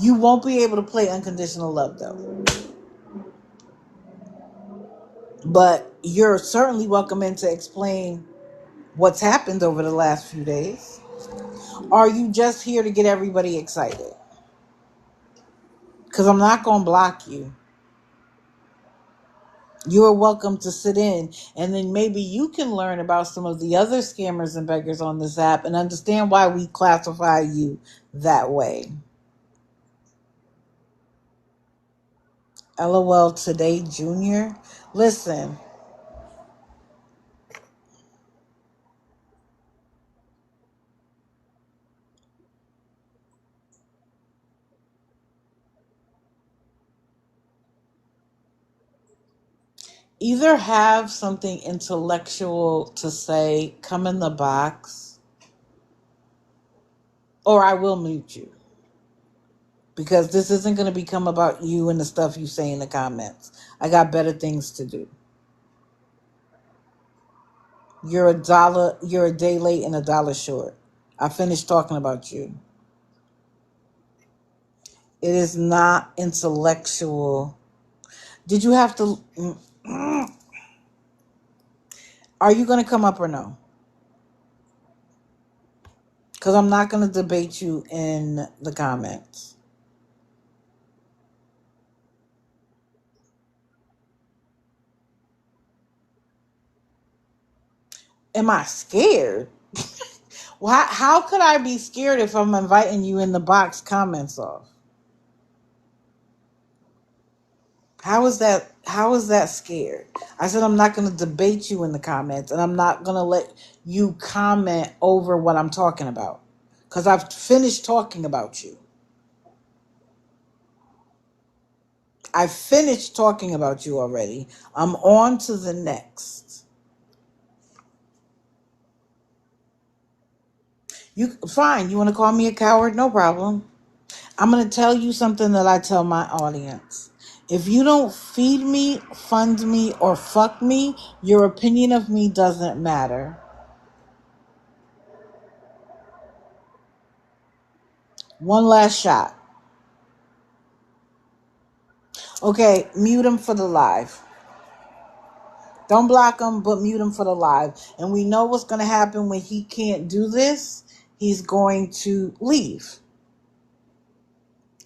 You won't be able to play unconditional love though, but you're certainly welcome in to explain what's happened over the last few days. Are you just here to get everybody excited? Because I'm not gonna block you. You're welcome to sit in, and then maybe you can learn about some of the other scammers and beggars on this app and understand why we classify you that way. LOL today, Junior. Listen, either have something intellectual to say, come in the box, or I will mute you. Because this isn't going to become about you and the stuff you say in the comments. I got better things to do. You're a day late and a dollar short. I finished talking about you. It is not intellectual. Did you have to? Are you going to come up or no? Because I'm not going to debate you in the comments. Am I scared? Well, how could I be scared if I'm inviting you in the box comments off? How is that scared? I said I'm not going to debate you in the comments, and I'm not going to let you comment over what I'm talking about, cuz I've finished talking about you. I finished talking about you already. I'm on to the next. You fine, you want to call me a coward? No problem. I'm going to tell you something that I tell my audience. If you don't feed me, fund me, or fuck me, your opinion of me doesn't matter. One last shot. Okay, mute him for the live. Don't block him, but mute him for the live. And we know what's going to happen when he can't do this. He's going to leave.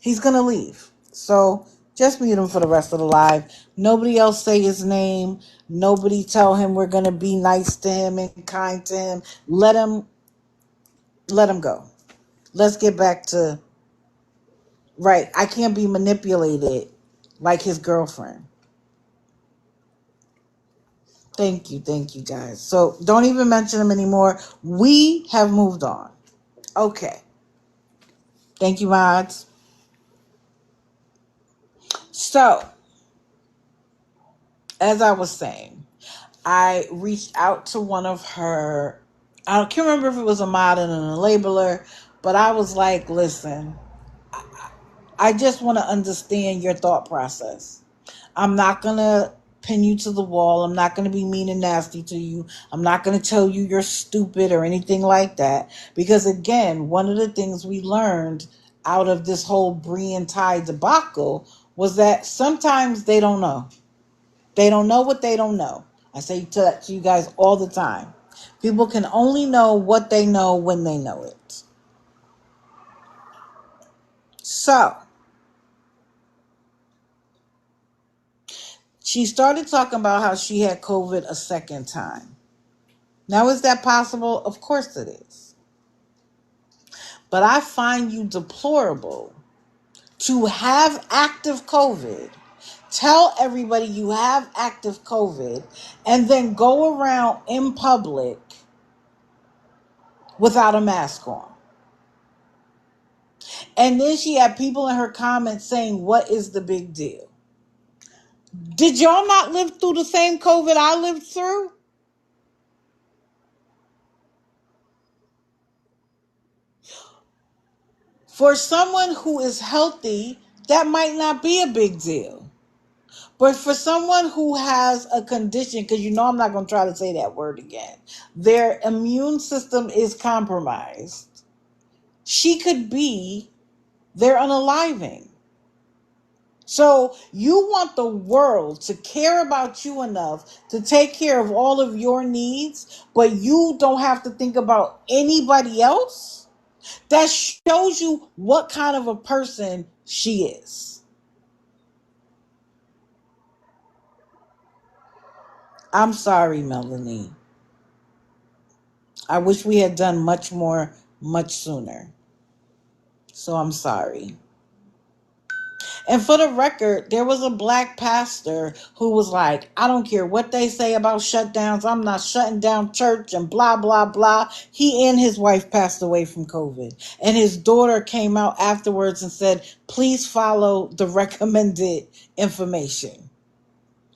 He's going to leave. So just mute him for the rest of the live. Nobody else say his name. Nobody tell him we're going to be nice to him and kind to him. Let him go. Let's get back to, right, I can't be manipulated like his girlfriend. Thank you guys. So don't even mention him anymore. We have moved on. Okay. Thank you, mods. So, as I was saying, I reached out to one of her, I can't remember if it was a mod and a labeler, but I was like, listen, I just want to understand your thought process. I'm not going to pin you to the wall. I'm not going to be mean and nasty to you. I'm not going to tell you you're stupid or anything like that. Because again, one of the things we learned out of this whole Bree and Ty debacle was that sometimes they don't know. They don't know what they don't know. I say that to you guys all the time. People can only know what they know when they know it. So, she started talking about how she had COVID a second time. Now, is that possible? Of course it is. But I find you deplorable to have active COVID, tell everybody you have active COVID, and then go around in public without a mask on. And then she had people in her comments saying, what is the big deal? Did y'all not live through the same COVID I lived through? For someone who is healthy, that might not be a big deal. But for someone who has a condition, because you know I'm not going to try to say that word again, their immune system is compromised, she could be their unaliving. So you want the world to care about you enough to take care of all of your needs, but you don't have to think about anybody else? That shows you what kind of a person she is. I'm sorry, Melanie. I wish we had done much more, much sooner. So I'm sorry. And for the record, there was a black pastor who was like, I don't care what they say about shutdowns. I'm not shutting down church and blah, blah, blah. He and his wife passed away from COVID. And his daughter came out afterwards and said, please follow the recommended information.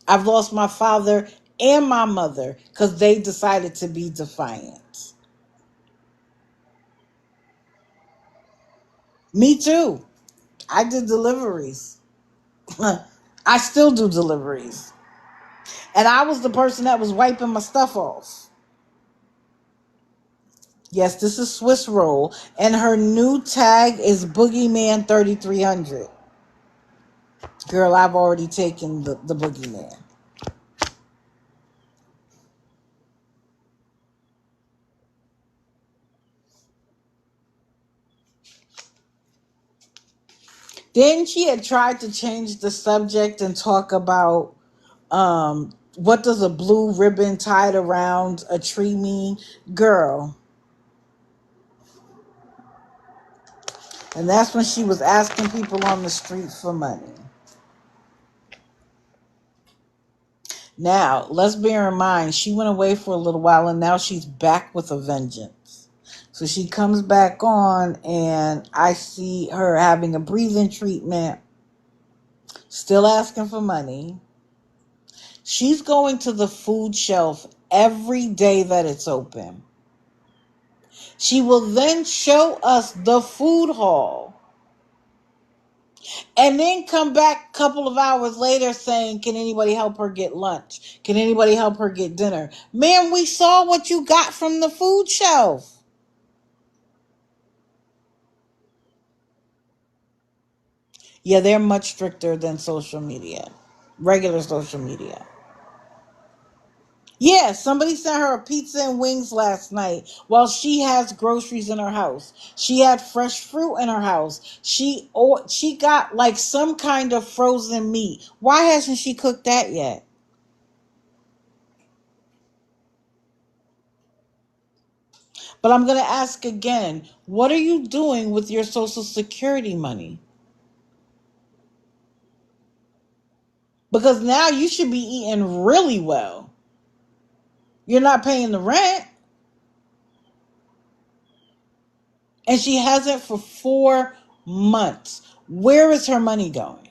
I've lost my father and my mother because they decided to be defiant. Me too. I did deliveries. I still do deliveries. And I was the person that was wiping my stuff off. Yes, this is Swiss Roll. And her new tag is Boogeyman 3300. Girl, I've already taken the Boogeyman. Then she had tried to change the subject and talk about What does a blue ribbon tied around a tree mean? Girl. And that's when she was asking people on the street for money. Now, let's bear in mind, she went away for a little while and now she's back with a vengeance. So she comes back on and I see her having a breathing treatment, still asking for money. She's going to the food shelf every day that it's open. She will then show us the food hall and then come back a couple of hours later saying, can anybody help her get lunch? Can anybody help her get dinner? Man, we saw what you got from the food shelf. Yeah, they're much stricter than social media, regular social media. Yeah, somebody sent her a pizza and wings last night while she has groceries in her house. She had fresh fruit in her house. She got like some kind of frozen meat. Why hasn't she cooked that yet? But I'm going to ask again, what are you doing with your Social Security money? Because now you should be eating really well. You're not paying the rent. And she hasn't for 4 months. Where is her money going?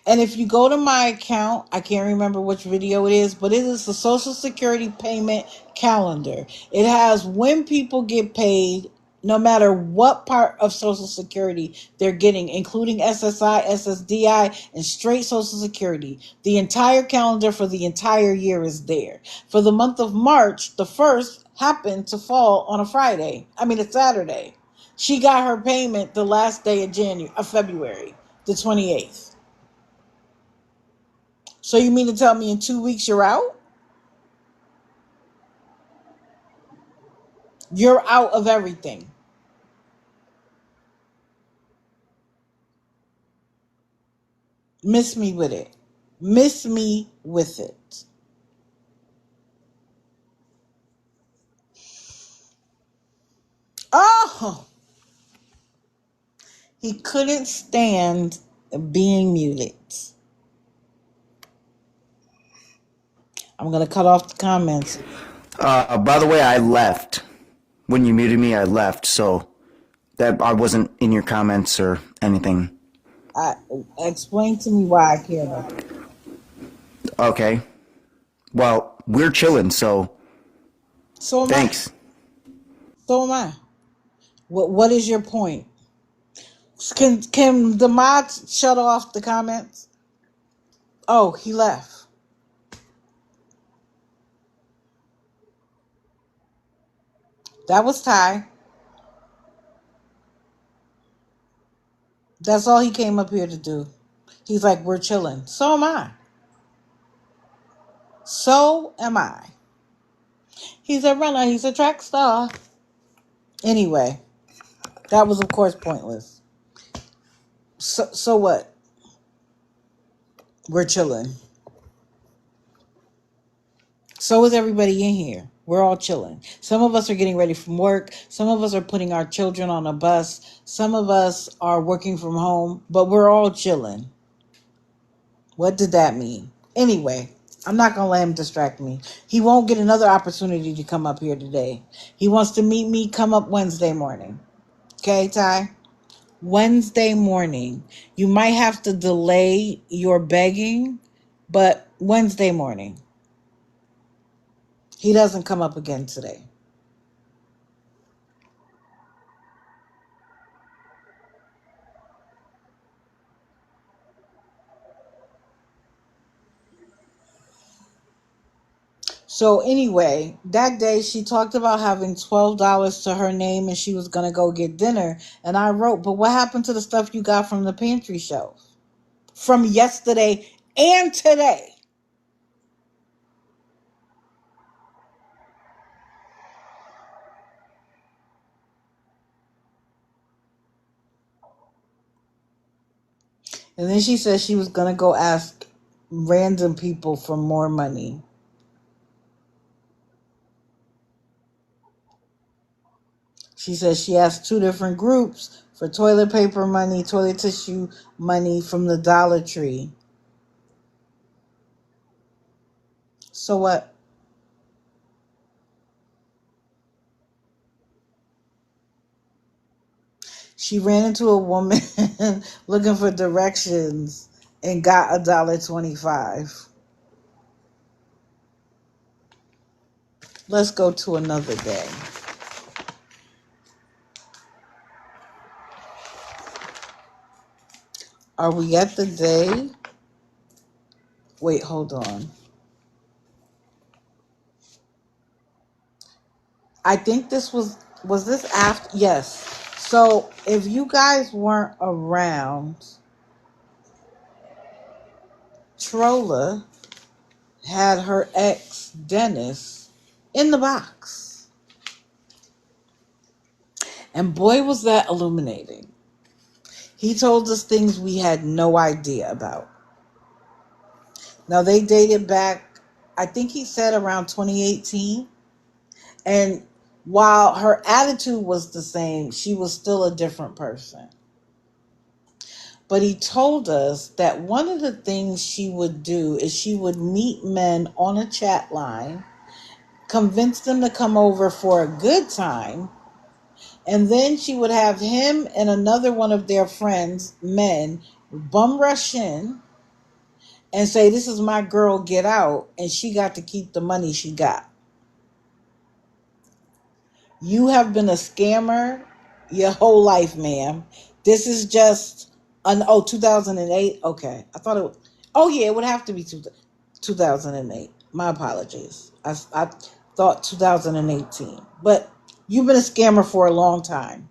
And if you go to my account, I can't remember which video it is, but it is the Social Security payment calendar. It has when people get paid, no matter what part of Social Security they're getting, including SSI, SSDI, and straight Social Security. The entire calendar for the entire year is there. For the month of March, the 1st happened to fall on a Friday. I mean, a Saturday. She got her payment the last day of February, the 28th. So you mean to tell me in 2 weeks you're out? You're out of everything. Miss me with it. Miss me with it. Oh, he couldn't stand being muted. I'm going to cut off the comments. By the way, I left. When you muted me, I left, so that I wasn't in your comments or anything. Explain to me why I care about that. Okay. Well, we're chilling, so So am I. thanks. So am I. What is your point? Can the mods shut off the comments? Oh, he left. That was Ty. That's all he came up here to do. He's like, we're chilling. So am I. So am I. He's a runner. He's a track star. Anyway, that was, of course, pointless. So what? We're chilling. So is everybody in here. We're all chilling. Some of us are getting ready from work. Some of us are putting our children on a bus. Some of us are working from home, but we're all chilling. What did that mean? Anyway, I'm not going to let him distract me. He won't get another opportunity to come up here today. He wants to meet me, come up Wednesday morning. Okay, Ty? Wednesday morning. You might have to delay your begging, but Wednesday morning. He doesn't come up again today. So anyway, that day she talked about having $12 to her name and she was going to go get dinner. And I wrote, but what happened to the stuff you got from the pantry shelf? From yesterday and today? And then she said she was gonna go ask random people for more money. She says she asked two different groups for toilet paper money, toilet tissue money from the Dollar Tree. So what? She ran into a woman looking for directions and got $1.25. Let's go to another day. Are we at the day? Wait, hold on. I think this was this after? Yes. So if you guys weren't around, Trolla had her ex Dennis in the box, and boy was that illuminating. He told us things we had no idea about. Now they dated back, I think he said around 2018, and while her attitude was the same, she was still a different person. But he told us that one of the things she would do is she would meet men on a chat line, convince them to come over for a good time, and then she would have him and another one of their friends, men, bum rush in and say, "This is my girl, get out," and she got to keep the money she got. You have been a scammer your whole life, ma'am. This is just 2008. Okay, I thought it was. Oh yeah, it would have to be 2008. My apologies. I thought 2018, but you've been a scammer for a long time.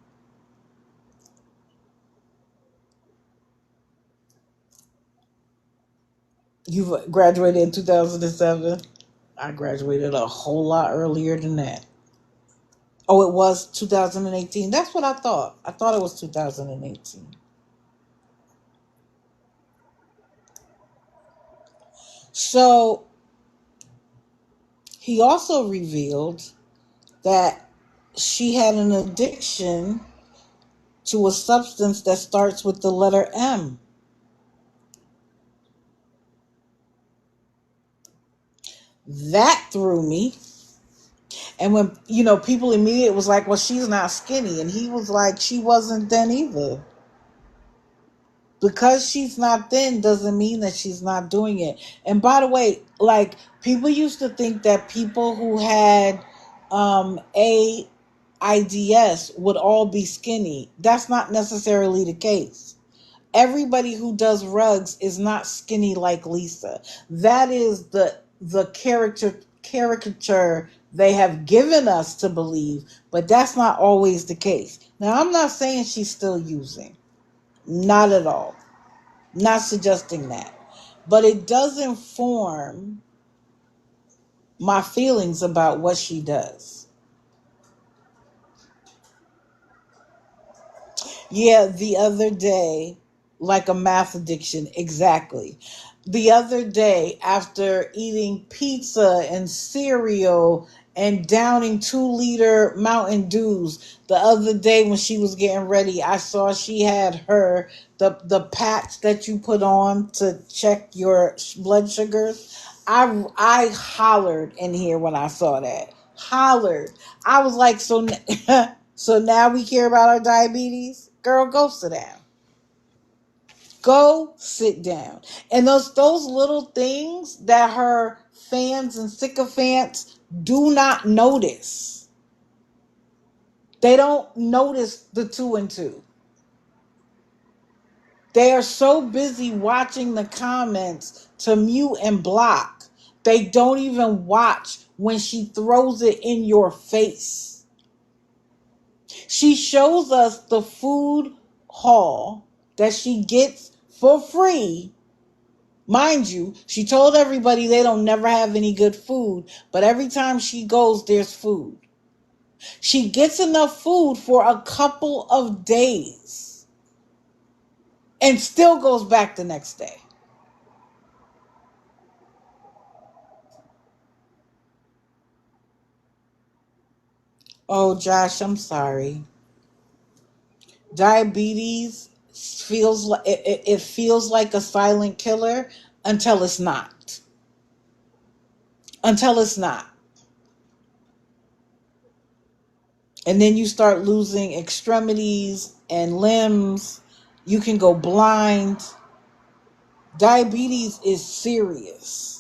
You graduated in 2007. I graduated a whole lot earlier than that. Oh, it was 2018. That's what I thought. I thought it was 2018. So he also revealed that she had an addiction to a substance that starts with the letter M. That threw me. And when, people immediately was like, well, she's not skinny. And he was like, she wasn't then either. Because she's not thin doesn't mean that she's not doing it. And by the way, like, people used to think that people who had AIDS would all be skinny. That's not necessarily the case. Everybody who does rugs is not skinny like Lisa. That is the caricature they have given us to believe, but that's not always the case. Now, I'm not saying she's still using. Not at all. Not suggesting that. But it does inform my feelings about what she does. Yeah, the other day, like a math addiction, exactly. The other day, after eating pizza and cereal and downing 2-liter Mountain Dews, the other day when she was getting ready, I saw she had the patch that you put on to check your blood sugars. I hollered in here when I saw that. Hollered. I was like, so so now we care about our diabetes? Girl, go sit down. Go sit down. And those little things that her fans and sycophants do not notice. They don't notice the 2 and 2. They are so busy watching the comments to mute and block. They don't even watch when she throws it in your face. She shows us the food haul that she gets for free. Mind you, she told everybody they don't never have any good food, but every time she goes, there's food. She gets enough food for a couple of days. and still goes back the next day. Oh, Josh, I'm sorry. Diabetes feels like it feels like a silent killer until it's not. Until it's not. And then you start losing extremities and limbs. You can go blind. Diabetes is serious.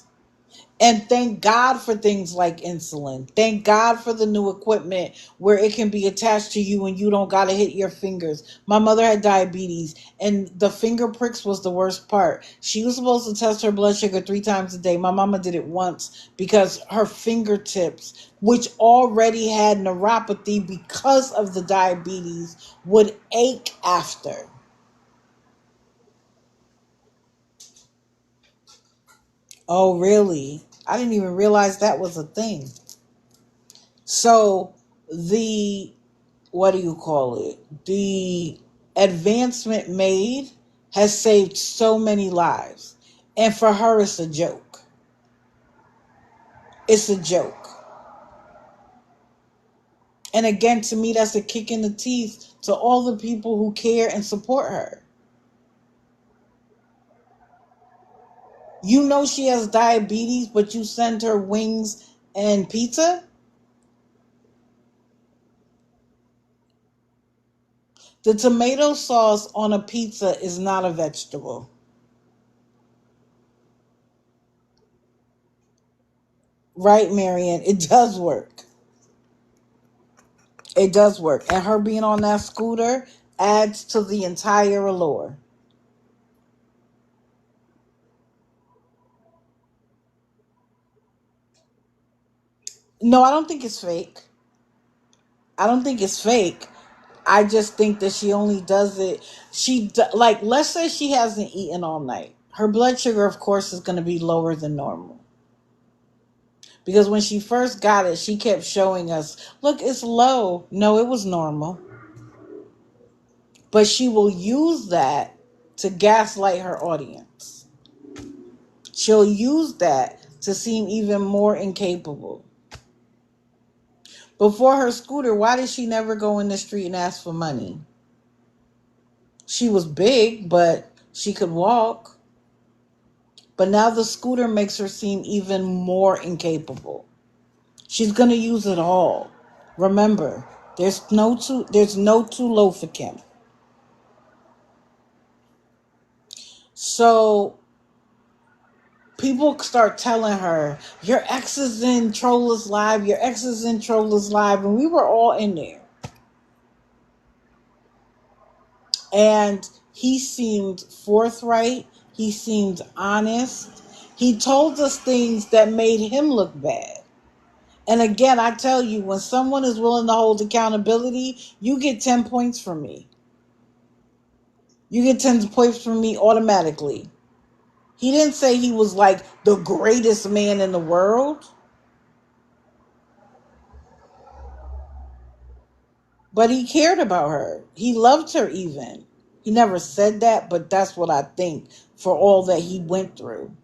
And thank God for things like insulin. Thank God for the new equipment where it can be attached to you and you don't got to hit your fingers. My mother had diabetes and the finger pricks was the worst part. She was supposed to test her blood sugar 3 times a day. My mama did it once because her fingertips, which already had neuropathy because of the diabetes, would ache after. Oh, really? I didn't even realize that was a thing. So the what do you call it? The advancement made has saved so many lives. And for her it's a joke. It's a joke. And again, to me that's a kick in the teeth to all the people who care and support her. You know she has diabetes, but you send her wings and pizza? The tomato sauce on a pizza is not a vegetable. Right, Marion? It does work. It does work. And her being on that scooter adds to the entire allure. No, I don't think it's fake. I don't think it's fake. I just think that she only does it. Like, let's say she hasn't eaten all night. Her blood sugar, of course, is going to be lower than normal. Because when she first got it, she kept showing us, look, it's low. No, it was normal. But she will use that to gaslight her audience. She'll use that to seem even more incapable. Before her scooter, why did she never go in the street and ask for money? She was big, but she could walk. But now the scooter makes her seem even more incapable. She's going to use it all. Remember, there's no too low for Kim. So people start telling her, your ex is in Trollers Live, your ex is in Trollers Live, and we were all in there. And he seemed forthright. He seemed honest. He told us things that made him look bad. And again, I tell you, when someone is willing to hold accountability, you get 10 points from me. You get 10 points from me automatically. He didn't say he was like the greatest man in the world, but he cared about her. He loved her even. He never said that, but that's what I think for all that he went through.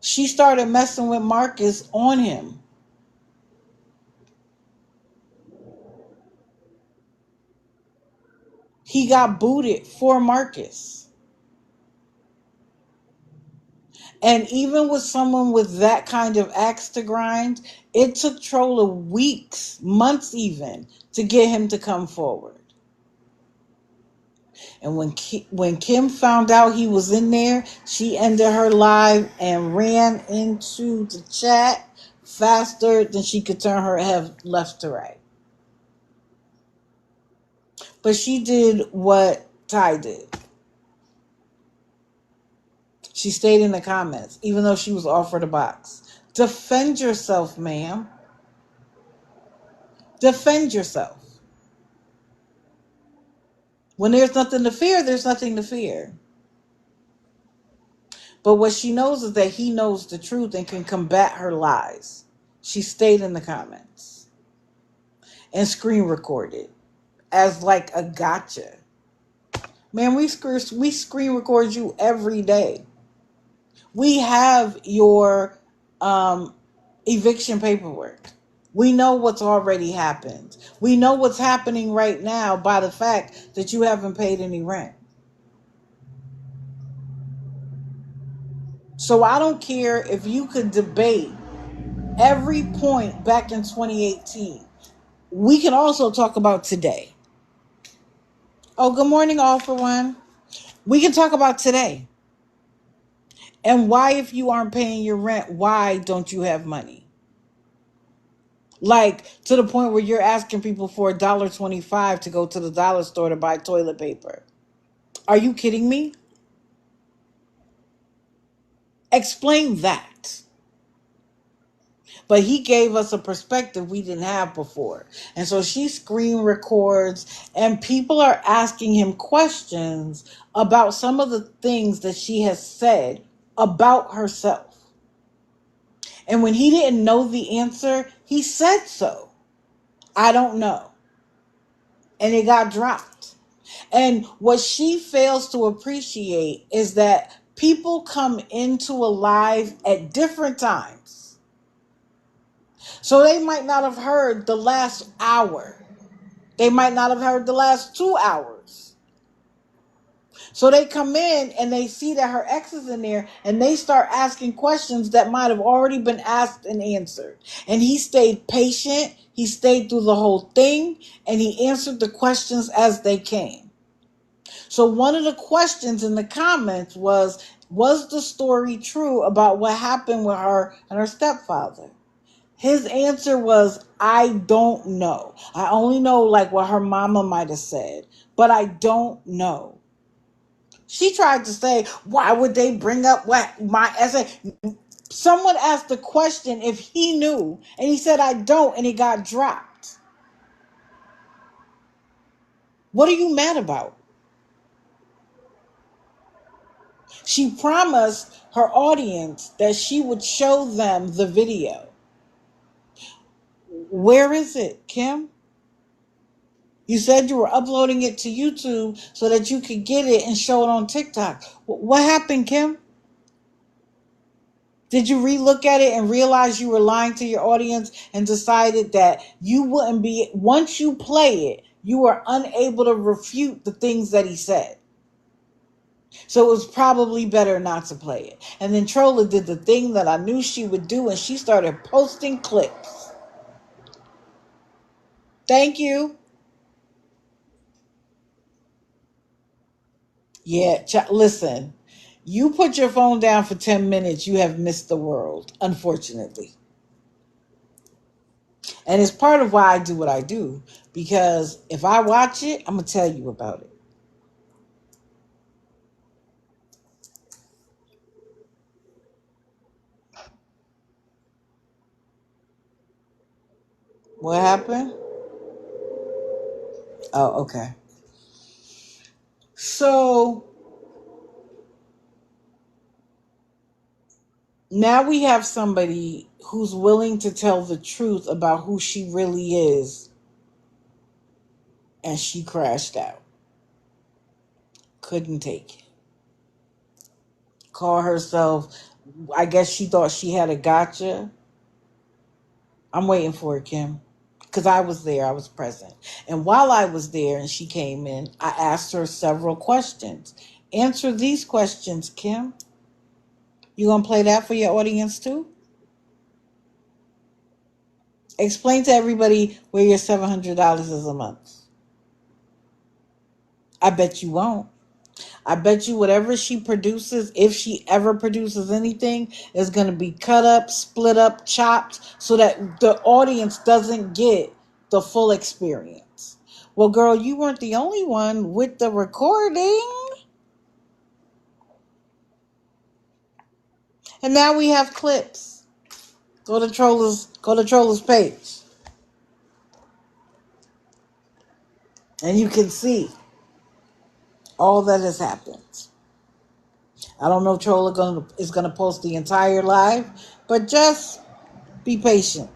She started messing with Marcus on him. He got booted for Marcus. And even with someone with that kind of axe to grind, it took Troller weeks, months even, to get him to come forward. And when Kim found out he was in there, she ended her live and ran into the chat faster than she could turn her head left to right. But she did what Ty did. She stayed in the comments, even though she was offered a box. Defend yourself, ma'am. Defend yourself. When there's nothing to fear, there's nothing to fear. But what she knows is that he knows the truth and can combat her lies. She stayed in the comments and screen recorded as like a gotcha. Man, we screen record you every day. We have your eviction paperwork. We know what's already happened. We know what's happening right now by the fact that you haven't paid any rent. So I don't care if you could debate every point back in 2018. We can also talk about today. Oh, good morning, all for one. We can talk about today. And why, if you aren't paying your rent, why don't you have money? Like, to the point where you're asking people for $1.25 to go to the dollar store to buy toilet paper. Are you kidding me? Explain that. But he gave us a perspective we didn't have before. And so she screen records, and people are asking him questions about some of the things that she has said about herself. And when he didn't know the answer, he said so. I don't know. And it got dropped. And what she fails to appreciate is that people come into a live at different times. So they might not have heard the last hour. They might not have heard the last 2 hours. So they come in and they see that her ex is in there, and they start asking questions that might have already been asked and answered. And he stayed patient. He stayed through the whole thing, and he answered the questions as they came. So one of the questions in the comments was the story true about what happened with her and her stepfather? His answer was, I don't know. I only know like what her mama might have said, but I don't know. She tried to say, why would they bring up what my essay? Someone asked the question if he knew, and he said, I don't, and it got dropped. What are you mad about? She promised her audience that she would show them the video. Where is it, Kim? You said you were uploading it to YouTube so that you could get it and show it on TikTok. What happened, Kim? Did you relook at it and realize you were lying to your audience and decided that you wouldn't be, once you play it, you were unable to refute the things that he said? So it was probably better not to play it. And then Trolla did the thing that I knew she would do, and she started posting clips. Thank you. Yeah, listen, you put your phone down for 10 minutes, you have missed the world, unfortunately. And it's part of why I do what I do, because if I watch it, I'm going to tell you about it. What happened? Oh, okay. So now we have somebody who's willing to tell the truth about who she really is, and she crashed out. Couldn't take it. Call herself, I guess she thought she had a gotcha. I'm waiting for it, Kim, because I was there. I was present. And while I was there and she came in, I asked her several questions. Answer these questions, Kim. You going to play that for your audience too? Explain to everybody where your $700 is a month. I bet you won't. I bet you whatever she produces, if she ever produces anything, is going to be cut up, split up, chopped, so that the audience doesn't get the full experience. Well, girl, you weren't the only one with the recording. And now we have clips. Go to Troller's page. And you can see all that has happened. I don't know if Troller is gonna post the entire live, but just be patient.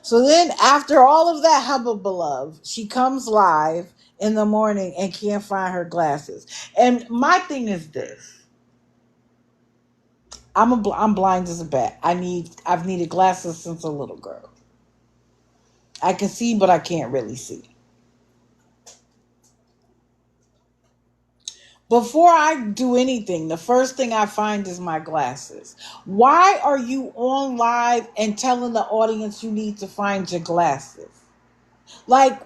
So then after all of that hubbub, she comes live in the morning and can't find her glasses. And my thing is this. I'm blind as a bat. I've needed glasses since a little girl. I can see, but I can't really see. Before I do anything, the first thing I find is my glasses. Why are you on live and telling the audience you need to find your glasses? Like,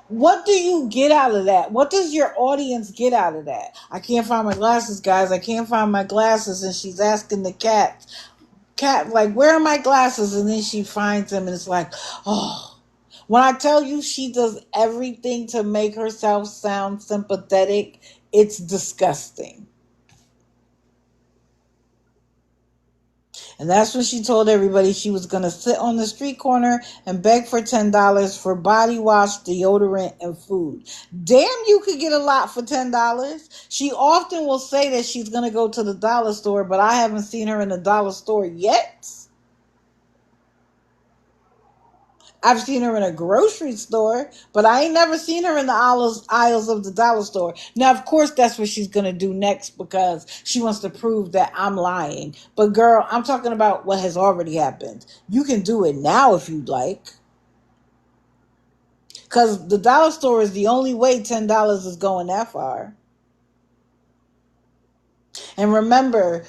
what do you get out of that? What does your audience get out of that? I can't find my glasses, guys. I can't find my glasses. And she's asking the cat, like, where are my glasses? And then she finds them and it's like, oh. When I tell you she does everything to make herself sound sympathetic, it's disgusting. And that's when she told everybody she was going to sit on the street corner and beg for $10 for body wash, deodorant, and food. Damn, you could get a lot for $10. She often will say that she's going to go to the dollar store, but I haven't seen her in the dollar store yet. I've seen her in a grocery store, but I ain't never seen her in the aisles of the dollar store. Now, of course, that's what she's going to do next because she wants to prove that I'm lying. But girl, I'm talking about what has already happened. You can do it now if you'd like. Because the dollar store is the only way $10 is going that far. And remember,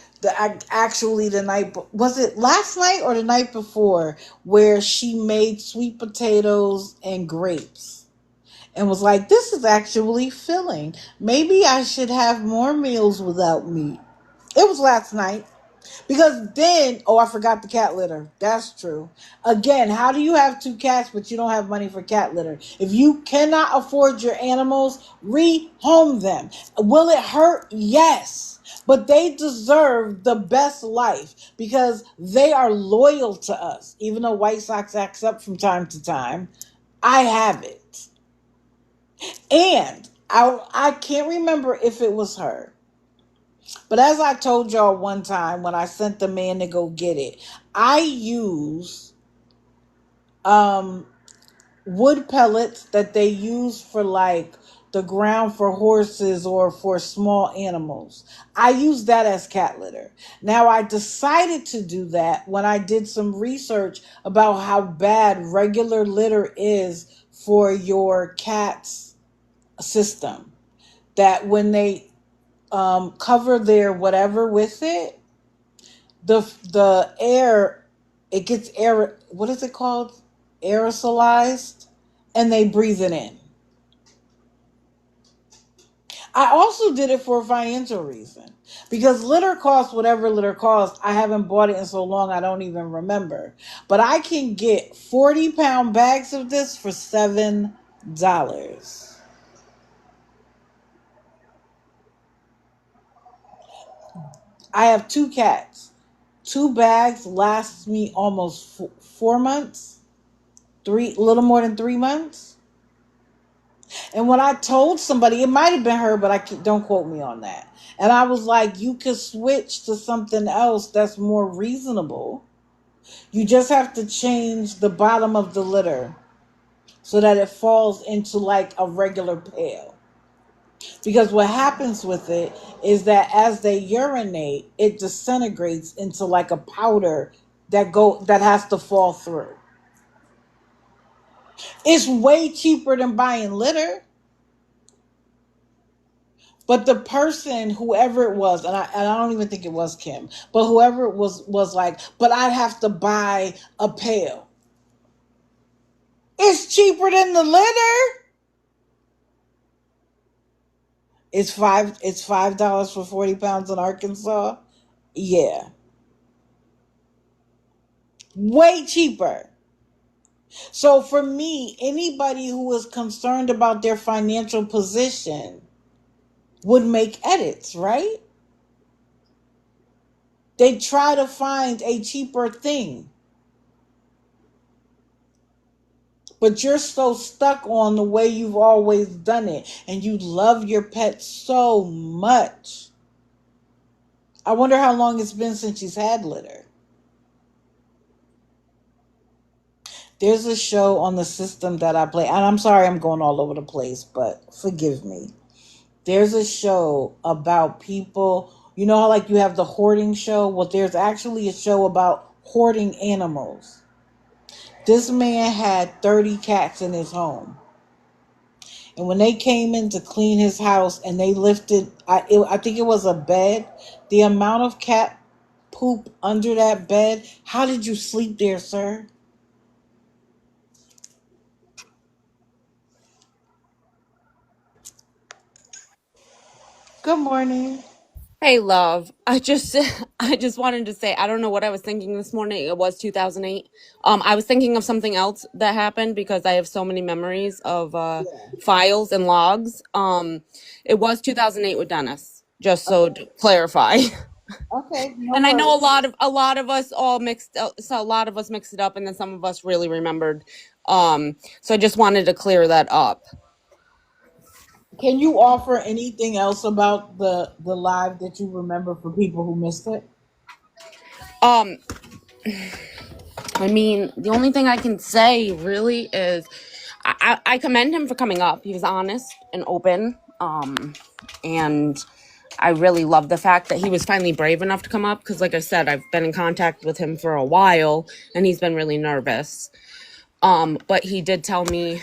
actually the night, was it last night or the night before, where she made sweet potatoes and grapes and was like, this is actually filling. Maybe I should have more meals without meat. It was last night. Because then, oh, I forgot the cat litter. That's true. Again, how do you have two cats but you don't have money for cat litter? If you cannot afford your animals, rehome them. Will it hurt? Yes. But they deserve the best life because they are loyal to us. Even though White Sox acts up from time to time, I have it. And I can't remember if it was her. But as I told y'all one time when I sent the man to go get it, I use wood pellets that they use for like the ground for horses or for small animals. I use that as cat litter. Now I decided to do that when I did some research about how bad regular litter is for your cat's system. That when they cover their whatever with it, the air, it gets air, what is it called, aerosolized, and they breathe it in. I also did it for a financial reason because litter costs whatever litter costs. I haven't bought it in so long I don't even remember, but I can get 40-pound bags of this for $7. I have two cats. 2 bags lasts me almost 4 months. A little more than 3 months. And when I told somebody, it might have been her, but don't quote me on that. And I was like, you could switch to something else that's more reasonable. You just have to change the bottom of the litter so that it falls into like a regular pail. Because what happens with it is that as they urinate, it disintegrates into like a powder that has to fall through. It's way cheaper than buying litter. But the person, whoever it was, and I don't even think it was Kim, but whoever it was like, but I'd have to buy a pail. It's cheaper than the litter. It's $5 for 40 pounds in Arkansas. Yeah. Way cheaper. So for me, anybody who is concerned about their financial position would make edits, right? They try to find a cheaper thing. But you're so stuck on the way you've always done it. And you love your pet so much. I wonder how long it's been since she's had litter. There's a show on the system that I play, and I'm sorry I'm going all over the place, but forgive me. There's a show about people, you know how like you have the hoarding show? Well, there's actually a show about hoarding animals. This man had 30 cats in his home. And when they came in to clean his house and they lifted, I think it was a bed, the amount of cat poop under that bed, how did you sleep there, sir? Good morning. Hey, love. I just wanted to say I don't know what I was thinking this morning. It was 2008. I was thinking of something else that happened because I have so many memories of Yeah. files and logs. It was 2008 with Dennis. Just so to clarify. Okay, no And I know worries. a lot of us all mixed so a lot of us mixed it up and then some of us really remembered. So I just wanted to clear that up. Can you offer anything else about the live that you remember for people who missed it? Um I mean, the only thing I can say really is I commend him for coming up. He was honest and open. And I really love the fact that he was finally brave enough to come up because, like I said, I've been in contact with him for a while and he's been really nervous. But he did tell me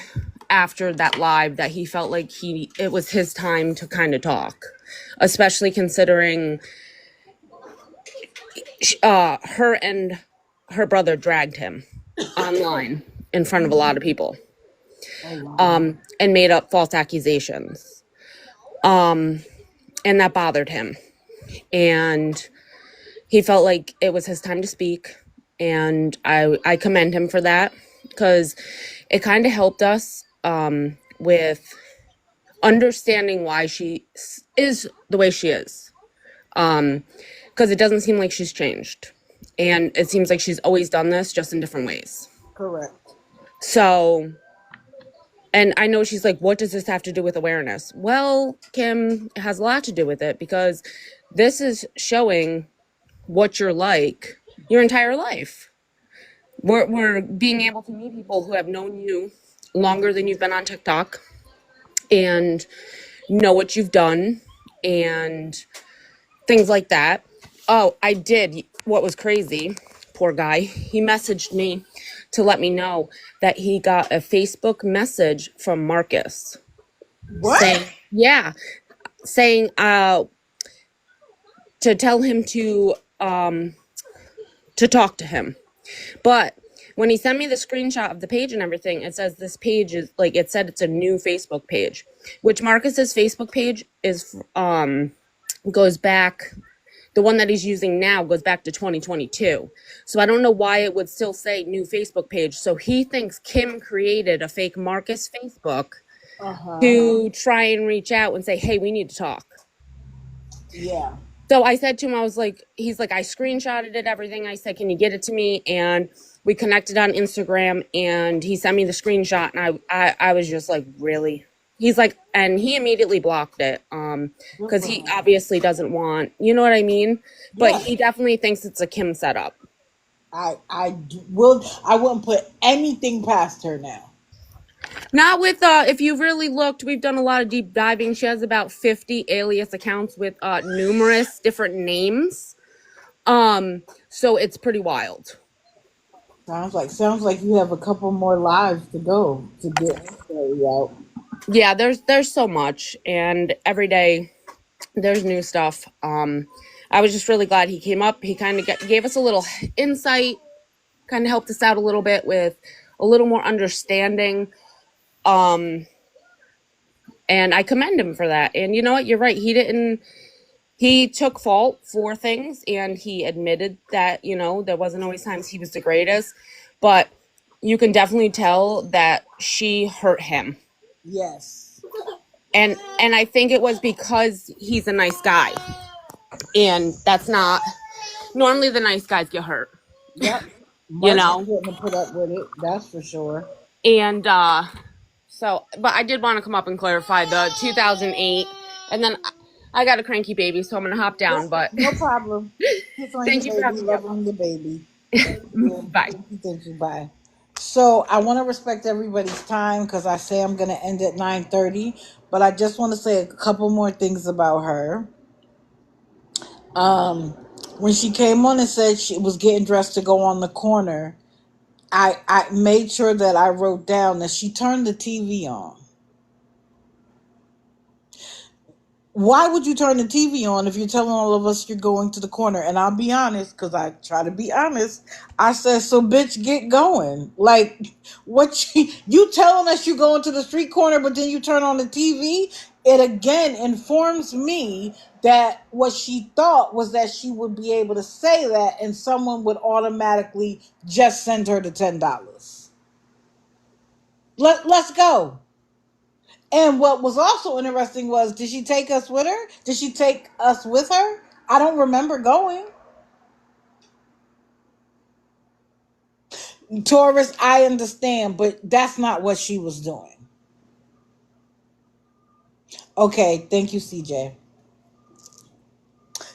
after that live that he felt like it was his time to kind of talk, especially considering her and her brother dragged him online in front of a lot of people, Oh wow. and made up false accusations. And that bothered him. And he felt like it was his time to speak. And I commend him for that because it kind of helped us with understanding why she is the way she is. Because it doesn't seem like she's changed. And it seems like she's always done this just in different ways. Correct. So, and I know she's like, what does this have to do with awareness? Well, Kim, it has a lot to do with it because this is showing what you're like your entire life. We're being able to meet people who have known you longer than you've been on TikTok and know what you've done and things like that. Oh, I did. What was crazy, poor guy, he messaged me to let me know that he got a Facebook message from Marcus What? saying to tell him to talk to him. But when he sent me the screenshot of the page and everything, it says this page is like, it said it's a new Facebook page, which Marcus's Facebook page is goes back, the one that he's using now goes back to 2022. So I don't know why it would still say new Facebook page. So he thinks Kim created a fake Marcus Facebook Uh-huh. to try and reach out and say, hey, we need to talk. Yeah. So I said to him, I was like, he's like, I screenshotted it, everything. I said, can you get it to me? And we connected on Instagram and he sent me the screenshot and I was just like, really? He's like, and he immediately blocked it. Good Because for he him. obviously doesn't want, you know what I mean? But Yeah. he definitely thinks it's a Kim setup. I wouldn't put anything past her now. Not with, if you really looked, we've done a lot of deep diving. She has about 50 alias accounts with numerous different names. So it's pretty wild. Sounds like you have a couple more lives to go to get her story out. Yeah, there's so much, and every day there's new stuff. I was just really glad he came up. He kind of gave us a little insight, kind of helped us out a little bit with a little more understanding. And I commend him for that. And you know what? You're right. He took fault for things and he admitted that, there wasn't always times he was the greatest, but you can definitely tell that she hurt him. Yes. And I think it was because he's a nice guy. And that's not normally the nice guys get hurt. Yep. You Marcus know? wouldn't have put up with it, that's for sure. And so, but I did want to come up and clarify the 2008. And then I got a cranky baby, so I'm going to hop down. But No problem. Kiss on thank your you for baby, having me love up. on your baby. Thank you. Bye. Thank you. Bye. So I want to respect everybody's time because I say I'm going to end at 9:30, but I just want to say a couple more things about her. Um, when she came on and said she was getting dressed to go on the corner, I made sure that I wrote down that she turned the TV on. Why would you turn the TV on if you're telling all of us you're going to the corner? And I'll be honest, because I try to be honest. I said, so bitch, get going. Like, you telling us you're going to the street corner, but then you turn on the TV? It again informs me that what she thought was that she would be able to say that and someone would automatically just send her the $10. Let's go. And what was also interesting was, did she take us with her? Did she take us with her? I don't remember going. Taurus, I understand, but that's not what she was doing. Okay, thank you, CJ.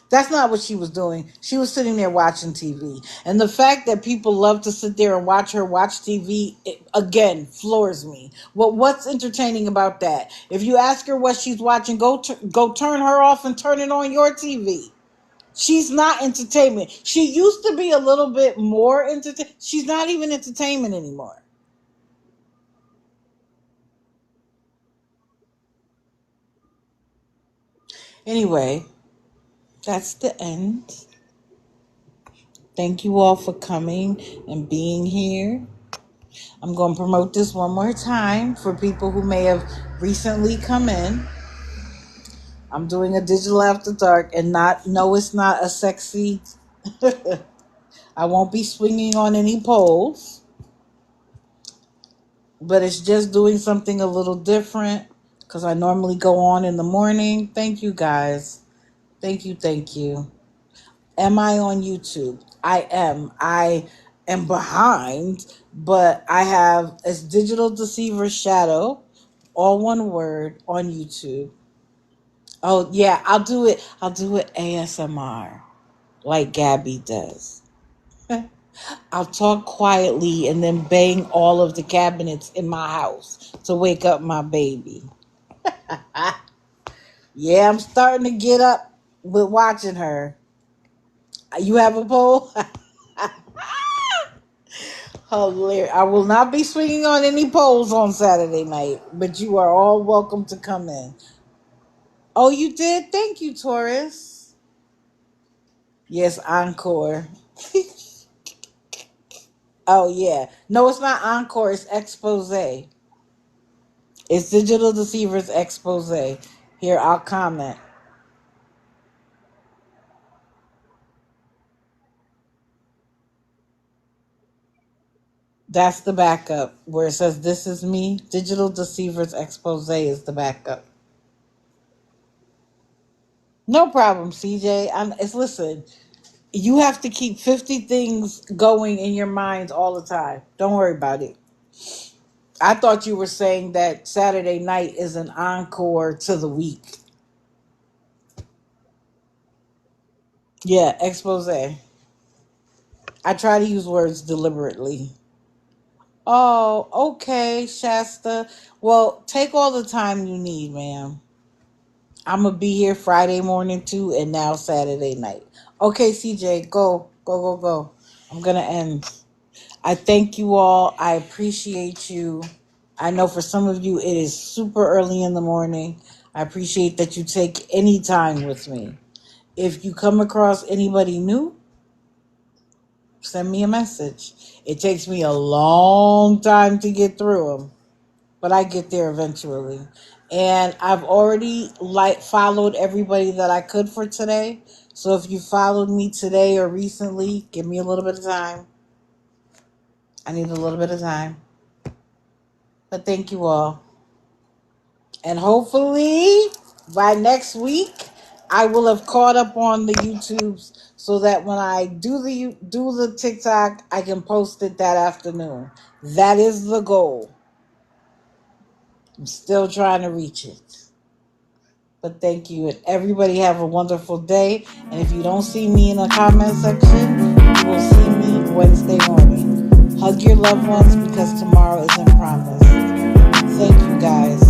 That's not what she was doing. She was sitting there watching TV. And the fact that people love to sit there and watch her watch TV, it, again, floors me. Well, what's entertaining about that? If you ask her what she's watching, go turn her off and turn it on your TV. She's not entertainment. She used to be a little bit more entertainment. She's not even entertainment anymore. Anyway, that's the end. Thank you all for coming and being here. I'm going to promote this one more time for people who may have recently come in. I'm doing a digital after dark and no, it's not a sexy. I won't be swinging on any poles, but it's just doing something a little different because I normally go on in the morning. Thank you guys. Thank you. Thank you. Am I on YouTube? I am. I am behind, but I have it's Digital Deceiver Shadow, all one word on YouTube. Oh yeah, I'll do it. I'll do it ASMR like Gabby does. I'll talk quietly and then bang all of the cabinets in my house to wake up my baby. Yeah, I'm starting to get up with watching her. You have a poll? Hilarious. I will not be swinging on any poles on Saturday night, but you are all welcome to come in. Oh, you did? Thank you, Taurus. Yes, encore. Oh, yeah. No, it's not encore. It's expose. It's Digital Deceivers expose. Here, I'll comment. That's the backup where it says this is me. Digital Deceivers expose is the backup. No problem, CJ. It's listen. You have to keep 50 things going in your mind all the time. Don't worry about it. I thought you were saying that Saturday night is an encore to the week. Yeah, expose. I try to use words deliberately. Oh, okay, Shasta. Well, take all the time you need, ma'am. I'm going to be here Friday morning too, and now Saturday night. Okay, CJ, go, go, go, go. I'm going to end. I thank you all. I appreciate you. I know for some of you it is super early in the morning. I appreciate that you take any time with me. If you come across anybody new, send me a message. It takes me a long time to get through them, but I get there eventually. And I've already followed everybody that I could for today. So if you followed me today or recently, give me a little bit of time. I need a little bit of time. But thank you all. And hopefully by next week, I will have caught up on the YouTubes so that when I do the TikTok, I can post it that afternoon. That is the goal. I'm still trying to reach it. But thank you, and everybody have a wonderful day. And if you don't see me in the comment section, you will see me Wednesday morning. Hug your loved ones because tomorrow isn't promised. Thank you guys.